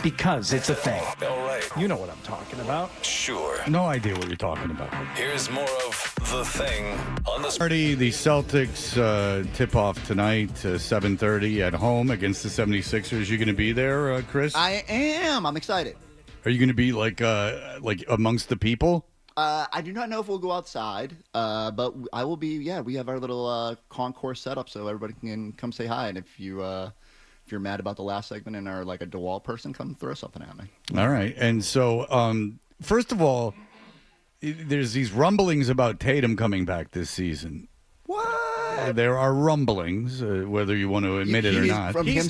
Because it's a thing. All right. You know what I'm talking about. Sure. No idea what you're talking about. Here's more of The Thing on the Already, the Celtics tip off tonight, 7:30 at home against the 76ers. You going to be there, Chris? I am. I'm excited. Are you going to be like amongst the people? I do not know if we'll go outside, but I will be. Yeah, we have our little concourse set up so everybody can come say hi. And if you're mad about the last segment and are like a DeWalt person, come throw something at me. All right. And so, first of all, there's these rumblings about Tatum coming back this season. What? There are rumblings, whether you want to admit it or not. From him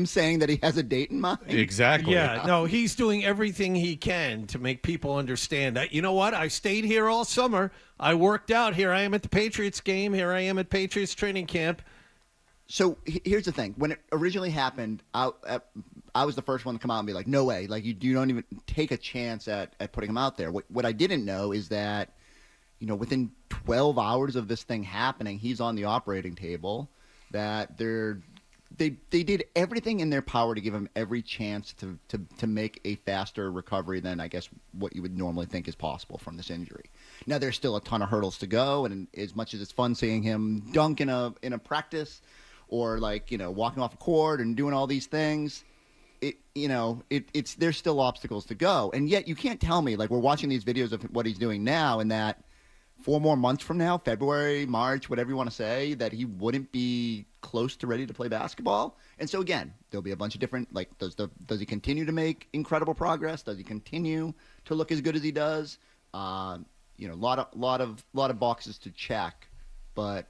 saying that he has a date in mind. Exactly. Yeah, no, he's doing everything he can to make people understand that, you know what, I stayed here all summer. I worked out. Here I am at the Patriots game. Here I am at Patriots training camp. So here's the thing. When it originally happened, I was the first one to come out and be like, no way. Like, you don't even take a chance at putting him out there. What I didn't know is that, within 12 hours of this thing happening, he's on the operating table, that they did everything in their power to give him every chance to make a faster recovery than, I guess, what you would normally think is possible from this injury. Now, there's still a ton of hurdles to go, and as much as it's fun seeing him dunk in a practice or walking off a court and doing all these things, there's still obstacles to go. And yet you can't tell me, we're watching these videos of what he's doing now, and that 4 more months from now, February, March, whatever you want to say, that he wouldn't be close to ready to play basketball. And so again, there'll be a bunch of different, does he continue to make incredible progress? Does he continue to look as good as he does? A lot of boxes to check, but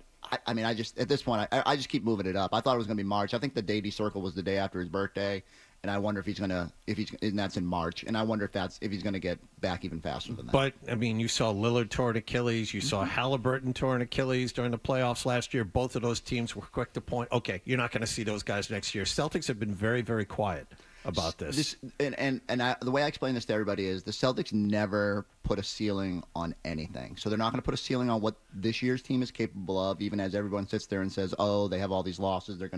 I just at this point I just keep moving it up. I thought it was going to be March. I think the Day Circle was the day after his birthday, and I wonder and that's in March, and I wonder if he's going to get back even faster than that. But I mean, you saw Lillard tore an Achilles, you saw Halliburton tore an Achilles during the playoffs last year. Both of those teams were quick to point, okay, you're not going to see those guys next year. Celtics have been very, very quiet about this. The way I explain this to everybody is the Celtics never put a ceiling on anything. So they're not going to put a ceiling on what this year's team is capable of, even as everyone sits there and says, oh, they have all these losses. It's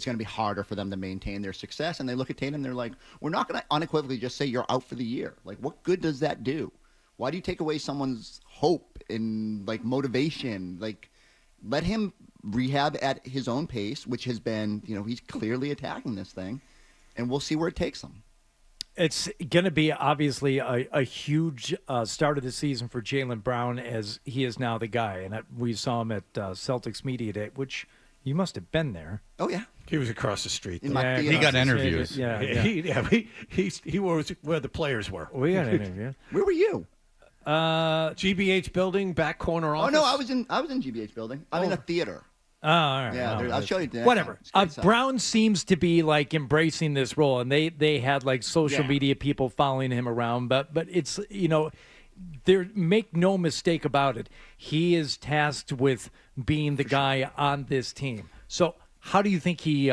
going to be harder for them to maintain their success. And they look at Tatum and they're like, we're not going to unequivocally just say you're out for the year. Like, what good does that do? Why do you take away someone's hope and motivation? Let him rehab at his own pace, which has been, he's clearly attacking this thing. And we'll see where it takes them. It's going to be obviously a huge start of the season for Jaylen Brown, as he is now the guy. And we saw him at Celtics Media Day, which you must have been there. Oh, yeah. He was across the street. He got interviews. Yeah. He was where the players were. We got an interview. Where were you? GBH building, back corner office. Oh, no, I was in GBH building. I'm in a theater. Oh, all right. Yeah, I'll show you. Whatever. Brown seems to be embracing this role, and they had social media people following him around. But it's make no mistake about it. He is tasked with being the guy on this team. So how do you think he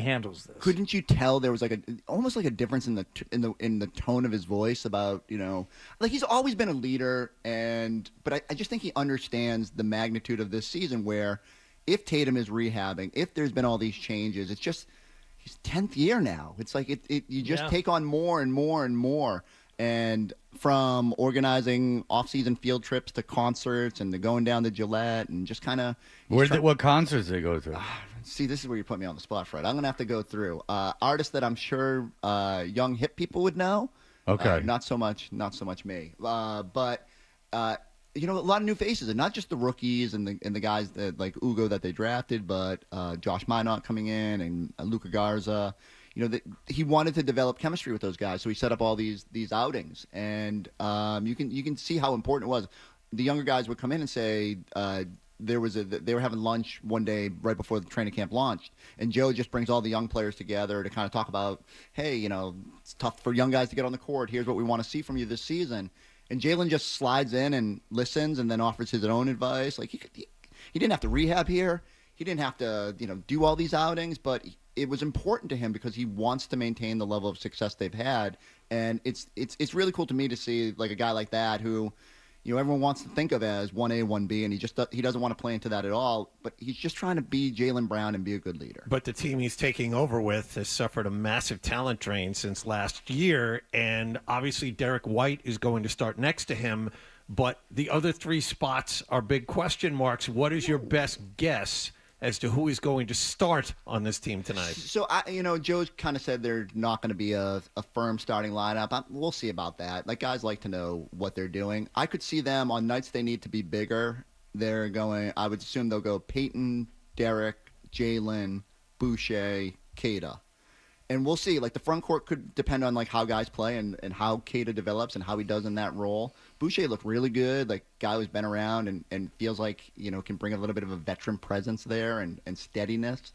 handles this? Couldn't you tell there was almost a difference in the tone of his voice about he's always been a leader, but I just think he understands the magnitude of this season where. If Tatum is rehabbing, if there's been all these changes, it's just his 10th year now. It's you just take on more and more and more. And from organizing off-season field trips to concerts and to going down to Gillette and just kind of... What concerts they go to? See, this is where you put me on the spot, Fred. I'm going to have to go through artists that I'm sure young hip people would know. Okay. Not so much me. But... a lot of new faces, and not just the rookies and the guys that like Ugo that they drafted, but Josh Minot coming in and Luka Garza. He wanted to develop chemistry with those guys, so he set up all these outings, and you can see how important it was. The younger guys would come in and say they were having lunch one day right before the training camp launched, and Joe just brings all the young players together to kind of talk about, hey, it's tough for young guys to get on the court. Here's what we want to see from you this season. And Jaylen just slides in and listens and then offers his own advice. He didn't have to rehab here. He didn't have to, do all these outings, but it was important to him because he wants to maintain the level of success they've had. And it's really cool to me to see a guy like that who, everyone wants to think of as 1A, 1B, and he doesn't want to play into that at all. But he's just trying to be Jaylen Brown and be a good leader. But the team he's taking over with has suffered a massive talent drain since last year, and obviously Derek White is going to start next to him. But the other 3 spots are big question marks. What is your best guess as to who is going to start on this team tonight? So, Joe's kind of said they're not going to be a firm starting lineup. We'll see about that. Like, guys like to know what they're doing. I could see them on nights they need to be bigger. I would assume they'll go Peyton, Derek, Jalen, Boucher, Keita. And we'll see. Like, the front court could depend on, like, how guys play and how Keita develops and how he does in that role. Boucher looked really good. Like, guy who's been around and feels like, can bring a little bit of a veteran presence there and steadiness.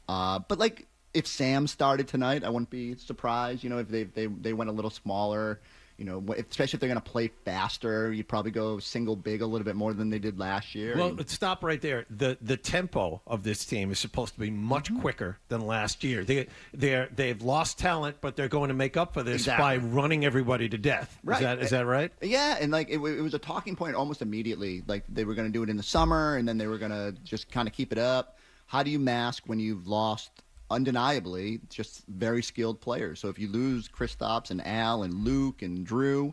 But, like, if Sam started tonight, I wouldn't be surprised, if they went a little smaller. Especially if they're going to play faster, you'd probably go single big a little bit more than they did last year. Well, let's stop right there. The tempo of this team is supposed to be much quicker than last year. They've lost talent, but they're going to make up for this by running everybody to death. Right. Is that right? Yeah, and like it was a talking point almost immediately. Like they were going to do it in the summer, and then they were going to just kind of keep it up. How do you mask when you've lost? Undeniably, just very skilled players. So if you lose Kristaps and Al and Luke and Drew,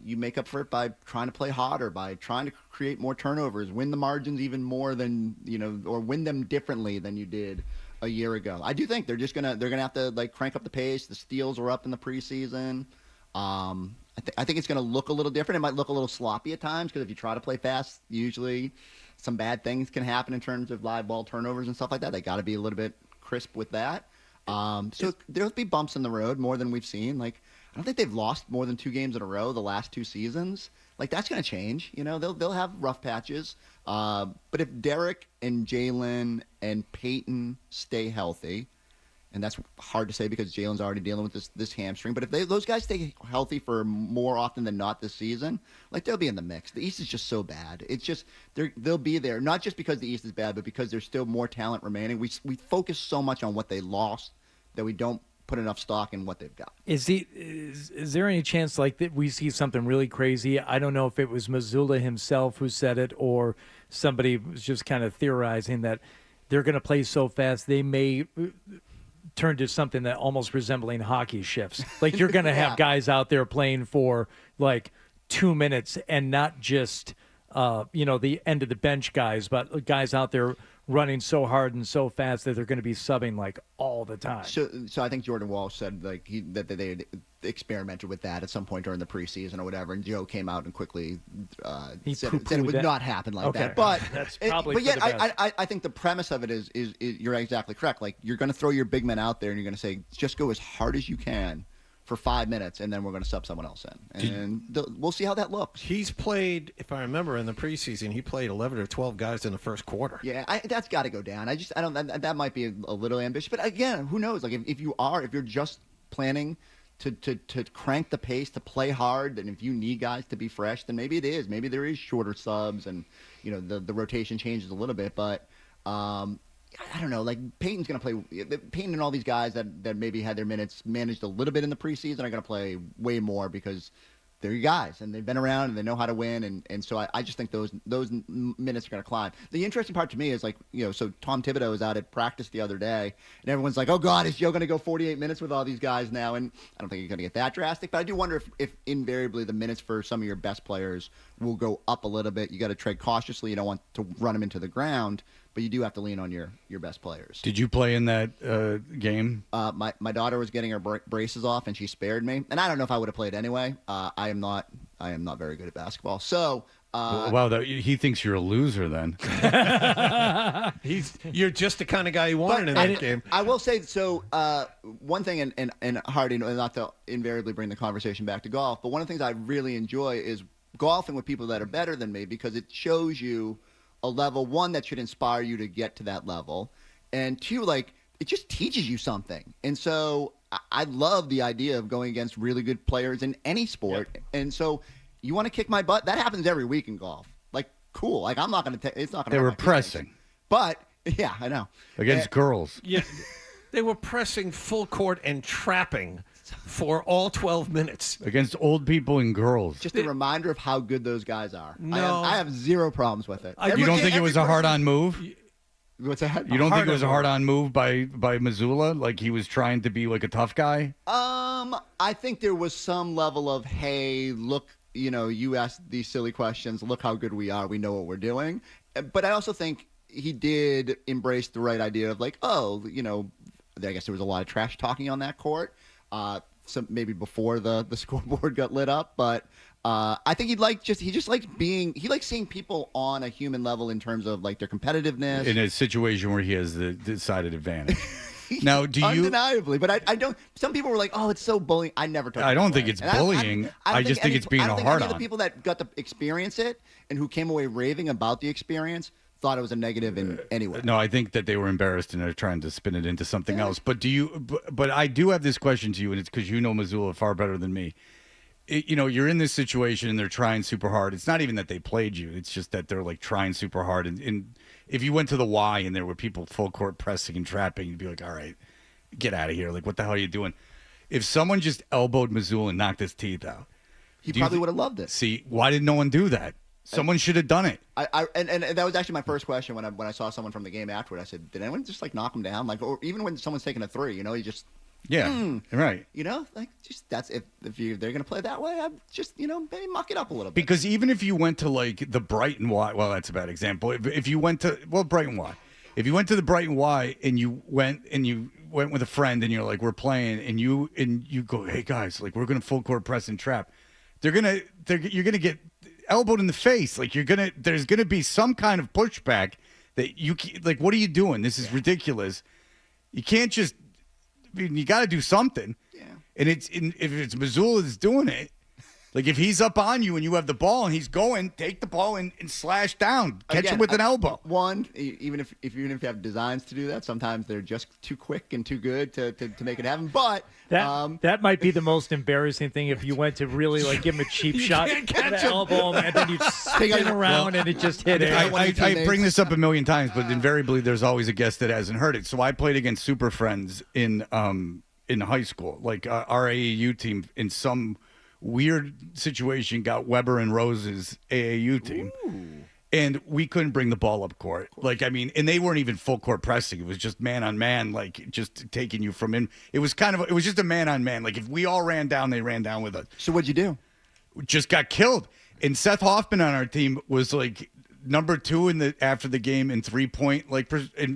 you make up for it by trying to play harder, by trying to create more turnovers, win the margins even more than or win them differently than you did a year ago. I do think they're gonna have to like crank up the pace. The steals were up in the preseason. I think it's gonna look a little different. It might look a little sloppy at times because if you try to play fast, usually some bad things can happen in terms of live ball turnovers and stuff like that. They got to be a little bit crisp with that. So there'll be bumps in the road more than we've seen. Like, I don't think they've lost more than 2 games in a row the last 2 seasons. Like, that's going to change. They'll have rough patches. But if Derek and Jalen and Peyton stay healthy, and that's hard to say because Jalen's already dealing with this hamstring. But if those guys stay healthy for more often than not this season, like they'll be in the mix. The East is just so bad. It's just they'll be there, not just because the East is bad, but because there's still more talent remaining. We focus so much on what they lost that we don't put enough stock in what they've got. Is there any chance like that we see something really crazy? I don't know if it was Mazzulla himself who said it or somebody was just kind of theorizing that they're going to play so fast they may turn to something that almost resembling hockey shifts. Like you're going to have guys out there playing for like 2 minutes and not just, the end of the bench guys, but guys out there running so hard and so fast that they're going to be subbing like all the time. So I think Jordan Walsh said like that they had experimented with that at some point during the preseason or whatever, and Joe came out and quickly said it would not happen like that. But that's probably. But yet, I think the premise of it is you're exactly correct. Like you're going to throw your big men out there and you're going to say just go as hard as you can for 5 minutes, and then we're going to sub someone else in, and we'll see how that looks. He's played, if I remember, in the preseason, he played 11 or 12 guys in the first quarter. Yeah, that's got to go down. I don't. That might be a little ambitious, but again, who knows? Like if you're just planning to crank the pace, to play hard, and if you need guys to be fresh, then maybe it is. Maybe there is shorter subs, and the rotation changes a little bit, but. I don't know. Like Peyton's going to play. Peyton and all these guys that maybe had their minutes managed a little bit in the preseason are going to play way more because they're your guys and they've been around and they know how to win. And so I just think those minutes are going to climb. The interesting part to me is like so Tom Thibodeau was out at practice the other day and everyone's like, oh God, is Joe going to go 48 minutes with all these guys now? And I don't think he's going to get that drastic, but I do wonder if invariably the minutes for some of your best players will go up a little bit. You got to tread cautiously. You don't want to run them into the ground. But you do have to lean on your best players. Did you play in that game? My daughter was getting her braces off, and she spared me. And I don't know if I would have played anyway. I am not very good at basketball. So wow, he thinks you're a loser then. You're just the kind of guy you wanted in that game. I will say so. One thing, and Hardy, not to invariably bring the conversation back to golf, but one of the things I really enjoy is golfing with people that are better than me because it shows you a level, one, that should inspire you to get to that level, and two, like it just teaches you something. And so I love the idea of going against really good players in any sport. Yep. And so you want to kick my butt? That happens every week in golf. Like, cool. Like I'm not going to. It's not going to. They were pressing. But yeah, I know against girls. Yeah, they were pressing full court and trapping for all 12 minutes. Against old people and girls. Just a reminder of how good those guys are. No. I have zero problems with it. You don't think it was a hard-on move? What's that? You don't think it was a hard-on move by Missoula? Like he was trying to be like a tough guy? I think there was some level of, hey, look, you asked these silly questions. Look how good we are. We know what we're doing. But I also think he did embrace the right idea of like, I guess there was a lot of trash talking on that court. Some maybe before the scoreboard got lit up, but I think he just likes seeing people on a human level in terms of like their competitiveness in a situation where he has the decided advantage. Now, undeniably, but I don't. Some people were like, "Oh, it's so bullying." I never took. I don't think it's bullying. I just think it's being a hard on. The people that got to experience it and who came away raving about the experience thought it was a negative in any way. No, I think that they were embarrassed and are trying to spin it into something else. But But I do have this question to you, and it's because you know Missoula far better than me. You're in this situation and they're trying super hard. It's not even that they played you. It's just that they're like trying super hard. And if you went to the Y and there were people full court pressing and trapping, you'd be like, all right, get out of here. Like, what the hell are you doing? If someone just elbowed Missoula and knocked his teeth out, he probably would have loved it. See, why did no one do that? Someone should have done it. And that was actually my first question when I saw someone from the game afterward. I said, did anyone just like knock him down? Like, or even when someone's taking a three, you just. Yeah, right. Like just they're going to play that way, I'm just maybe muck it up a little bit. Because even if you went to like the Brighton Y, well, that's a bad example. If you went to Brighton Y, if you went to the Brighton Y and you went with a friend and you're like, we're playing, and you go, hey guys, like we're gonna full court press and trap, you're gonna get elbowed in the face. Like there's gonna be some kind of pushback that you like. What are you doing? This is ridiculous. You can't just. You got to do something. Yeah. And if it's Missoula that's doing it, like if he's up on you and you have the ball and he's going, take the ball and slash down, catch him with an elbow. Even if you have designs to do that, sometimes they're just too quick and too good to make it happen. But that might be the most embarrassing thing if you went to really like give him a cheap shot, elbow him, and then you spin around and it just hit it. I bring this up a million times, but invariably there's always a guest that hasn't heard it. So I played against Super Friends in high school, like our AAU team in some weird situation got Weber and Rose's AAU team. Ooh. And we couldn't bring the ball up court. And they weren't even full court pressing. It was just man on man, like just taking you from in. It was just a man on man. Like if we all ran down, they ran down with us. So what'd you do? We just got killed. And Seth Hoffman on our team was like number 2 after the game in 3-point,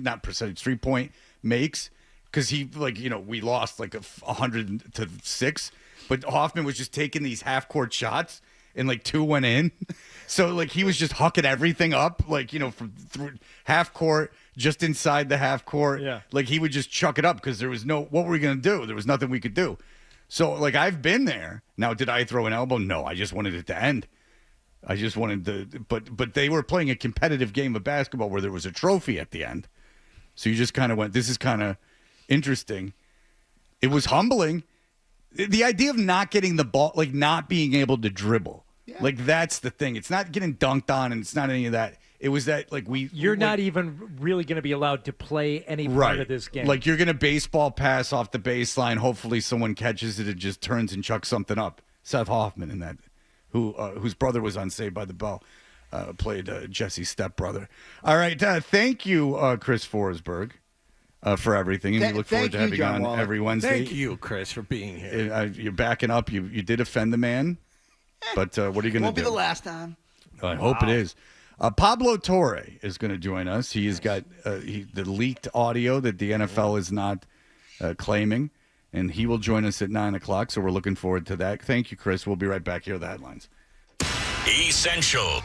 not percentage, 3-point makes. Cause he we lost like 100-6. But Hoffman was just taking these half-court shots, and, 2 went in. So, he was just hucking everything up, from half-court, just inside the half-court. Yeah. He would just chuck it up because there was what were we going to do? There was nothing we could do. So, I've been there. Now, did I throw an elbow? No, I just wanted it to end. I just wanted to – but they were playing a competitive game of basketball where there was a trophy at the end. So, you just kind of went, this is kind of interesting. It was humbling. The idea of not getting the ball, not being able to dribble, that's the thing. It's not getting dunked on, and it's not any of that. It was that, You're not even really going to be allowed to play any part of this game. You're going to baseball pass off the baseline. Hopefully someone catches it and just turns and chucks something up. Seth Hoffman in that, whose brother was on Saved by the Bell, played Jesse's stepbrother. All right. Thank you, Chris Forsberg. For everything, and we look forward to having you on every Wednesday. Thank you, Chris, for being here. You're backing up. You did offend the man, but what are you going to do? Won't be the last time. I hope it is. Pablo Torre is going to join us. He has got the leaked audio that the NFL is not claiming, and he will join us at 9 o'clock, so we're looking forward to that. Thank you, Chris. We'll be right back here with the headlines. Essential.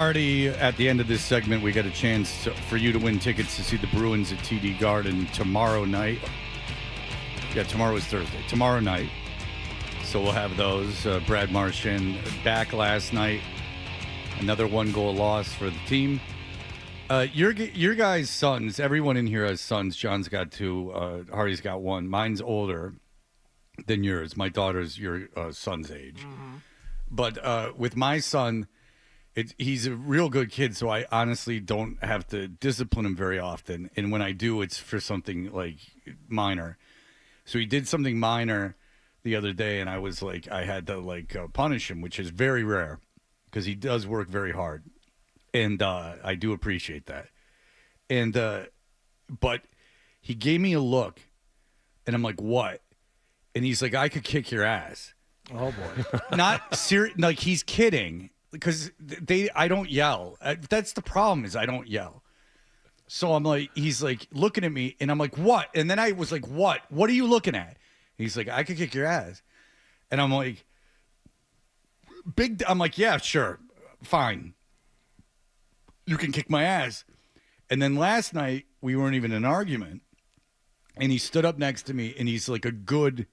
Already at the end of this segment, we got a chance for you to win tickets to see the Bruins at TD Garden tomorrow night. Yeah, tomorrow is Thursday. Tomorrow night. So we'll have those. Brad Marchand back last night. Another 1-goal loss for the team. Your guys' sons, everyone in here has sons. John's got 2. Hardy's got 1. Mine's older than yours. My daughter's your son's age. Mm-hmm. But with my son, he's a real good kid, so I honestly don't have to discipline him very often. And when I do, it's for something like minor. So he did something minor the other day, and I was like, I had to punish him, which is very rare because he does work very hard. And I do appreciate that. And but he gave me a look, and I'm like, what? And he's like, I could kick your ass. Oh, boy. Not serious. Like, he's kidding. Because I don't yell. That's the problem, is I don't yell. So I'm like, he's like looking at me, and I'm like, what? And then I was like, what? What are you looking at? He's like, I could kick your ass. And I'm like, I'm like, yeah, sure, fine. You can kick my ass. And then last night, we weren't even in an argument, and he stood up next to me, and he's like a good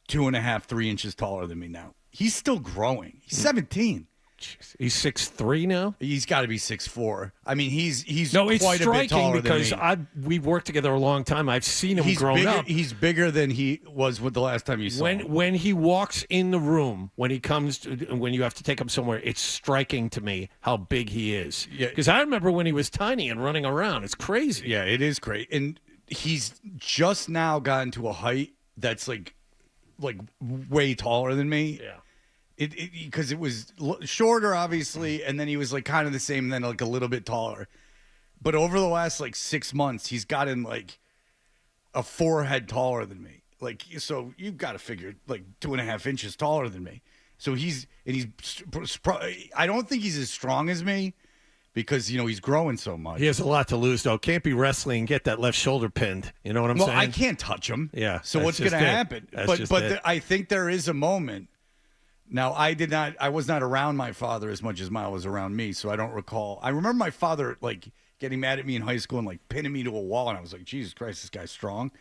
2.5, 3 inches taller than me now. He's still growing. He's 17. Jeez. He's 6'3" now? He's got to be 6'4". I mean, he's no, it's quite a bit taller because than me. we've worked together a long time. I've seen him grown up. He's bigger than he was with the last time you saw him. When he walks in the room, when you have to take him somewhere, it's striking to me how big he is. Yeah. Because I remember when he was tiny and running around. It's crazy. Yeah, it is great. And he's just now gotten to a height that's like way taller than me. Yeah. Because it was shorter, obviously, and then he was like kind of the same, and then like a little bit taller. But over the last 6 months, he's gotten like a 4 head taller than me. Like, so you've got to figure 2.5 inches taller than me. So I don't think he's as strong as me because he's growing so much. He has a lot to lose, though. Can't be wrestling and get that left shoulder pinned. You know what I'm saying? Well, I can't touch him. Yeah. So what's going to happen? But I think there is a moment. Now, I was not around my father as much as Miles was around me, so I don't recall. I remember my father, getting mad at me in high school and, pinning me to a wall, and I was like, Jesus Christ, this guy's strong.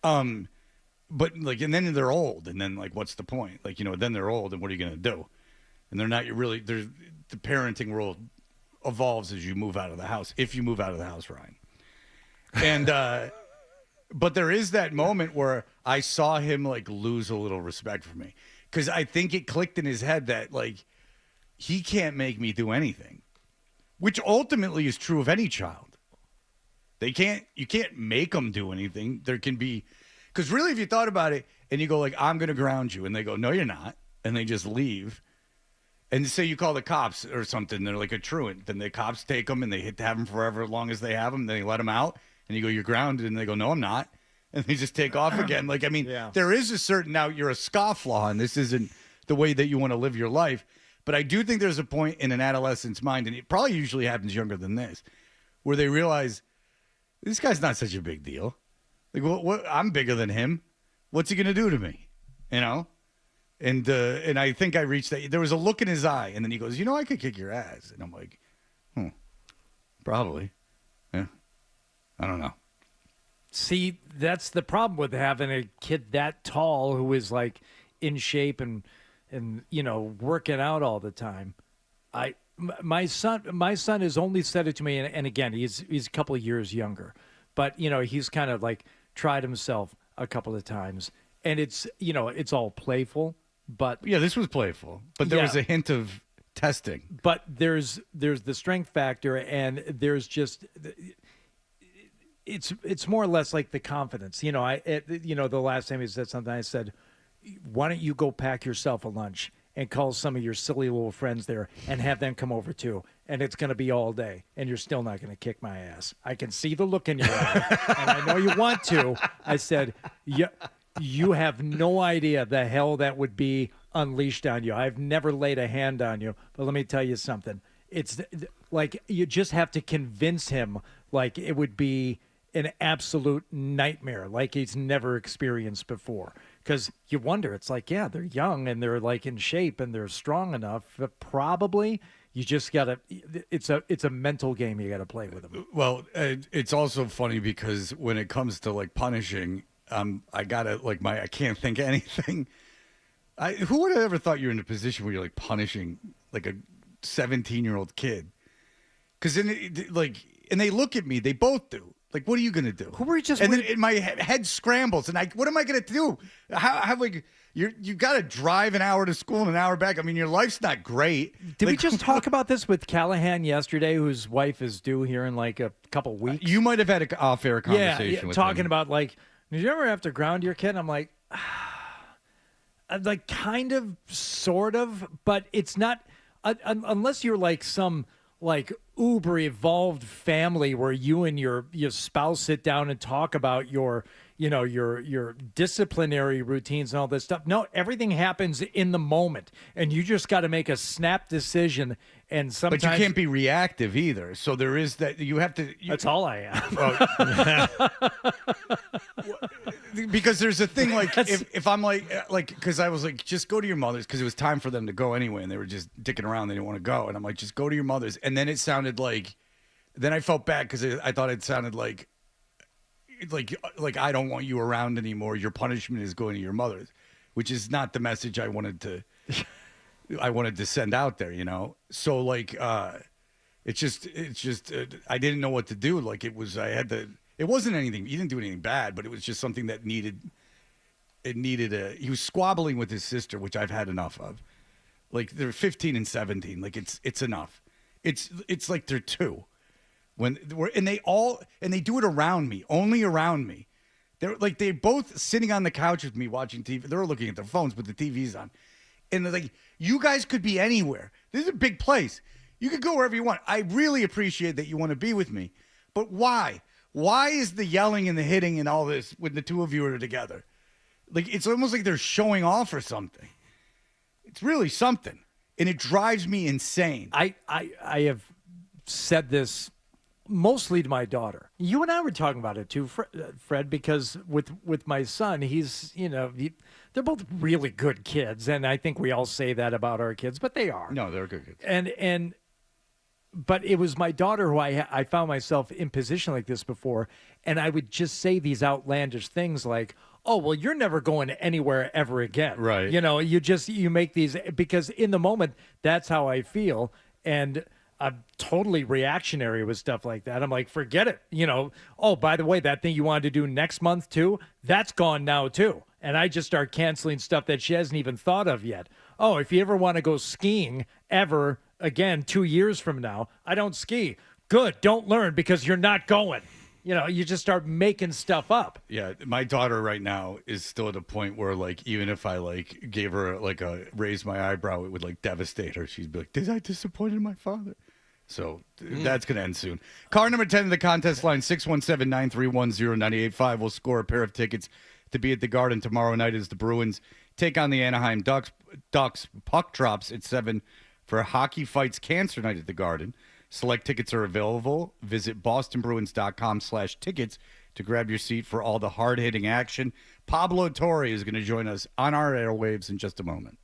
But, and then they're old, and then, what's the point? Then they're old, and what are you going to do? And they're not the parenting world evolves as you move out of the house, if you move out of the house, Ryan. And, but there is that moment where I saw him, lose a little respect for me. Because I think it clicked in his head that, he can't make me do anything, which ultimately is true of any child. You can't make them do anything. There can be, because really, if you thought about it and you go, I'm going to ground you, and they go, no, you're not, and they just leave. And say you call the cops or something, they're like a truant. Then the cops take them and they have them forever as long as they have them. Then they let them out, and you go, you're grounded, and they go, no, I'm not. And they just take off again. There is a certain, now you're a scofflaw, and this isn't the way that you want to live your life. But I do think there's a point in an adolescent's mind, and it probably usually happens younger than this, where they realize this guy's not such a big deal. What? I'm bigger than him. What's he going to do to me? And I think I reached that. There was a look in his eye, and then he goes, I could kick your ass. And I'm like, probably. Yeah. I don't know. See, that's the problem with having a kid that tall who is in shape and working out all the time. My son has only said it to me, and again, he's a couple of years younger, but he's kind of tried himself a couple of times, and it's all playful. But yeah, this was playful, but there was a hint of testing. But there's the strength factor, and there's just. It's more or less like the confidence. The last time he said something, I said, why don't you go pack yourself a lunch and call some of your silly little friends there and have them come over too. And it's going to be all day, and you're still not going to kick my ass. I can see the look in your eye, and I know you want to. I said, you have no idea the hell that would be unleashed on you. I've never laid a hand on you, but let me tell you something. It's you just have to convince him it would be an absolute nightmare he's never experienced before. Because you wonder, it's they're young and they're in shape and they're strong enough, but probably You just gotta. It's a mental game you gotta play with them. Well, it's also funny because when it comes to like punishing, I gotta like I can't think of anything. Who would have ever thought you're in a position where you're like punishing like a 17-year-old kid? Because and they look at me, they both do. Like, what are you gonna do? Who were you just? And then my head scrambles, and what am I gonna do? How like you got to drive an hour to school and an hour back. I mean, your life's not great. Did we just talk about this with Callahan yesterday, whose wife is due here in like a couple weeks? You might have had an off-air conversation with talking him. about like, did you ever have to ground your kid? I'm like. Like kind of, sort of, but it's not unless you're like some like uber evolved family where you and your spouse sit down and talk about your disciplinary routines and all this stuff. No, everything happens in the moment, and you just got to make a snap decision. And sometimes, but you can't be reactive either. So there is that you have to. That's all I am. Because there's a thing like if I'm like because I was like just go to your mother's because it was time for them to go anyway and they were just dicking around, they didn't want to go, and I'm like just go to your mother's, and then it sounded like then I felt bad because I thought it sounded like I don't want you around anymore, your punishment is going to your mother's, which is not the message I wanted to send out there, so like it's just I didn't know what to do. Like it wasn't anything. He didn't do anything bad, but it was just something that needed he was squabbling with his sister, which I've had enough of. Like they're 15 and 17. Like it's enough. It's like they're 2. And they do it around me, only around me. They're both sitting on the couch with me watching TV. They're looking at their phones, but the TV's on. And they're like, you guys could be anywhere. This is a big place. You could go wherever you want. I really appreciate that you want to be with me. But why? Why is the yelling and the hitting and all this when the two of you are together? Like, it's almost like they're showing off or something. It's really something. And it drives me insane. I have said this mostly to my daughter. You and I were talking about it too, Fred, because with my son, he's, they're both really good kids. And I think we all say that about our kids, but they are. No, they're good kids. But it was my daughter who I found myself in position like this before, and I would just say these outlandish things like, oh, well, you're never going anywhere ever again. Right. You make these because in the moment, that's how I feel. And I'm totally reactionary with stuff like that. I'm like, forget it. Oh, by the way, that thing you wanted to do next month too, that's gone now too. And I just start canceling stuff that she hasn't even thought of yet. Oh, if you ever want to go skiing ever again 2 years from now, I don't ski. Good. Don't learn because you're not going. You just start making stuff up. Yeah, my daughter right now is still at a point where, like, even if I, like, gave her, like, a raise my eyebrow, it would, like, devastate her. She'd be like, did I disappoint my father? So that's going to end soon. Car number 10 in the contest line, 617-931-0985. We'll score a pair of tickets to be at the Garden tomorrow night as the Bruins take on the Anaheim Ducks. Puck drops at 7 for Hockey Fights Cancer Night at the Garden. Select tickets are available. Visit bostonbruins.com/tickets to grab your seat for all the hard-hitting action. Pablo Torre is going to join us on our airwaves in just a moment.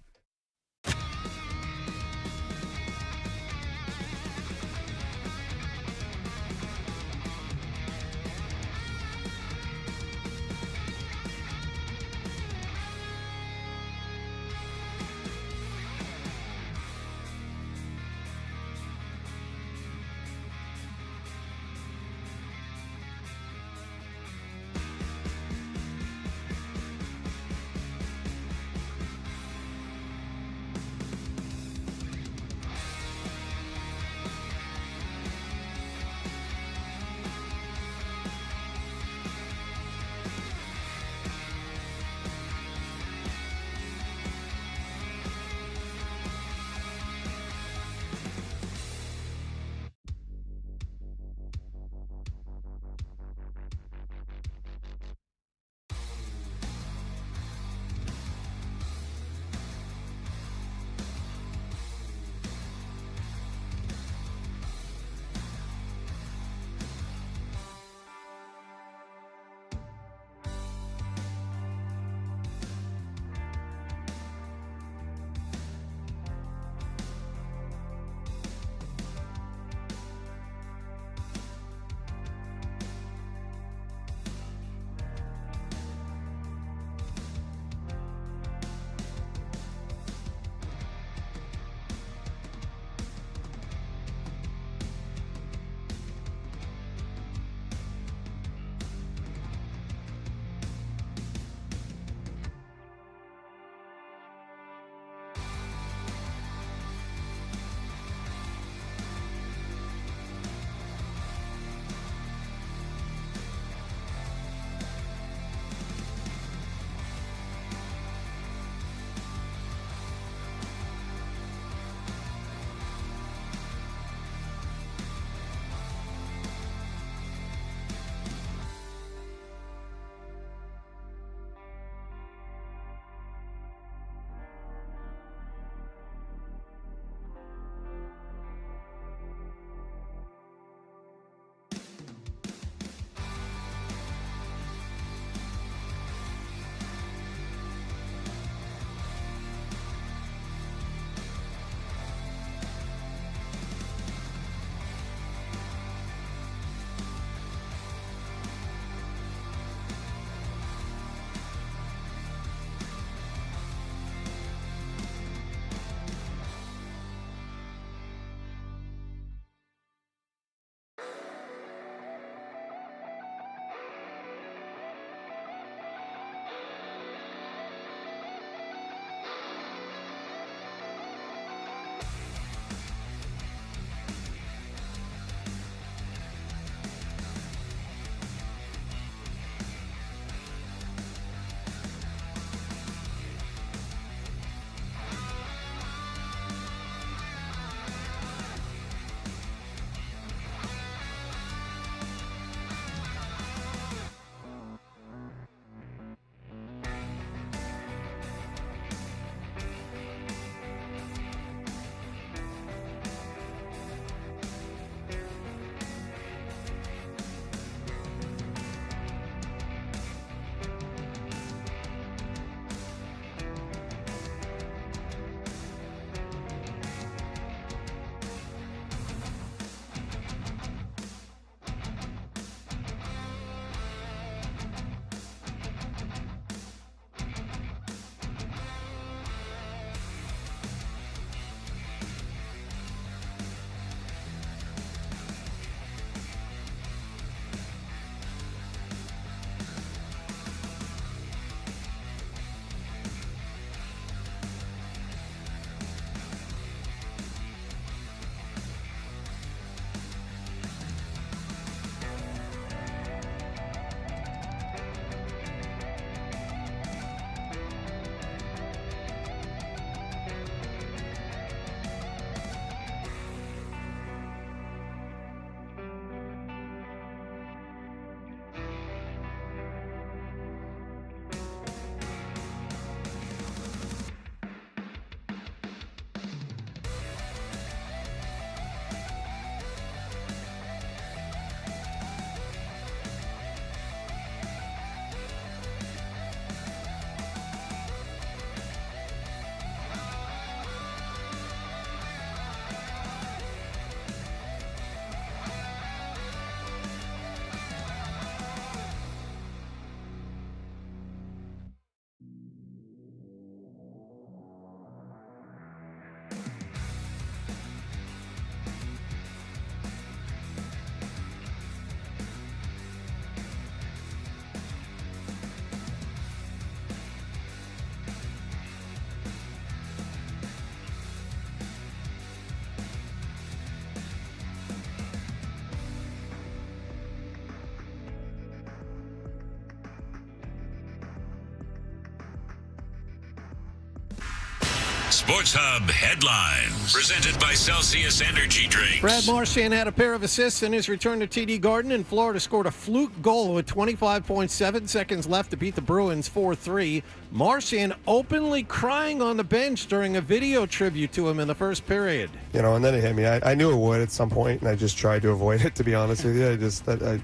Sports Hub headlines. Presented by Celsius Energy Drinks. Brad Marchand had a pair of assists in his return to TD Garden, and Florida scored a fluke goal with 25.7 seconds left to beat the Bruins 4-3. Marchand openly crying on the bench during a video tribute to him in the first period. And then it hit me. I knew it would at some point, and I just tried to avoid it, to be honest with you.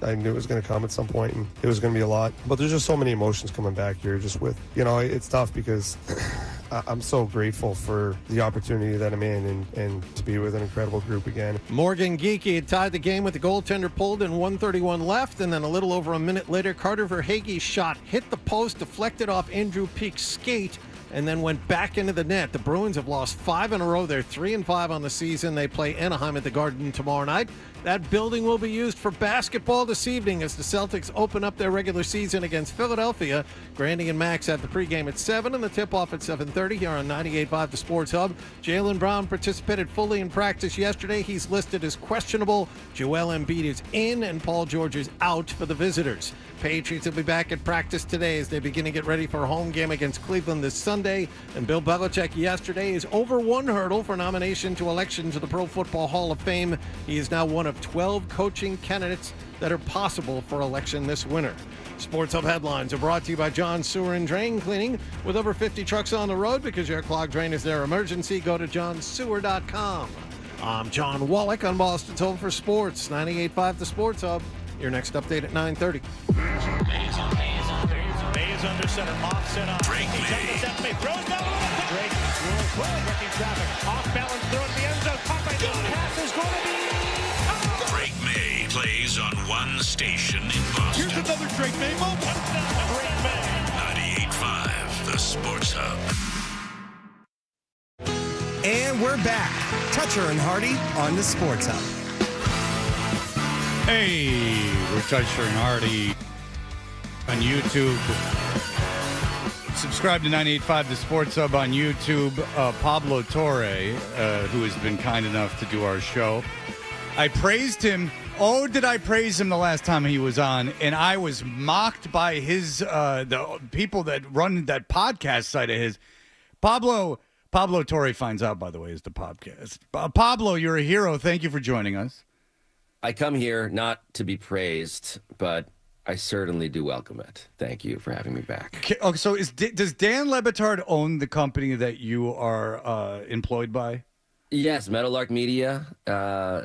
I knew it was going to come at some point, and it was going to be a lot. But there's just so many emotions coming back here just with, it's tough because I'm so grateful for the opportunity that I'm in and to be with an incredible group again. Morgan Geekie had tied the game with the goaltender pulled in 1:31 left, and then a little over a minute later, Carter Verhaeghe's shot hit the post, deflected off Andrew Peek's skate, and then went back into the net. The Bruins have lost 5 in a row. They're 3-5 on the season. They play Anaheim at the Garden tomorrow night. That building will be used for basketball this evening as the Celtics open up their regular season against Philadelphia. Grandy and Max have the pregame at 7 and the tip-off at 7:30 here on 98.5 The Sports Hub. Jaylen Brown participated fully in practice yesterday. He's listed as questionable. Joel Embiid is in and Paul George is out for the visitors. Patriots will be back at practice today as they begin to get ready for a home game against Cleveland this Sunday. And Bill Belichick yesterday is over one hurdle for nomination to election to the Pro Football Hall of Fame. He is now one of 12 coaching candidates that are possible for election this winter. Sports Hub headlines are brought to you by John Sewer and Drain Cleaning. With over 50 trucks on the road, because your clogged drain is their emergency, go to johnsewer.com. I'm John Wallach on Boston's Home for Sports, 98.5 The Sports Hub. Your next update at 9:30. Mays under center, Moss in on. Drake May. Throws down a little. Drake rolls well, breaking traffic. Off balance, throw in the end zone. Caught by Good pass is going to be. Oh! Drake May plays on one station in Boston. Here's another Drake May moment. Drake May. 98.5 The Sports Hub. And we're back. Toucher and Hardy on the Sports Hub. Hey, we're Toucher and Hardy on YouTube. Subscribe to 98.5 The Sports Hub on YouTube. Pablo Torre, who has been kind enough to do our show. I praised him. Oh, did I praise him the last time he was on? And I was mocked by the people that run that podcast site of his. Pablo Torre finds out, by the way, is the podcast. Pablo, you're a hero. Thank you for joining us. I come here not to be praised, but I certainly do welcome it. Thank you for having me back. Okay, so does Dan Lebitard own the company that you are employed by? Yes, Meadowlark Media.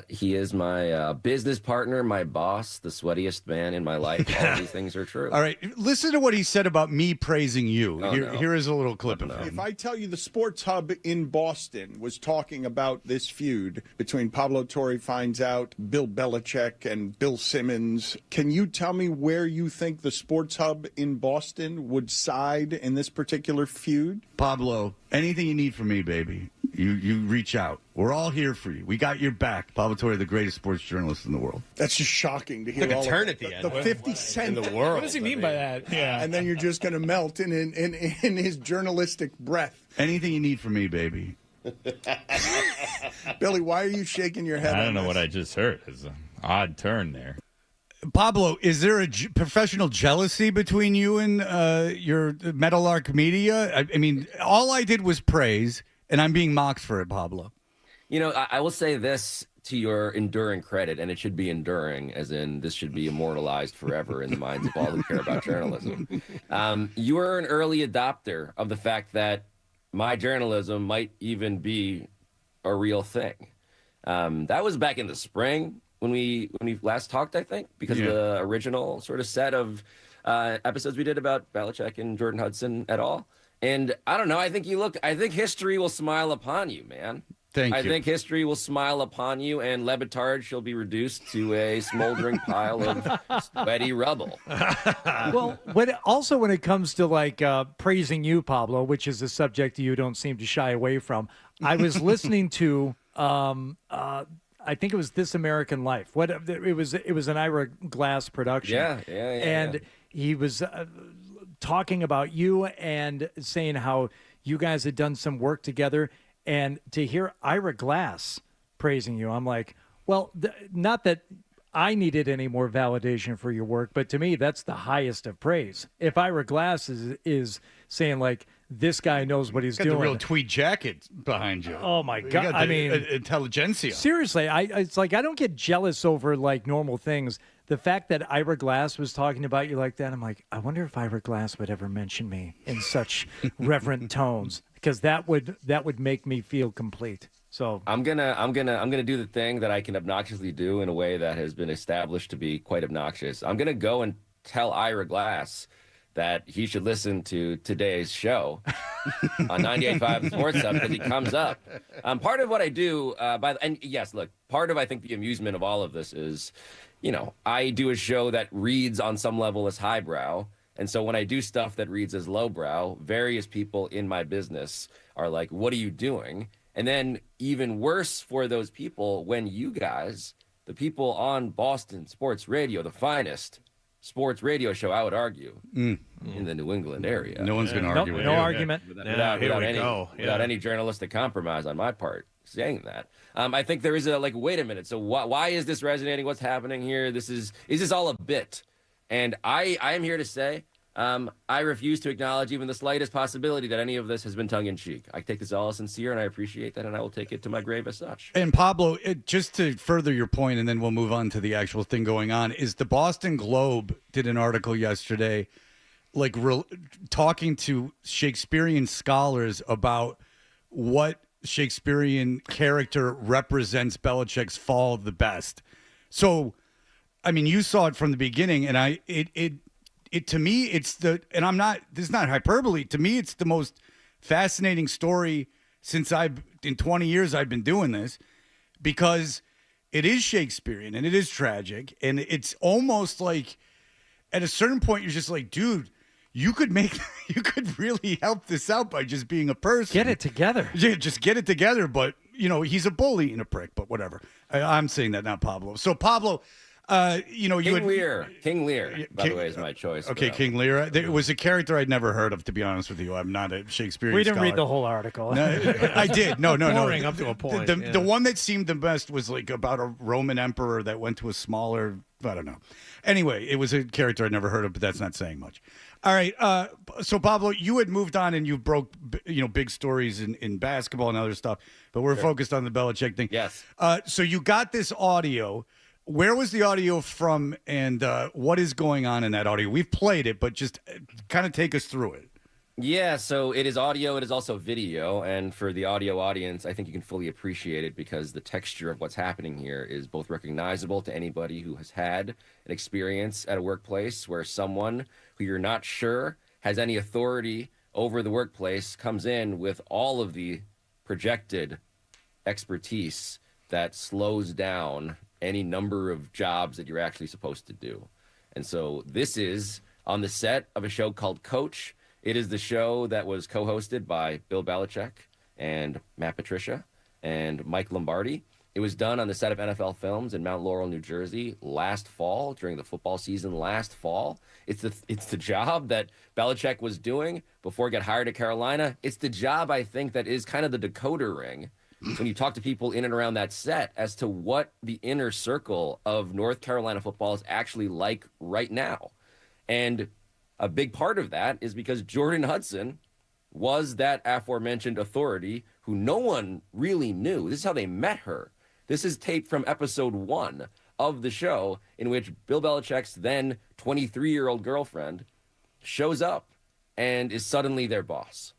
He is my business partner, my boss, the sweatiest man in my life. All these things are true. All right, listen to what he said about me praising you. Oh, Here is a little clip of him. If I tell you the Sports Hub in Boston was talking about this feud between Pablo Torre finds out, Bill Belichick, and Bill Simmons, can you tell me where you think the Sports Hub in Boston would side in this particular feud? Pablo, anything you need from me, baby. You reach out. We're all here for you. We got your back. Pablo Torre, the greatest sports journalist in the world. That's just shocking to hear. Like a all turn of at the end. The 50 cent in the world. What does he mean by that? Yeah. And then you're just going to melt in his journalistic breath. Anything you need from me, baby. Billy, why are you shaking your head? I don't know what I just heard. It's an odd turn there. Pablo, is there a professional jealousy between you and your Meadowlark Media? I mean, all I did was praise, and I'm being mocked for it, Pablo. You know, I will say this to your enduring credit, and it should be enduring, as in this should be immortalized forever in the minds of all who care about journalism. You are an early adopter of the fact that my journalism might even be a real thing. That was back in the spring when we last talked, I think, because of the original sort of set of episodes we did about Belichick and Jordan Hudson et al. And I don't know. I think history will smile upon you, man. I think history will smile upon you, and Lebitard shall be reduced to a smoldering pile of sweaty rubble. Well, when it comes to like praising you, Pablo, which is a subject you don't seem to shy away from, I was listening to I think it was This American Life. It was an Ira Glass production. And he was talking about you and saying how you guys had done some work together. And to hear Ira Glass praising you, I'm like, well, not that I needed any more validation for your work, but to me, that's the highest of praise. If Ira Glass is saying, like, this guy knows what he's doing. The real tweed jacket behind you. Oh, my You God. got the I mean, intelligentsia. Seriously, it's like I don't get jealous over, like, normal things. The fact that Ira Glass was talking about you like that, I'm like, I wonder if Ira Glass would ever mention me in such reverent tones, because that would make me feel complete. So I'm gonna do the thing that I can obnoxiously do in a way that has been established to be quite obnoxious. I'm gonna go and tell Ira Glass that he should listen to today's show on 98.5 The Sports Hub because he comes up. Part of what I do, and yes, look, part of I think the amusement of all of this is, I do a show that reads on some level as highbrow. And so when I do stuff that reads as lowbrow, various people in my business are like, what are you doing? And then even worse for those people, when you guys, the people on Boston Sports Radio, the finest sports radio show, I would argue, in the New England area. No one's going to argue with you. No argument. Without any journalistic compromise on my part saying that. I think there is wait a minute. So why is this resonating? What's happening here? Is this all a bit? And I am here to say, I refuse to acknowledge even the slightest possibility that any of this has been tongue-in-cheek. I take this all as sincere, and I appreciate that, and I will take it to my grave as such. And Pablo, just to further your point, and then we'll move on to the actual thing going on, is the Boston Globe did an article yesterday, talking to Shakespearean scholars about what Shakespearean character represents Belichick's fall the best. So, I mean, you saw it from the beginning, and it to me, it's this is not hyperbole. To me, it's the most fascinating story since in 20 years I've been doing this, because it is Shakespearean and it is tragic. And it's almost like at a certain point, you're just like, dude, you could really help this out by just being a person. Get it together. Yeah, just get it together. But, he's a bully and a prick, but whatever. I'm saying that, not Pablo. So Pablo, King Lear, by the way, is my choice. Okay, King Lear. There was a character I'd never heard of, to be honest with you. I'm not a Shakespearean We didn't scholar. read the whole article. No, I did. No. Boring up to a point. The one that seemed the best was about a Roman emperor that went to a smaller, I don't know. Anyway, it was a character I'd never heard of, but that's not saying much. All right. So Pablo, you had moved on and you broke, big stories in basketball and other stuff, but we're focused on the Belichick thing. Yes. So you got this audio. Where was the audio from, and what is going on in that audio? We've played it, but just kind of take us through it. Yeah, so it is audio. It is also video. And for the audio audience, I think you can fully appreciate it because the texture of what's happening here is both recognizable to anybody who has had an experience at a workplace where someone who you're not sure has any authority over the workplace comes in with all of the projected expertise that slows down any number of jobs that you're actually supposed to do. And so this is on the set of a show called Coach. It is the show that was co-hosted by Bill Belichick and Matt Patricia and Mike Lombardi. It was done on the set of NFL Films in Mount Laurel, New Jersey last fall during the football season last fall. It's the job that Belichick was doing before he got hired at Carolina. It's the job, I think, that is kind of the decoder ring when you talk to people in and around that set as to what the inner circle of North Carolina football is actually like right now. And a big part of that is because Jordan Hudson was that aforementioned authority who no one really knew. This is how they met her. This is tape from episode 1 of the show in which Bill Belichick's then 23-year-old girlfriend shows up and is suddenly their boss.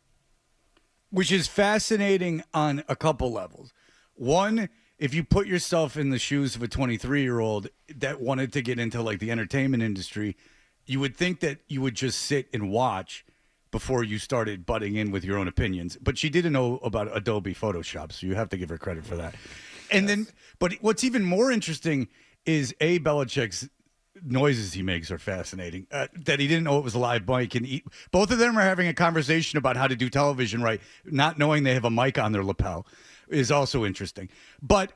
Which is fascinating on a couple levels. One, if you put yourself in the shoes of a 23-year-old that wanted to get into the entertainment industry, you would think that you would just sit and watch before you started butting in with your own opinions. But she didn't know about Adobe Photoshop, so you have to give her credit for that. And then, but what's even more interesting is Belichick's noises he makes are fascinating. That he didn't know it was a live mic, and both of them are having a conversation about how to do television right, not knowing they have a mic on their lapel, is also interesting. But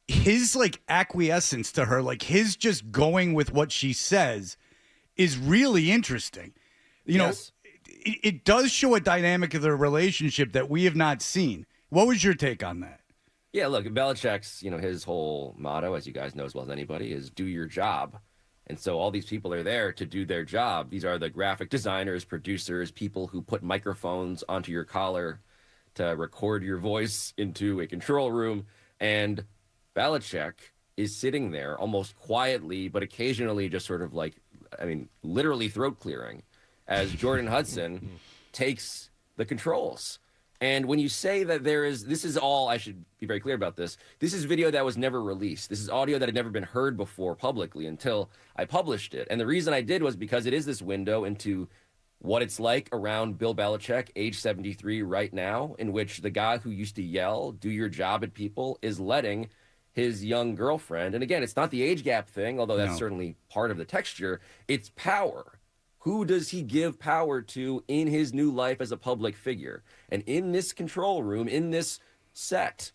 his acquiescence to her, his just going with what she says, is really interesting. You know, it does show a dynamic of their relationship that we have not seen. What was your take on that? Yeah, look, Belichick's, his whole motto, as you guys know as well as anybody, is do your job. And so all these people are there to do their job. These are the graphic designers, producers, people who put microphones onto your collar to record your voice into a control room. And Belichick is sitting there almost quietly, but occasionally just sort of literally throat clearing as Jordan Hudson takes the controls. And when you say that this is all, I should be very clear about this. This is video that was never released. This is audio that had never been heard before publicly until I published it. And the reason I did was because it is this window into what it's like around Bill Belichick, age 73 right now, in which the guy who used to yell, do your job at people, is letting his young girlfriend, and again, it's not the age gap thing, although that's certainly part of the texture, it's power. Who does he give power to in his new life as a public figure? And in this control room, in this set,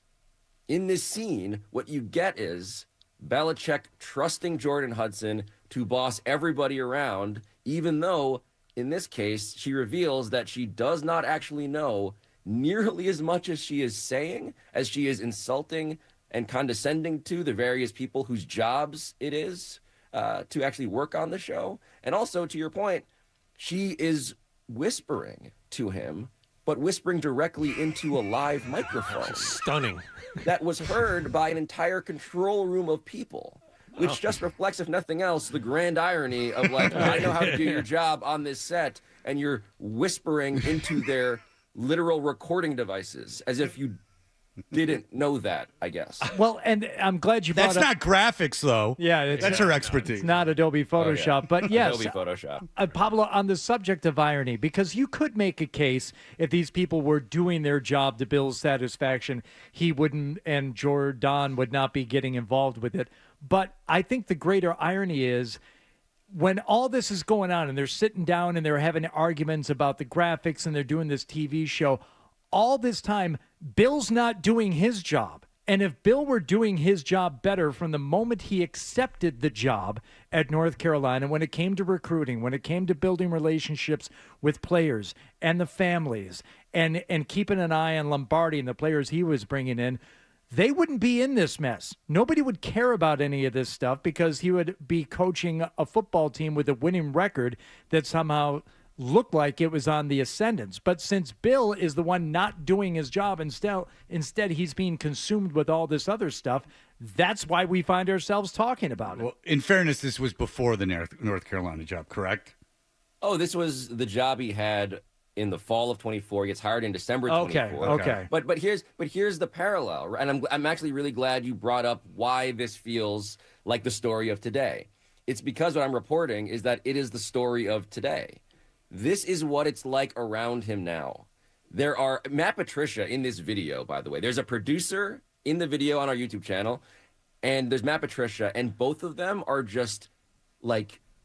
in this scene, what you get is Belichick trusting Jordan Hudson to boss everybody around, even though, in this case, she reveals that she does not actually know nearly as much as she is saying, as she is insulting and condescending to the various people whose jobs it is to actually work on the show. And also, to your point, she is whispering to him, but whispering directly into a live microphone. Stunning. That was heard by an entire control room of people, which just reflects, if nothing else, the grand irony of I know how to do your job on this set, and you're whispering into their literal recording devices as if you didn't know that, I guess. Well, and I'm glad you brought That's up... not graphics, though. Yeah. That's her expertise. It's not Adobe Photoshop. But yes. Adobe Photoshop. Pablo, on the subject of irony, because you could make a case if these people were doing their job to Bill's satisfaction, he wouldn't, and Jordan would not be getting involved with it. But I think the greater irony is when all this is going on and they're sitting down and they're having arguments about the graphics and they're doing this TV show, all this time, Bill's not doing his job. And if Bill were doing his job better from the moment he accepted the job at North Carolina, when it came to recruiting, when it came to building relationships with players and the families and keeping an eye on Lombardi and the players he was bringing in, they wouldn't be in this mess. Nobody would care about any of this stuff because he would be coaching a football team with a winning record that somehow looked like it was on the ascendance. But since Bill is the one not doing his job, instead he's being consumed with all this other stuff, that's why we find ourselves talking about it. Well, in fairness, this was before the North Carolina job, correct? Oh, this was the job he had in the fall of 24. He gets hired in December 24. Okay. But here's the parallel, and I'm actually really glad you brought up why this feels like the story of today. It's because what I'm reporting is that it is the story of today. This is what it's like around him now. There are Matt Patricia in this video, by the way. There's a producer in the video on our YouTube channel, and there's Matt Patricia, and both of them are just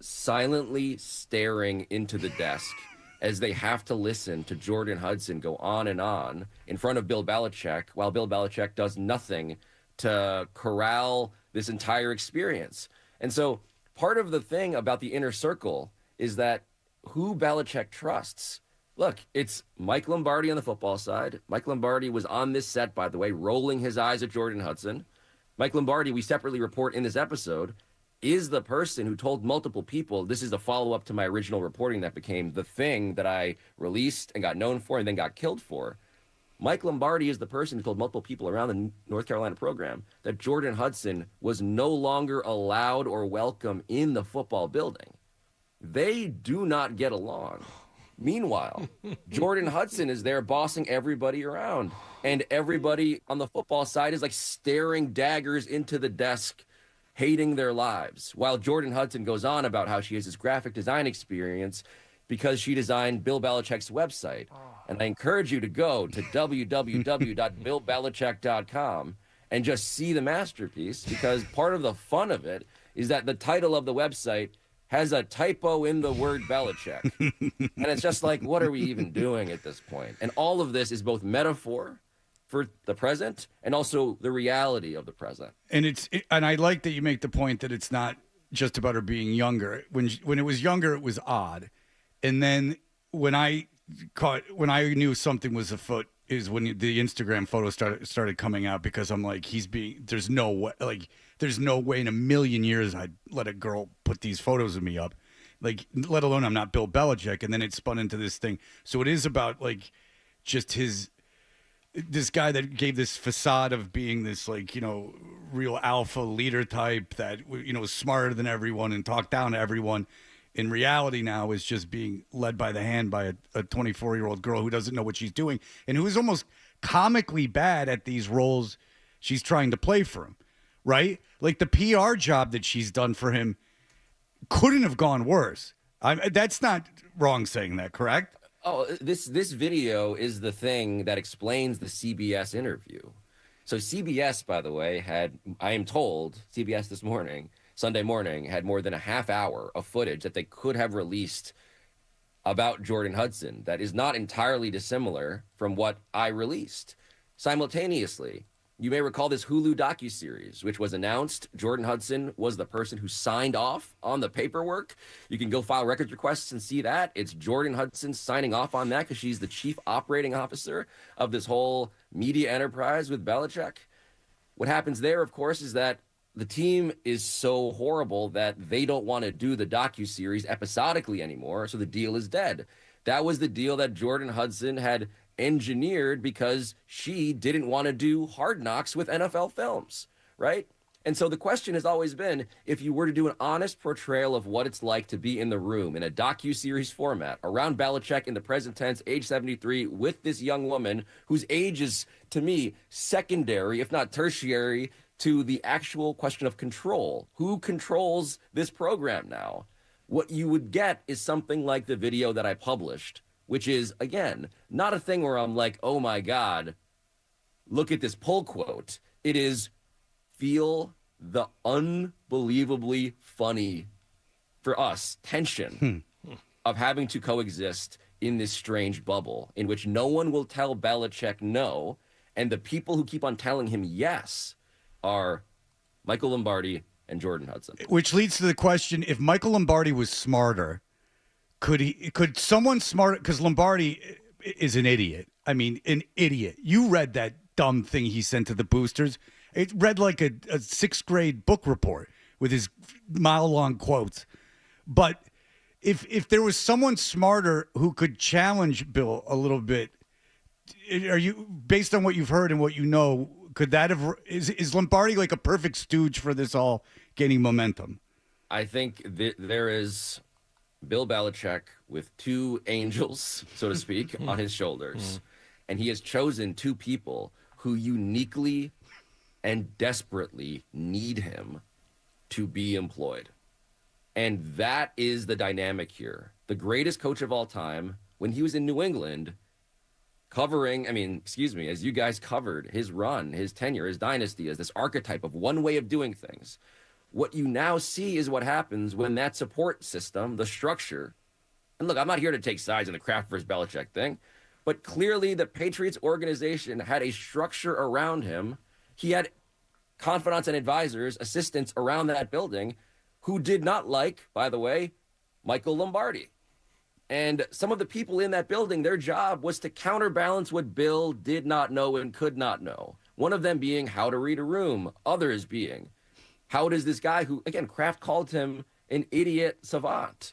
silently staring into the desk as they have to listen to Jordan Hudson go on and on in front of Bill Belichick while Bill Belichick does nothing to corral this entire experience. And so part of the thing about the inner circle is that who Belichick trusts. Look, it's Mike Lombardi on the football side. Mike Lombardi was on this set, by the way, rolling his eyes at Jordan Hudson. Mike Lombardi, we separately report in this episode, is the person who told multiple people, this is a follow-up to my original reporting that became the thing that I released and got known for and then got killed for. Mike Lombardi is the person who told multiple people around the North Carolina program that Jordan Hudson was no longer allowed or welcome in the football building. They do not get along. Meanwhile, Jordan Hudson is there bossing everybody around, and everybody on the football side is staring daggers into the desk, hating their lives, while Jordan Hudson goes on about how she has this graphic design experience because she designed Bill Belichick's website. And I encourage you to go to www.billbelichick.com and just see the masterpiece, because part of the fun of it is that the title of the website has a typo in the word Belichick. And it's just what are we even doing at this point? And all of this is both metaphor for the present and also the reality of the present. And and I like that you make the point that it's not just about her being younger. When it was younger, it was odd. And then when I knew something was afoot is when the Instagram photos started coming out, because I'm like, there's no way in a million years I'd let a girl put these photos of me up, like, let alone I'm not Bill Belichick. And then it spun into this thing. So it is about like just this guy that gave this facade of being this, like, real alpha leader type that, was smarter than everyone and talked down to everyone. In reality now is just being led by the hand by a 24-year-old girl who doesn't know what she's doing and who is almost comically bad at these roles she's trying to play for him, right? Like the PR job that she's done for him couldn't have gone worse. That's not wrong saying that, correct? Oh, this video is the thing that explains the CBS interview. So CBS, by the way, I am told, CBS this morning, Sunday morning, had more than a half hour of footage that they could have released about Jordan Hudson that is not entirely dissimilar from what I released. Simultaneously, you may recall this Hulu docuseries, which was announced. Jordan Hudson was the person who signed off on the paperwork. You can go file records requests and see that. It's Jordan Hudson signing off on that because she's the chief operating officer of this whole media enterprise with Belichick. What happens there, of course, is that the team is so horrible that they don't want to do the docuseries episodically anymore, so the deal is dead. That was the deal that Jordan Hudson had engineered because she didn't want to do Hard Knocks with NFL Films, right? And so the question has always been, if you were to do an honest portrayal of what it's like to be in the room in a docuseries format around Belichick in the present tense, age 73, with this young woman whose age is, to me, secondary, if not tertiary, to the actual question of control. Who controls this program now? What you would get is something like the video that I published, which is, again, not a thing where I'm like, oh my God, look at this pull quote. It is, feel the unbelievably funny, for us, tension of having to coexist in this strange bubble in which no one will tell Belichick no, and the people who keep on telling him yes are Michael Lombardi and Jordan Hudson. Which leads to the question, if Michael Lombardi was smarter, could someone smarter, because Lombardi is an idiot. I mean, an idiot. You read that dumb thing he sent to the boosters. It read like a sixth grade book report with his mile-long quotes. But if there was someone smarter who could challenge Bill a little bit, are you, based on what you've heard and what you know, could that have, is Lombardi like a perfect stooge for this all gaining momentum? I think there is Bill Belichick with two angels, so to speak, on his shoulders. And he has chosen two people who uniquely and desperately need him to be employed. And that is the dynamic here. The greatest coach of all time, when he was in New England, as you guys covered his run, his tenure, his dynasty as this archetype of one way of doing things. What you now see is what happens when that support system, the structure, and look, I'm not here to take sides in the Kraft versus Belichick thing, but clearly the Patriots organization had a structure around him. He had confidants and advisors, assistants around that building who did not like, by the way, Michael Lombardi. And some of the people in that building, their job was to counterbalance what Bill did not know and could not know. One of them being how to read a room, others being, how does this guy who, again, Kraft called him an idiot savant.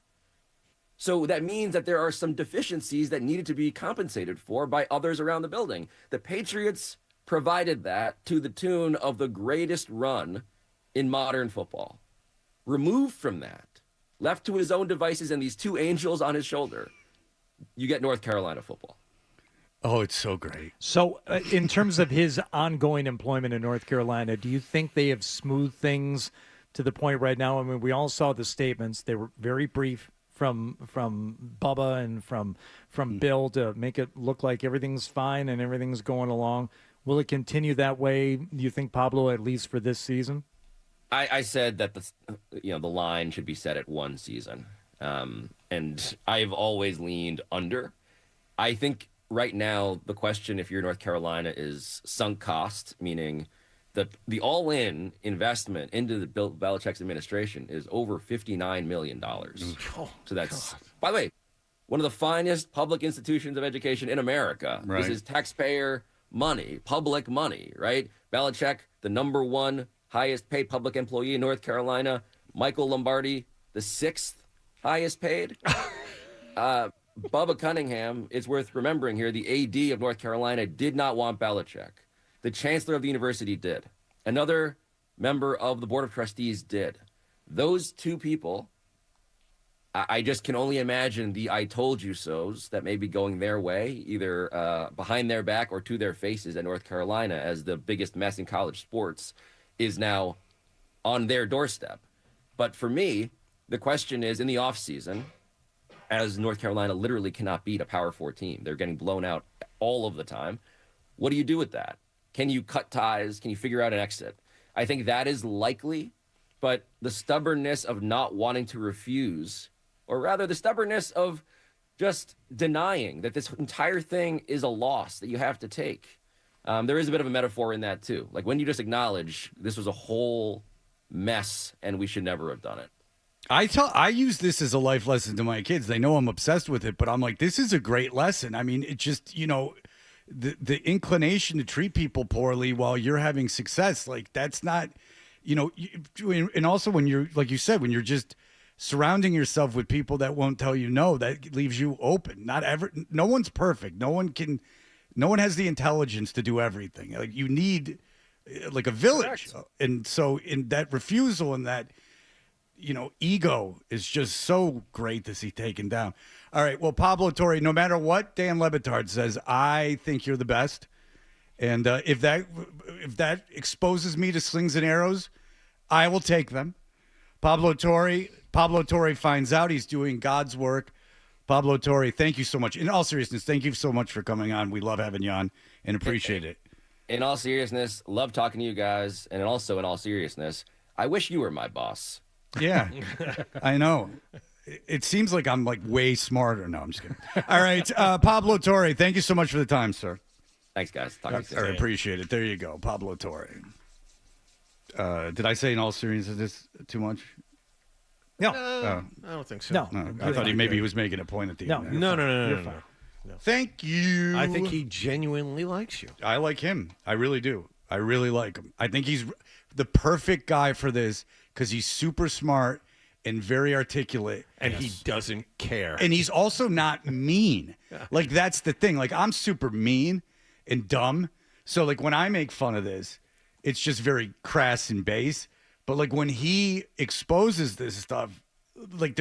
So that means that there are some deficiencies that needed to be compensated for by others around the building. The Patriots provided that to the tune of the greatest run in modern football. Removed from that, left to his own devices and these two angels on his shoulder, you get North Carolina football. Oh, it's so great. So in terms of his ongoing employment in North Carolina, do you think they have smoothed things to the point right now? I mean, we all saw the statements. They were very brief from Bubba and from Bill to make it look like everything's fine and everything's going along. Will it continue that way, do you think, Pablo, at least for this season? I said that the line should be set at one season, and I've always leaned under. I think right now the question, if you're North Carolina, is sunk cost, meaning the all-in investment into the Bill Belichick's administration is over $59 million. So that's, by the way, one of the finest public institutions of education in America. Right. This is taxpayer money, public money, right? Belichick, the number one highest paid public employee in North Carolina. Michael Lombardi, the 6th highest paid. Bubba Cunningham, it's worth remembering here, the AD of North Carolina did not want Belichick. The chancellor of the university did. Another member of the board of trustees did. Those two people, I just can only imagine the I told you so's that may be going their way, either behind their back or to their faces at North Carolina, as the biggest mess in college sports is now on their doorstep. But for me, the question is, in the offseason, as North Carolina literally cannot beat a Power 4 team, they're getting blown out all of the time. What do you do with that? Can you cut ties? Can you figure out an exit? I think that is likely, but the stubbornness of not wanting to refuse, or rather the stubbornness of just denying that this entire thing is a loss that you have to take. There is a bit of a metaphor in that too. Like when you just acknowledge this was a whole mess and we should never have done it. I use this as a life lesson to my kids. They know I'm obsessed with it, but I'm like, this is a great lesson. I mean, it just, the inclination to treat people poorly while you're having success, like that's not, and also when you're, like you said, when you're just surrounding yourself with people that won't tell you no, that leaves you open. No one's perfect. No one has the intelligence to do everything. Like you need like a village. Correct. And so in that refusal and that, ego is just so great to see taken down. All right. Well, Pablo Torre, no matter what Dan Le Batard says, I think you're the best. And if that exposes me to slings and arrows, I will take them. Pablo Torre finds out he's doing God's work. Pablo Torre, thank you so much. In all seriousness, thank you so much for coming on. We love having you on and appreciate it. In all seriousness, love talking to you guys. And also in all seriousness, I wish you were my boss. Yeah, I know. It seems like I'm like way smarter. No, I'm just kidding. All right. Pablo Torre, thank you so much for the time, sir. Thanks, guys. Talk to you soon. I appreciate it. There you go. Pablo Torre. Did I say in all seriousness too much? No. I don't think so. No. I thought maybe he was making a point at the end. No. No. Thank you. I think he genuinely likes you. I like him. I really do. I really like him. I think he's the perfect guy for this because he's super smart and very articulate. And he doesn't care. And he's also not mean. Like, that's the thing. Like, I'm super mean and dumb. So, like, when I make fun of this, it's just very crass and base. But, like, when he exposes this stuff, like,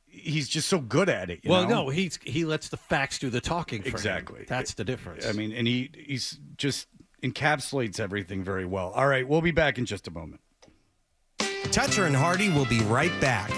he's just so good at it. You know? No, he lets the facts do the talking for exactly. him. That's the difference. I mean, and he's just encapsulates everything very well. All right, we'll be back in just a moment. Toucher and Hardy will be right back.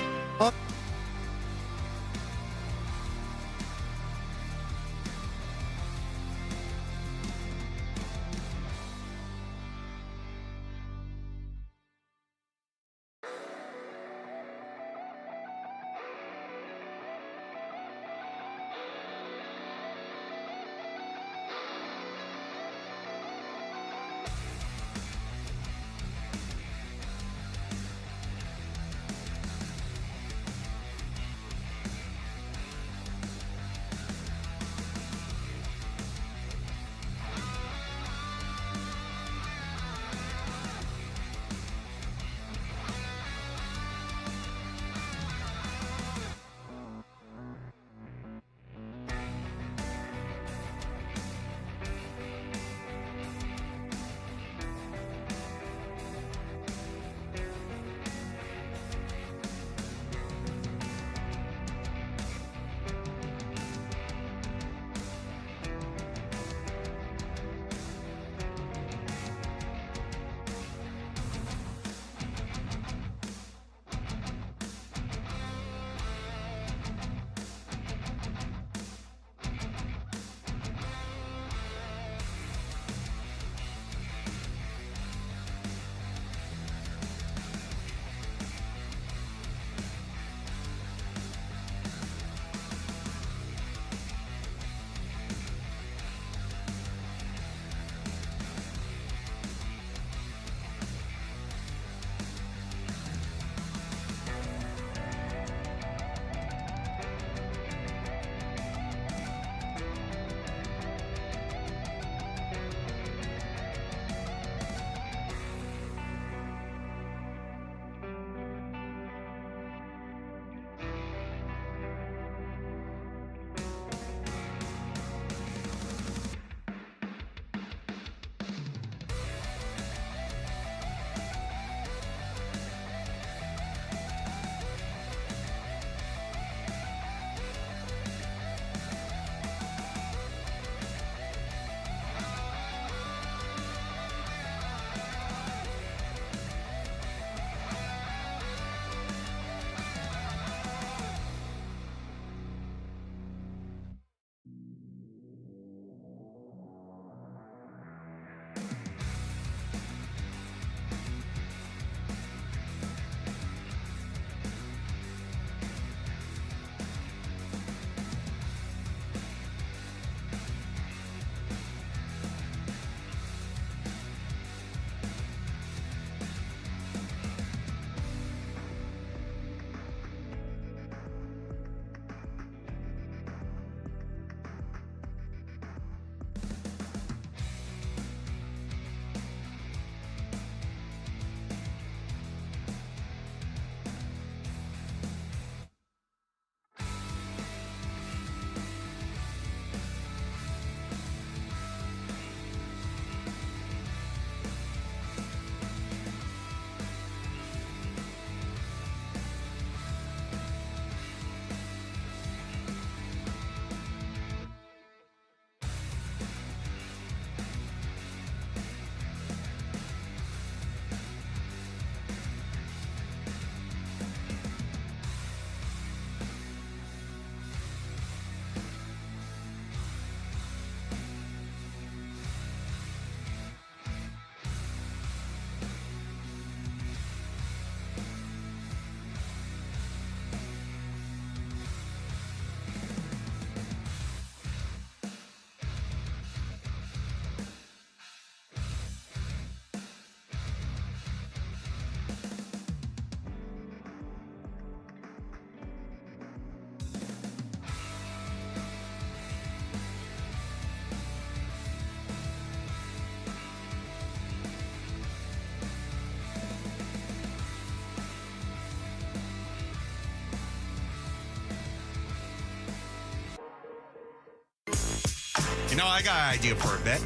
No, I got an idea for a bit.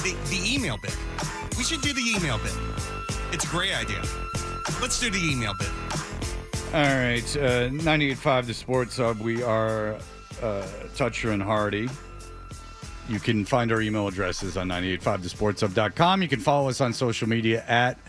The email bit. We should do the email bit. It's a great idea. Let's do the email bit. All right, 98.5 The Sports Hub. We are Toucher and Hardy. You can find our email addresses on 985thesportshub.com. You can follow us on social media at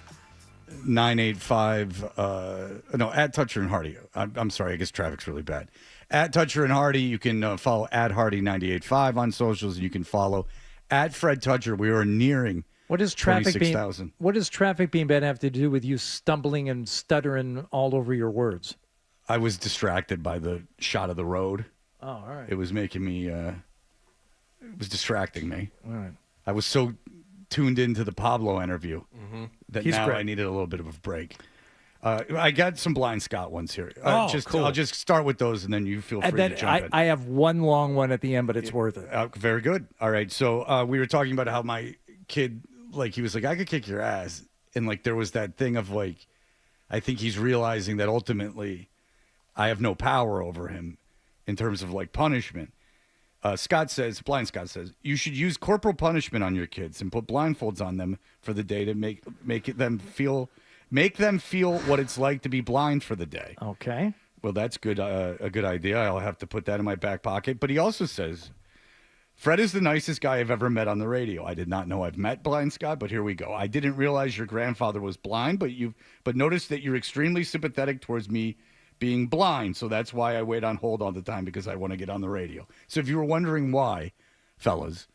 985, at Toucher and Hardy. I'm sorry, I guess traffic's really bad. At Toucher and Hardy, you can follow at Hardy985 on socials, and you can follow at Fred Toucher. We are nearing What does traffic 26,000. What does traffic being bad have to do with you stumbling and stuttering all over your words? I was distracted by the shot of the road. Oh, all right. It was making me, it was distracting me. All right. I was so tuned into the Pablo interview that He's now great. I needed a little bit of a break. I got some Blind Scott ones here. Cool. I'll just start with those, and then you feel free to jump in. I have one long one at the end, but it's worth it. Very good. All right. So we were talking about how my kid, he was like, I could kick your ass. And, there was that thing of, I think he's realizing that ultimately I have no power over him in terms of, punishment. Blind Scott says, you should use corporal punishment on your kids and put blindfolds on them for the day to make them feel what it's like to be blind for the day. Okay. Well, that's good. A good idea. I'll have to put that in my back pocket. But he also says, Fred is the nicest guy I've ever met on the radio. I did not know I've met Blind Scott, but here we go. I didn't realize your grandfather was blind, but notice that you're extremely sympathetic towards me being blind. So that's why I wait on hold all the time, because I want to get on the radio. So if you were wondering why, fellas,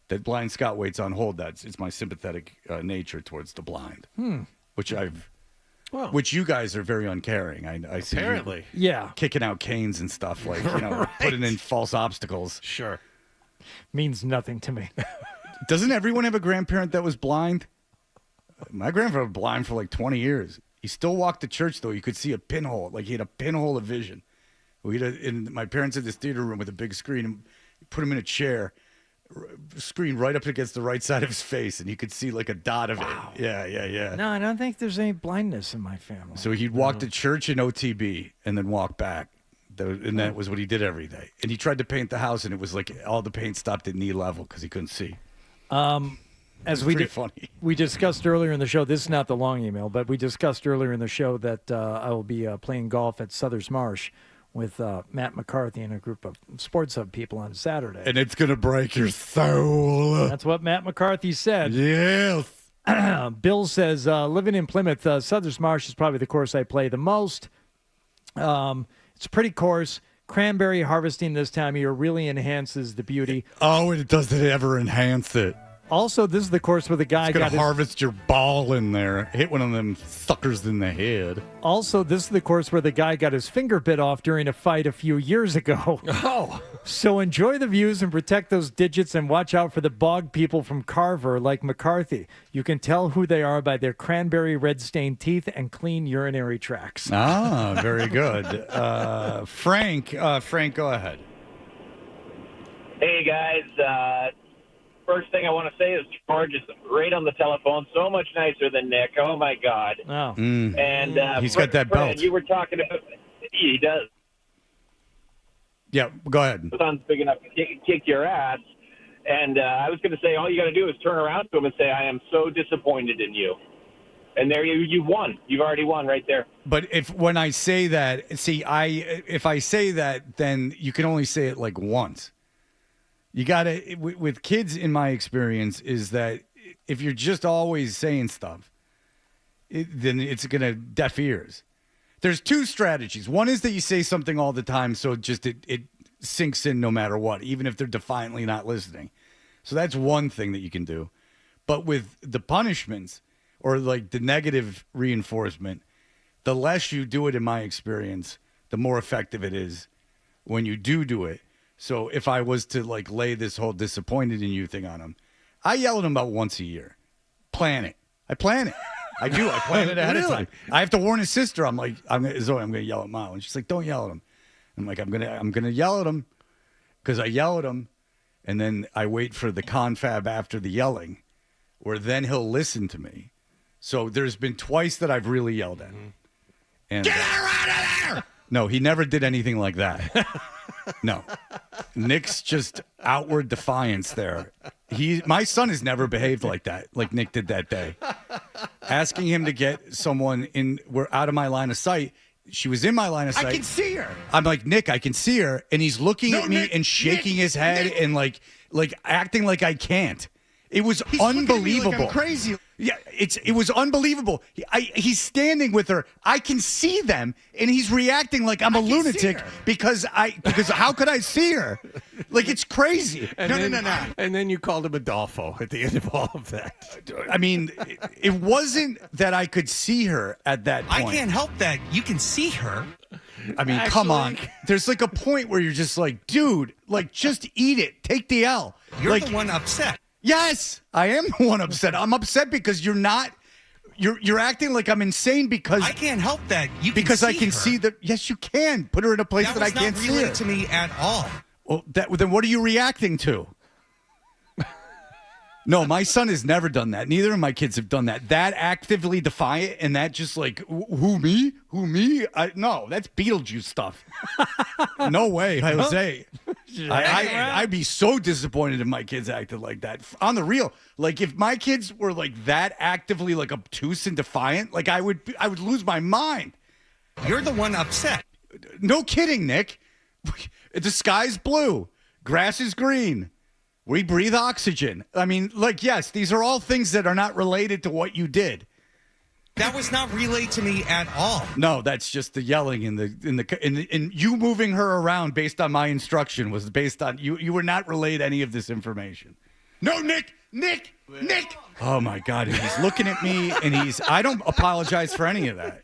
that Blind Scott waits on hold, it's my sympathetic nature towards the blind, which which you guys are very uncaring. I see Apparently. you kicking out canes and stuff, putting in false obstacles. Sure. Means nothing to me. Doesn't everyone have a grandparent that was blind? My grandfather was blind for 20 years. He still walked to church, though. You could see a pinhole. He had a pinhole of vision. My parents had this theater room with a big screen, and put him in a chair, screen right up against the right side of his face, and you could see a dot of it. Yeah. No, I don't think there's any blindness in my family. So he'd walk to church in OTB and then walk back. And that was what he did every day. And he tried to paint the house, and it was all the paint stopped at knee level because he couldn't see. As funny. We discussed earlier in the show, this is not the long email, but we discussed earlier in the show that I will be playing golf at Southers Marsh with Matt McCarthy and a group of Sports Hub people on Saturday. And it's going to break your soul. That's what Matt McCarthy said. Yes. Bill says, living in Plymouth, Southers Marsh is probably the course I play the most. It's a pretty course. Cranberry harvesting this time of year really enhances the beauty. Oh, and does it ever enhance it? Also, this is the course where the guy got to harvest your ball in there. Hit one of them suckers in the head. Also, this is the course where the guy got his finger bit off during a fight a few years ago. Oh. So enjoy the views and protect those digits and watch out for the bog people from Carver like McCarthy. You can tell who they are by their cranberry red-stained teeth and clean urinary tracts. Ah, very good. Frank, go ahead. Hey, guys. First thing I want to say is George is great on the telephone, so much nicer than Nick. Oh, my God. Oh. And he's got that belt. You were talking about – he does. Yeah, go ahead. Son's big enough to kick your ass. And I was going to say all you got to do is turn around to him and say, I am so disappointed in you. And there you've won. You've already won right there. But when I say that, if I say that, then you can only say it once. You got to, with kids, in my experience, is that if you're just always saying stuff, then it's going to deaf ears. There's two strategies. One is that you say something all the time, so it sinks in no matter what, even if they're defiantly not listening. So that's one thing that you can do. But with the punishments or the negative reinforcement, the less you do it, in my experience, the more effective it is when you do it. So if I was to lay this whole disappointed in you thing on him, I yell at him about once a year. Plan it. I plan it. I do. I plan it ahead of time. I have to warn his sister. I'm like, Zoe, I'm going to yell at Mom. And she's like, don't yell at him. I'm like, I'm gonna yell at him because I yell at him, and then I wait for the confab after the yelling, where then he'll listen to me. So there's been twice that I've really yelled at him. And, Get her out of there! No, he never did anything like that. No. Nick's just outward defiance there. My son has never behaved like that, like Nick did that day. Asking him to get someone we're out of my line of sight. She was in my line of sight. I can see her. I'm like, Nick, I can see her. And he's looking at me and shaking his head and like acting like I can't. It was unbelievable. Like I'm crazy. Yeah, it was unbelievable. He's standing with her. I can see them, and he's reacting like I'm a lunatic because how could I see her? Like, it's crazy. No. And then you called him Adolfo at the end of all of that. I mean, it wasn't that I could see her at that point. I can't help that. You can see her. I mean, come on. There's like a point where you're just like, dude, like, just eat it. Take the L. You're the one upset. Yes, I am the one upset. I'm upset because you're acting like I'm insane because I can't help that. I can see that. Yes, you can put her in a place that I can't see her. That was not relayed to me at all. Well, then what are you reacting to? No, my son has never done that. Neither of my kids have done that. That actively defiant and that just like, who me? No, that's Beetlejuice stuff. No way, Jose. I'd be so disappointed if my kids acted like that. On the real, like if my kids were like that actively like obtuse and defiant, like I would lose my mind. You're the one upset. No kidding, Nick. The sky's blue. Grass is green. We breathe oxygen. I mean, like, yes, these are all things that are not related to what you did. That was not relayed to me at all. No, that's just the yelling and you moving her around based on my instruction was based on you. You were not relayed any of this information. No, Nick. Oh my God, he's looking at me and I don't apologize for any of that.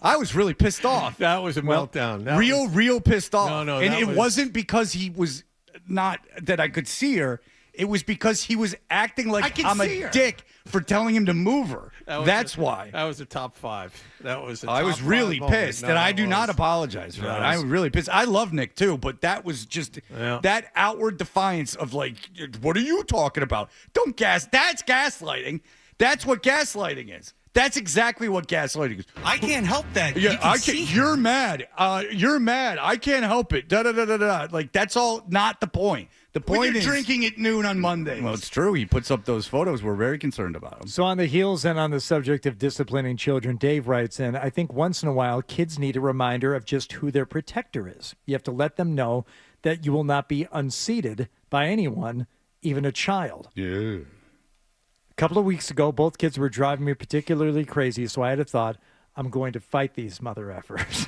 I was really pissed off. That was a meltdown. Real pissed off. No, and it wasn't because he was not that I could see her. It was because he was acting like I'm a dick for telling him to move her. That's why. That was a top 5. I was really pissed, and I do not apologize for that. I was really pissed. I love Nick too, but that was just that outward defiance of like, what are you talking about? That's gaslighting. That's what gaslighting is. That's exactly what gaslighting is. I can't help that. Yeah, I can't. You're mad. You're mad. I can't help it. Like, that's all not the point. The point is drinking at noon on Monday. Well, it's true. He puts up those photos. We're very concerned about him. So on the heels and on the subject of disciplining children, Dave writes in, I think once in a while kids need a reminder of just who their protector is. You have to let them know that you will not be unseated by anyone, even a child. Yeah. A couple of weeks ago, both kids were driving me particularly crazy, so I had a thought, I'm going to fight these mother effers.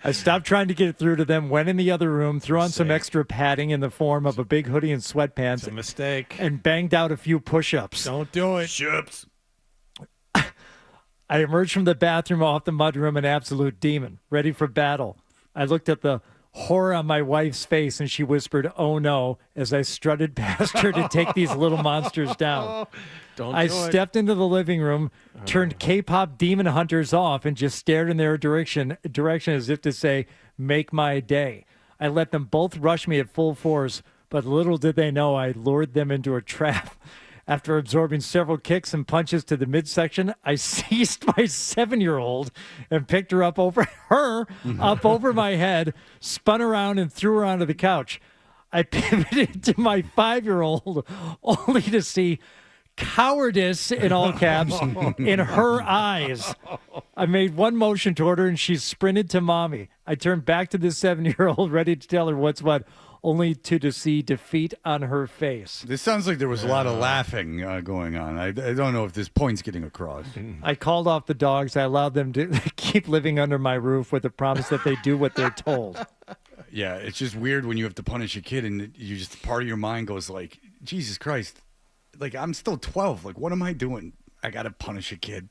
I stopped trying to get it through to them, went in the other room, threw on some extra padding in the form of a big hoodie and sweatpants. It's a mistake. And banged out a few push-ups. Don't do it. Shups. I emerged from the bathroom off the mudroom an absolute demon, ready for battle. I looked at the horror on my wife's face, and she whispered, "Oh no," as I strutted past her to take these little monsters down. I stepped into the living room, turned K-pop demon hunters off, and just stared in their direction as if to say, "Make my day." I let them both rush me at full force, but little did they know I lured them into a trap. After absorbing several kicks and punches to the midsection, I seized my 7-year-old and picked her up over my head, spun around and threw her onto the couch. I pivoted to my 5-year-old only to see cowardice in all caps in her eyes. I made one motion toward her and she sprinted to mommy. I turned back to the 7-year-old ready to tell her what's what, only to see defeat on her face. This sounds like there was a lot of laughing going on. I don't know if this point's getting across. I called off the dogs. I allowed them to keep living under my roof with the promise that they do what they're told. Yeah, it's just weird when you have to punish a kid and you just part of your mind goes like, Jesus Christ, like I'm still 12. Like, what am I doing? I got to punish a kid.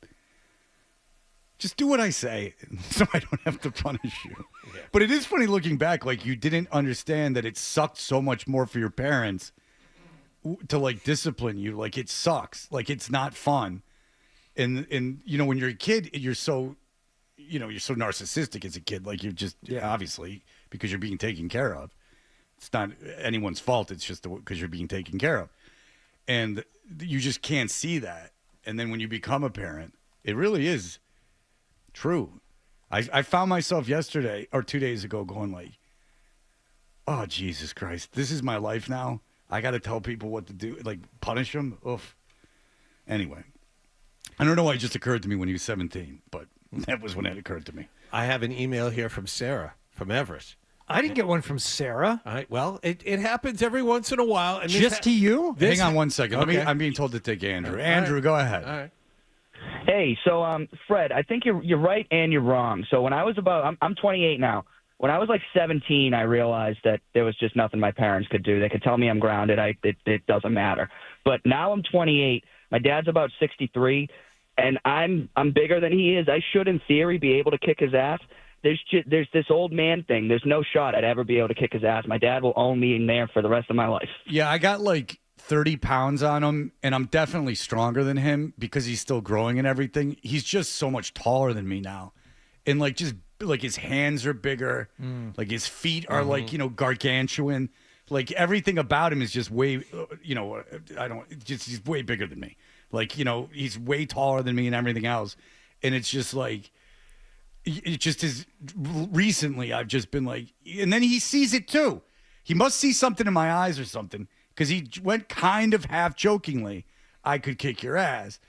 Just do what I say so I don't have to punish you. Yeah. But it is funny looking back, like you didn't understand that it sucked so much more for your parents to like discipline you. Like it sucks. Like it's not fun. And you know, when you're a kid, you're so narcissistic as a kid. Like you're just obviously because you're being taken care of. It's not anyone's fault. It's just because you're being taken care of. And you just can't see that. And then when you become a parent, it really is true. I found myself yesterday or 2 days ago going like, oh, Jesus Christ, this is my life now. I got to tell people what to do, like punish them. Oof. Anyway, I don't know why it just occurred to me when he was 17, but that was when it occurred to me. I have an email here from Sarah from Everett. I didn't get one from Sarah. All right, well, it happens every once in a while. And just to you? Hang on 1 second. Okay. I'm being told to take Andrew. Andrew, go ahead. All right. Hey, so Fred, I think you're right and you're wrong. So when I was I'm 28 now. When I was like 17, I realized that there was just nothing my parents could do. They could tell me I'm grounded. It doesn't matter. But now I'm 28. My dad's about 63, and I'm bigger than he is. I should, in theory, be able to kick his ass. There's this old man thing. There's no shot I'd ever be able to kick his ass. My dad will own me in there for the rest of my life. Yeah, I got like 30 pounds on him, and I'm definitely stronger than him because he's still growing and everything. He's just so much taller than me now. And like just like his hands are bigger, like his feet are like, gargantuan. Like everything about him is just way, he's way bigger than me. Like, he's way taller than me and everything else. And it's just like, it just is recently I've just been like, and then he sees it too. He must see something in my eyes or something because he went kind of half jokingly, I could kick your ass,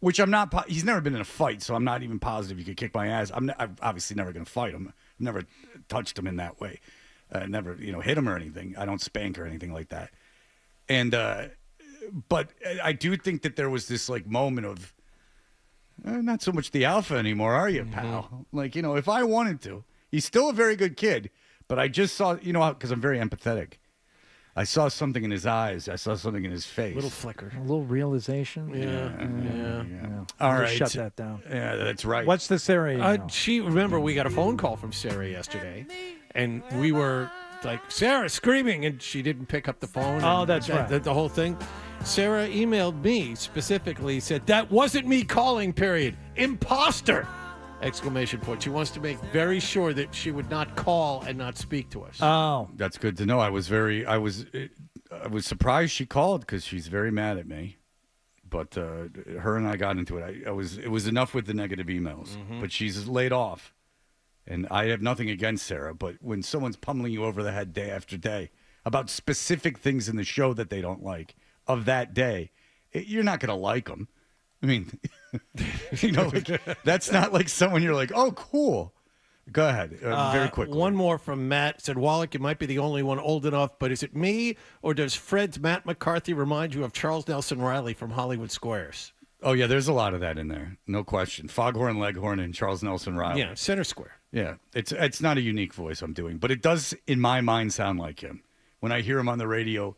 which I'm not, he's never been in a fight. So I'm not even positive he could kick my ass. I'm obviously never going to fight him. Never touched him in that way. Never, hit him or anything. I don't spank or anything like that. And, but I do think that there was this like moment of, not so much the alpha anymore, are you, pal? Like, if I wanted to, he's still a very good kid, but I just saw, because I'm very empathetic. I saw something in his eyes. I saw something in his face. Little flicker. A little realization. Yeah. All right. Shut that down. Yeah, that's right. What's the Sarah email? Remember, we got a phone call from Sarah yesterday, and we were like, Sarah screaming, and she didn't pick up the phone. Oh, that's right. The whole thing. Sarah emailed me specifically, said, that wasn't me calling, period. Imposter! Exclamation point. She wants to make very sure that she would not call and not speak to us. Oh. That's good to know. I was surprised she called because she's very mad at me. But her and I got into it. It was enough with the negative emails. But she's laid off. And I have nothing against Sarah, but when someone's pummeling you over the head day after day about specific things in the show that they don't like of that day, you're not going to like them. I mean, that's not like someone you're like, oh, cool. Go ahead. Very quickly. One more from Matt. Said, Wallach, you might be the only one old enough, but is it me or does Fred's Matt McCarthy remind you of Charles Nelson Riley from Hollywood Squares? Oh, yeah, there's a lot of that in there. No question. Foghorn Leghorn and Charles Nelson Riley. Yeah, center square. Yeah, it's not a unique voice I'm doing, but it does, in my mind, sound like him. When I hear him on the radio,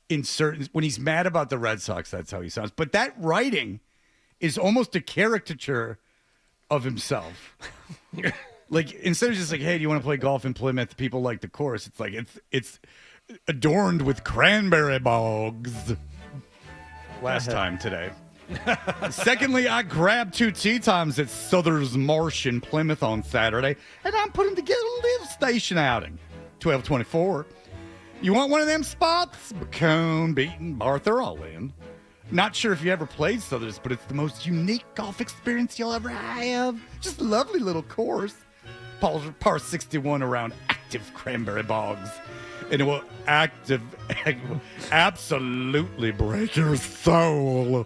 when he's mad about the Red Sox, that's how he sounds. But that writing is almost a caricature of himself. Like, instead of just like, hey, do you want to play golf in Plymouth? People like the course. It's like, it's adorned with cranberry bogs. Last time today. Secondly, I grabbed 2 tee times at Souther's Marsh in Plymouth on Saturday, and I'm putting together a little station outing. 1224. You want one of them spots? Bacone, Beaton, Bar, they're all in. Not sure if you ever played Souther's, but it's the most unique golf experience you'll ever have. Just a lovely little course. Par 61 around active cranberry bogs. And it will absolutely break your soul.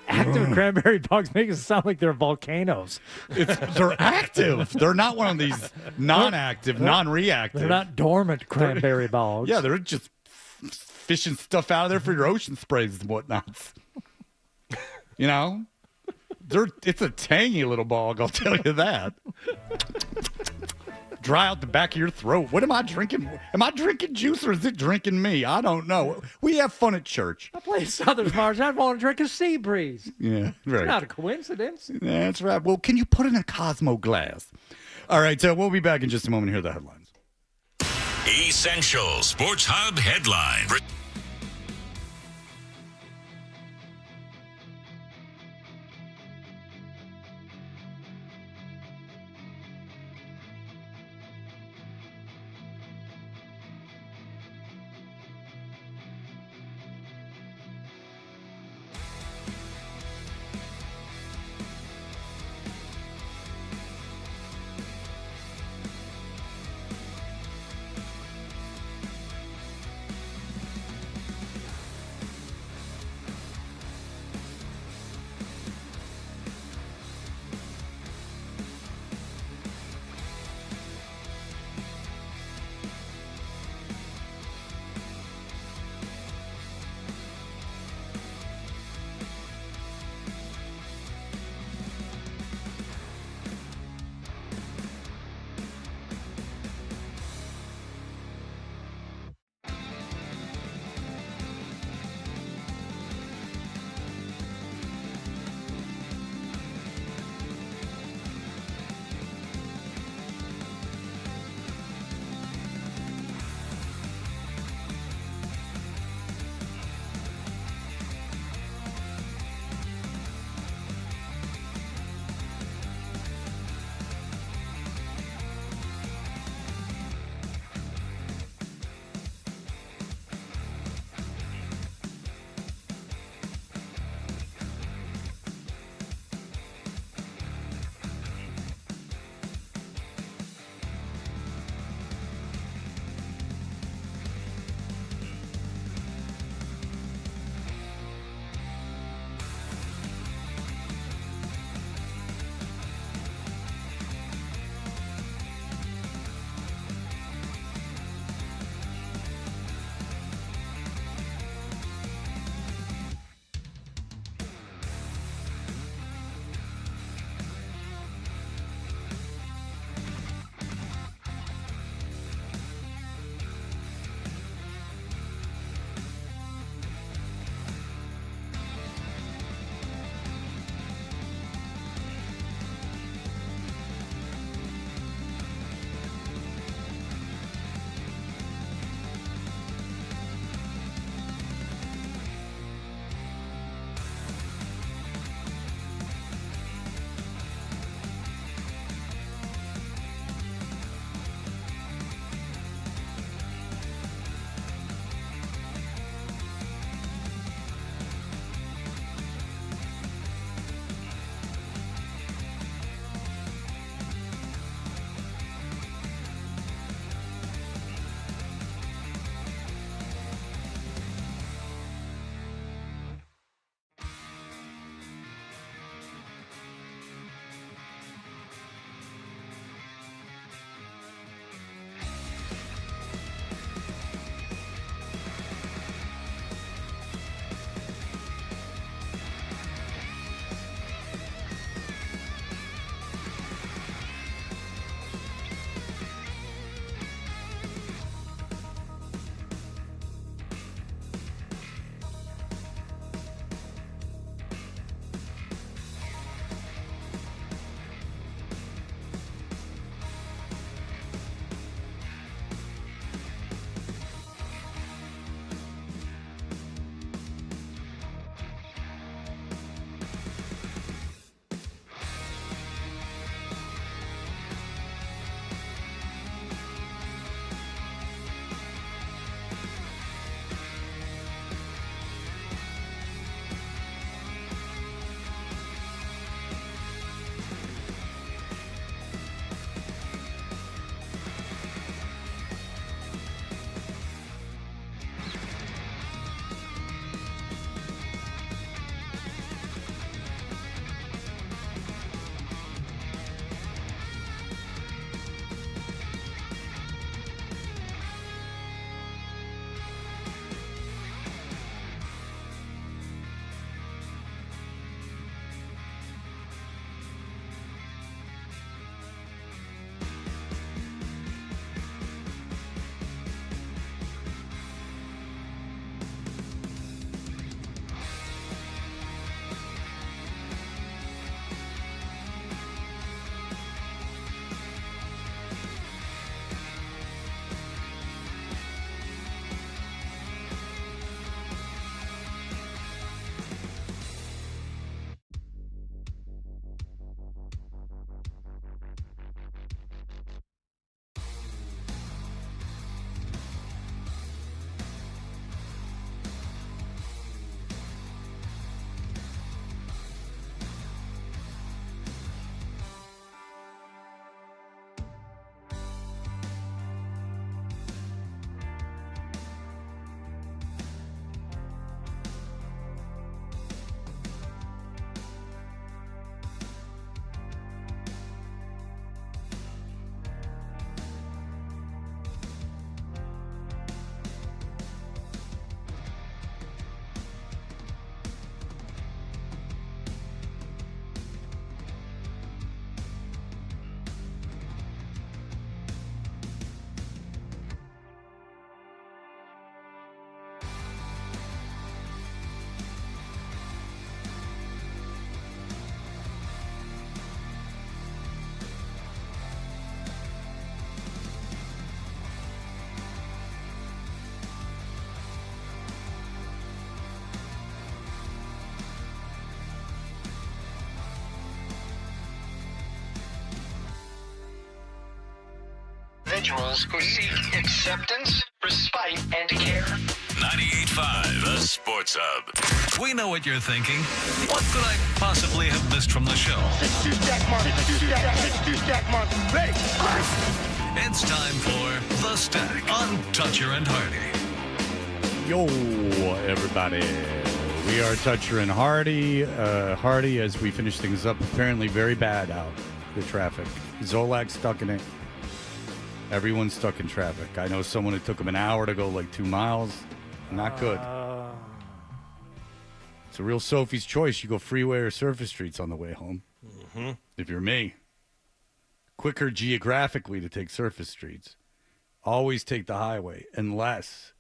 Active cranberry bogs make it sound like they're volcanoes. They're active. They're not one of these non-active, non-reactive. They're not dormant cranberry bogs. Yeah, they're just fishing stuff out of there for your ocean sprays and whatnots. It's a tangy little bog, I'll tell you that. Dry out the back of your throat. What am I drinking? Am I drinking juice or is it drinking me? I don't know. We have fun at church. I play Southern Mars. I want to drink a sea breeze. Yeah, right. It's not a coincidence. That's right. Well, can you put in a Cosmo glass? All right, we'll be back in just a moment. Here are the headlines. Essential Sports Hub headlines. individuals who seek acceptance, respite, and care. 98.5, the Sports Hub. We know what you're thinking. What could I possibly have missed from the show? It's time for The Stack on Toucher and Hardy. Yo, everybody. We are Toucher and Hardy. Hardy, as we finish things up, apparently very bad out, the traffic. Zolak's stuck in it. Everyone's stuck in traffic. I know someone it took him an hour to go like 2 miles. Not good. It's a real Sophie's choice. You go freeway or surface streets on the way home. Mm-hmm. If you're me. Quicker geographically to take surface streets. Always take the highway. Unless.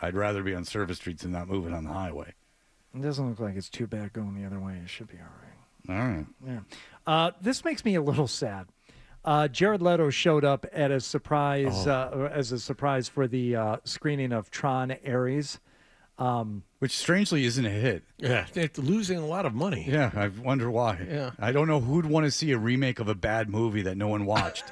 I'd rather be on surface streets than not moving on the highway. It doesn't look like it's too bad going the other way. It should be all right. All right. Yeah. This makes me a little sad. Jared Leto showed up at a surprise, as a surprise for the screening of Tron Ares. Which strangely isn't a hit. Yeah, it's losing a lot of money. Yeah, I wonder why. Yeah. I don't know who'd want to see a remake of a bad movie that no one watched.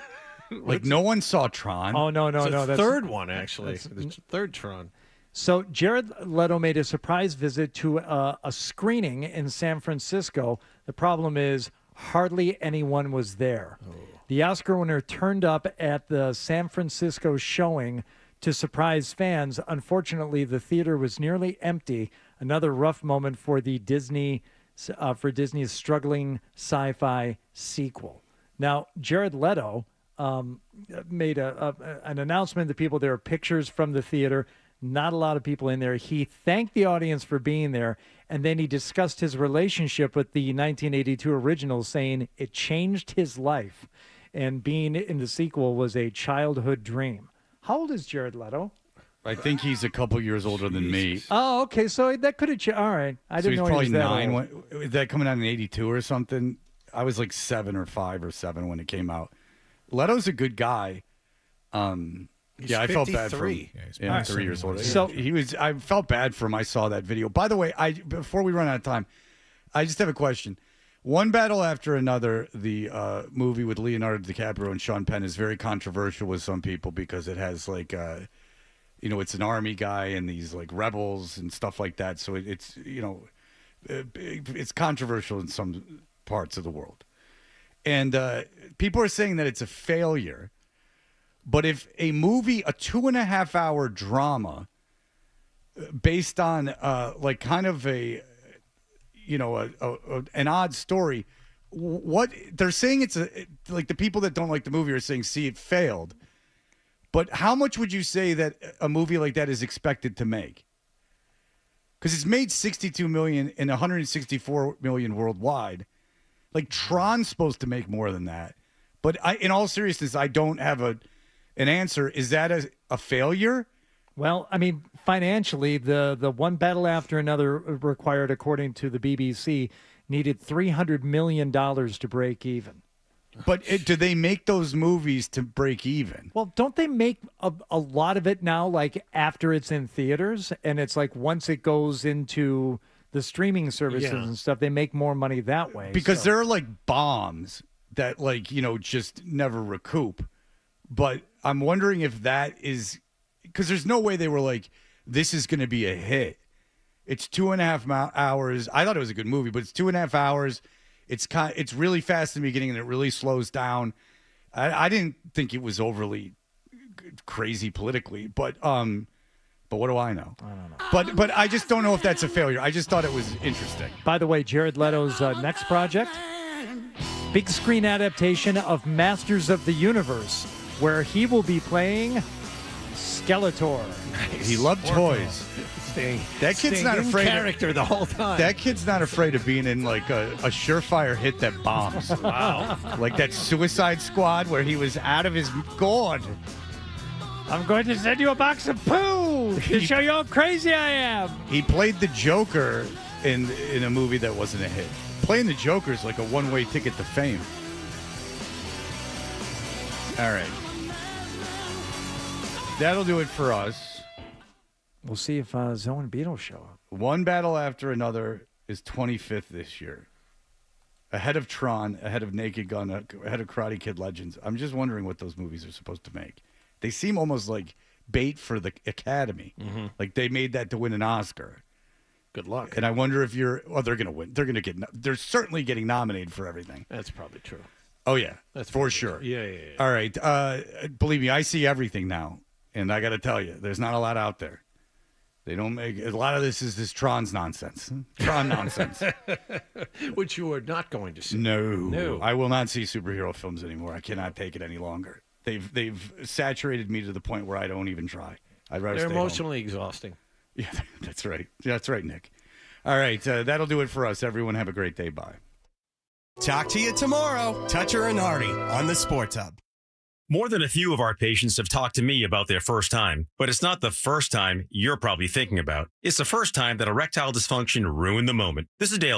Like, no one saw Tron. Oh, no. It's the That's third one, actually. The third Tron. So Jared Leto made a surprise visit to a screening in San Francisco. The problem is hardly anyone was there. Oh. The Oscar winner turned up at the San Francisco showing to surprise fans. Unfortunately, the theater was nearly empty. Another rough moment for the Disney's struggling sci-fi sequel. Now, Jared Leto made an announcement to people. There are pictures from the theater. Not a lot of people in there. He thanked the audience for being there, and then he discussed his relationship with the 1982 original, saying it changed his life, and being in the sequel was a childhood dream. How old is Jared Leto? I think he's a couple years older than me. Oh, okay. So that could have changed. All right. I didn't know he was that old. So he's probably 9. Is that coming out in 82 or something? I was like 7 or 5 or 7 when it came out. Leto's a good guy. He's I felt bad for him. Yeah, 3 years older. So he was. I felt bad for him. I saw that video. By the way, before we run out of time, I just have a question. One Battle After Another, the movie with Leonardo DiCaprio and Sean Penn, is very controversial with some people because it has like, it's an army guy and these like rebels and stuff like that. So it's controversial in some parts of the world. And people are saying that it's a failure. But if a movie, a 2.5-hour drama based on like kind of an odd story, what they're saying, it's like the people that don't like the movie are saying, see, it failed. But how much would you say that a movie like that is expected to make? Because it's made $62 million and $164 million worldwide. Like Tron's supposed to make more than that. But in all seriousness, I don't have an answer. Is that a failure? Well, I mean, financially, the One Battle After Another required, according to the BBC, needed $300 million to break even. But do they make those movies to break even? Well, don't they make a lot of it now, like after it's in theaters? And it's like once it goes into the streaming services and stuff, they make more money that way. Because there are like bombs that just never recoup. But I'm wondering if that is because there's no way they were like, this is going to be a hit. It's 2.5 hours. I thought it was a good movie, but it's 2.5 hours. It's really fast in the beginning and it really slows down. I didn't think it was overly crazy politically, but what do I know? I don't know. But I just don't know if that's a failure. I just thought it was interesting. By the way, Jared Leto's next project, big screen adaptation of Masters of the Universe, where he will be playing Skeletor. Nice. He loved toys. That kid's not afraid of character the whole time. That kid's not afraid of being in like a surefire hit that bombs. Wow. Like that Suicide Squad where he was out of his gourd. I'm going to send you a box of poo to show you how crazy I am. He played the Joker in a movie that wasn't a hit. Playing the Joker is like a one-way ticket to fame. All right. That'll do it for us. We'll see if Zoe and Beetle show up. One Battle After Another is 25th this year. ahead of Tron, ahead of Naked Gun, ahead of Karate Kid Legends. I'm just wondering what those movies are supposed to make. They seem almost like bait for the Academy. Mm-hmm. Like they made that to win an Oscar. Good luck. And I wonder if they're going to win. They're certainly getting nominated for everything. That's probably true. Oh, yeah. That's for sure. True. Yeah. All right. Believe me, I see everything now. And I got to tell you, there's not a lot out there. They don't make a lot of this is this Tron's nonsense. Tron nonsense. Which you are not going to see. No. I will not see superhero films anymore. I cannot take it any longer. They've saturated me to the point where I don't even try. I'd rather They're stay emotionally exhausting. Yeah, that's right. That's right, Nick. All right, that'll do it for us. Everyone have a great day. Bye. Talk to you tomorrow. Toucher and Hardy on the Sports Hub. More than a few of our patients have talked to me about their first time, but it's not the first time you're probably thinking about. It's the first time that erectile dysfunction ruined the moment. This is Dale from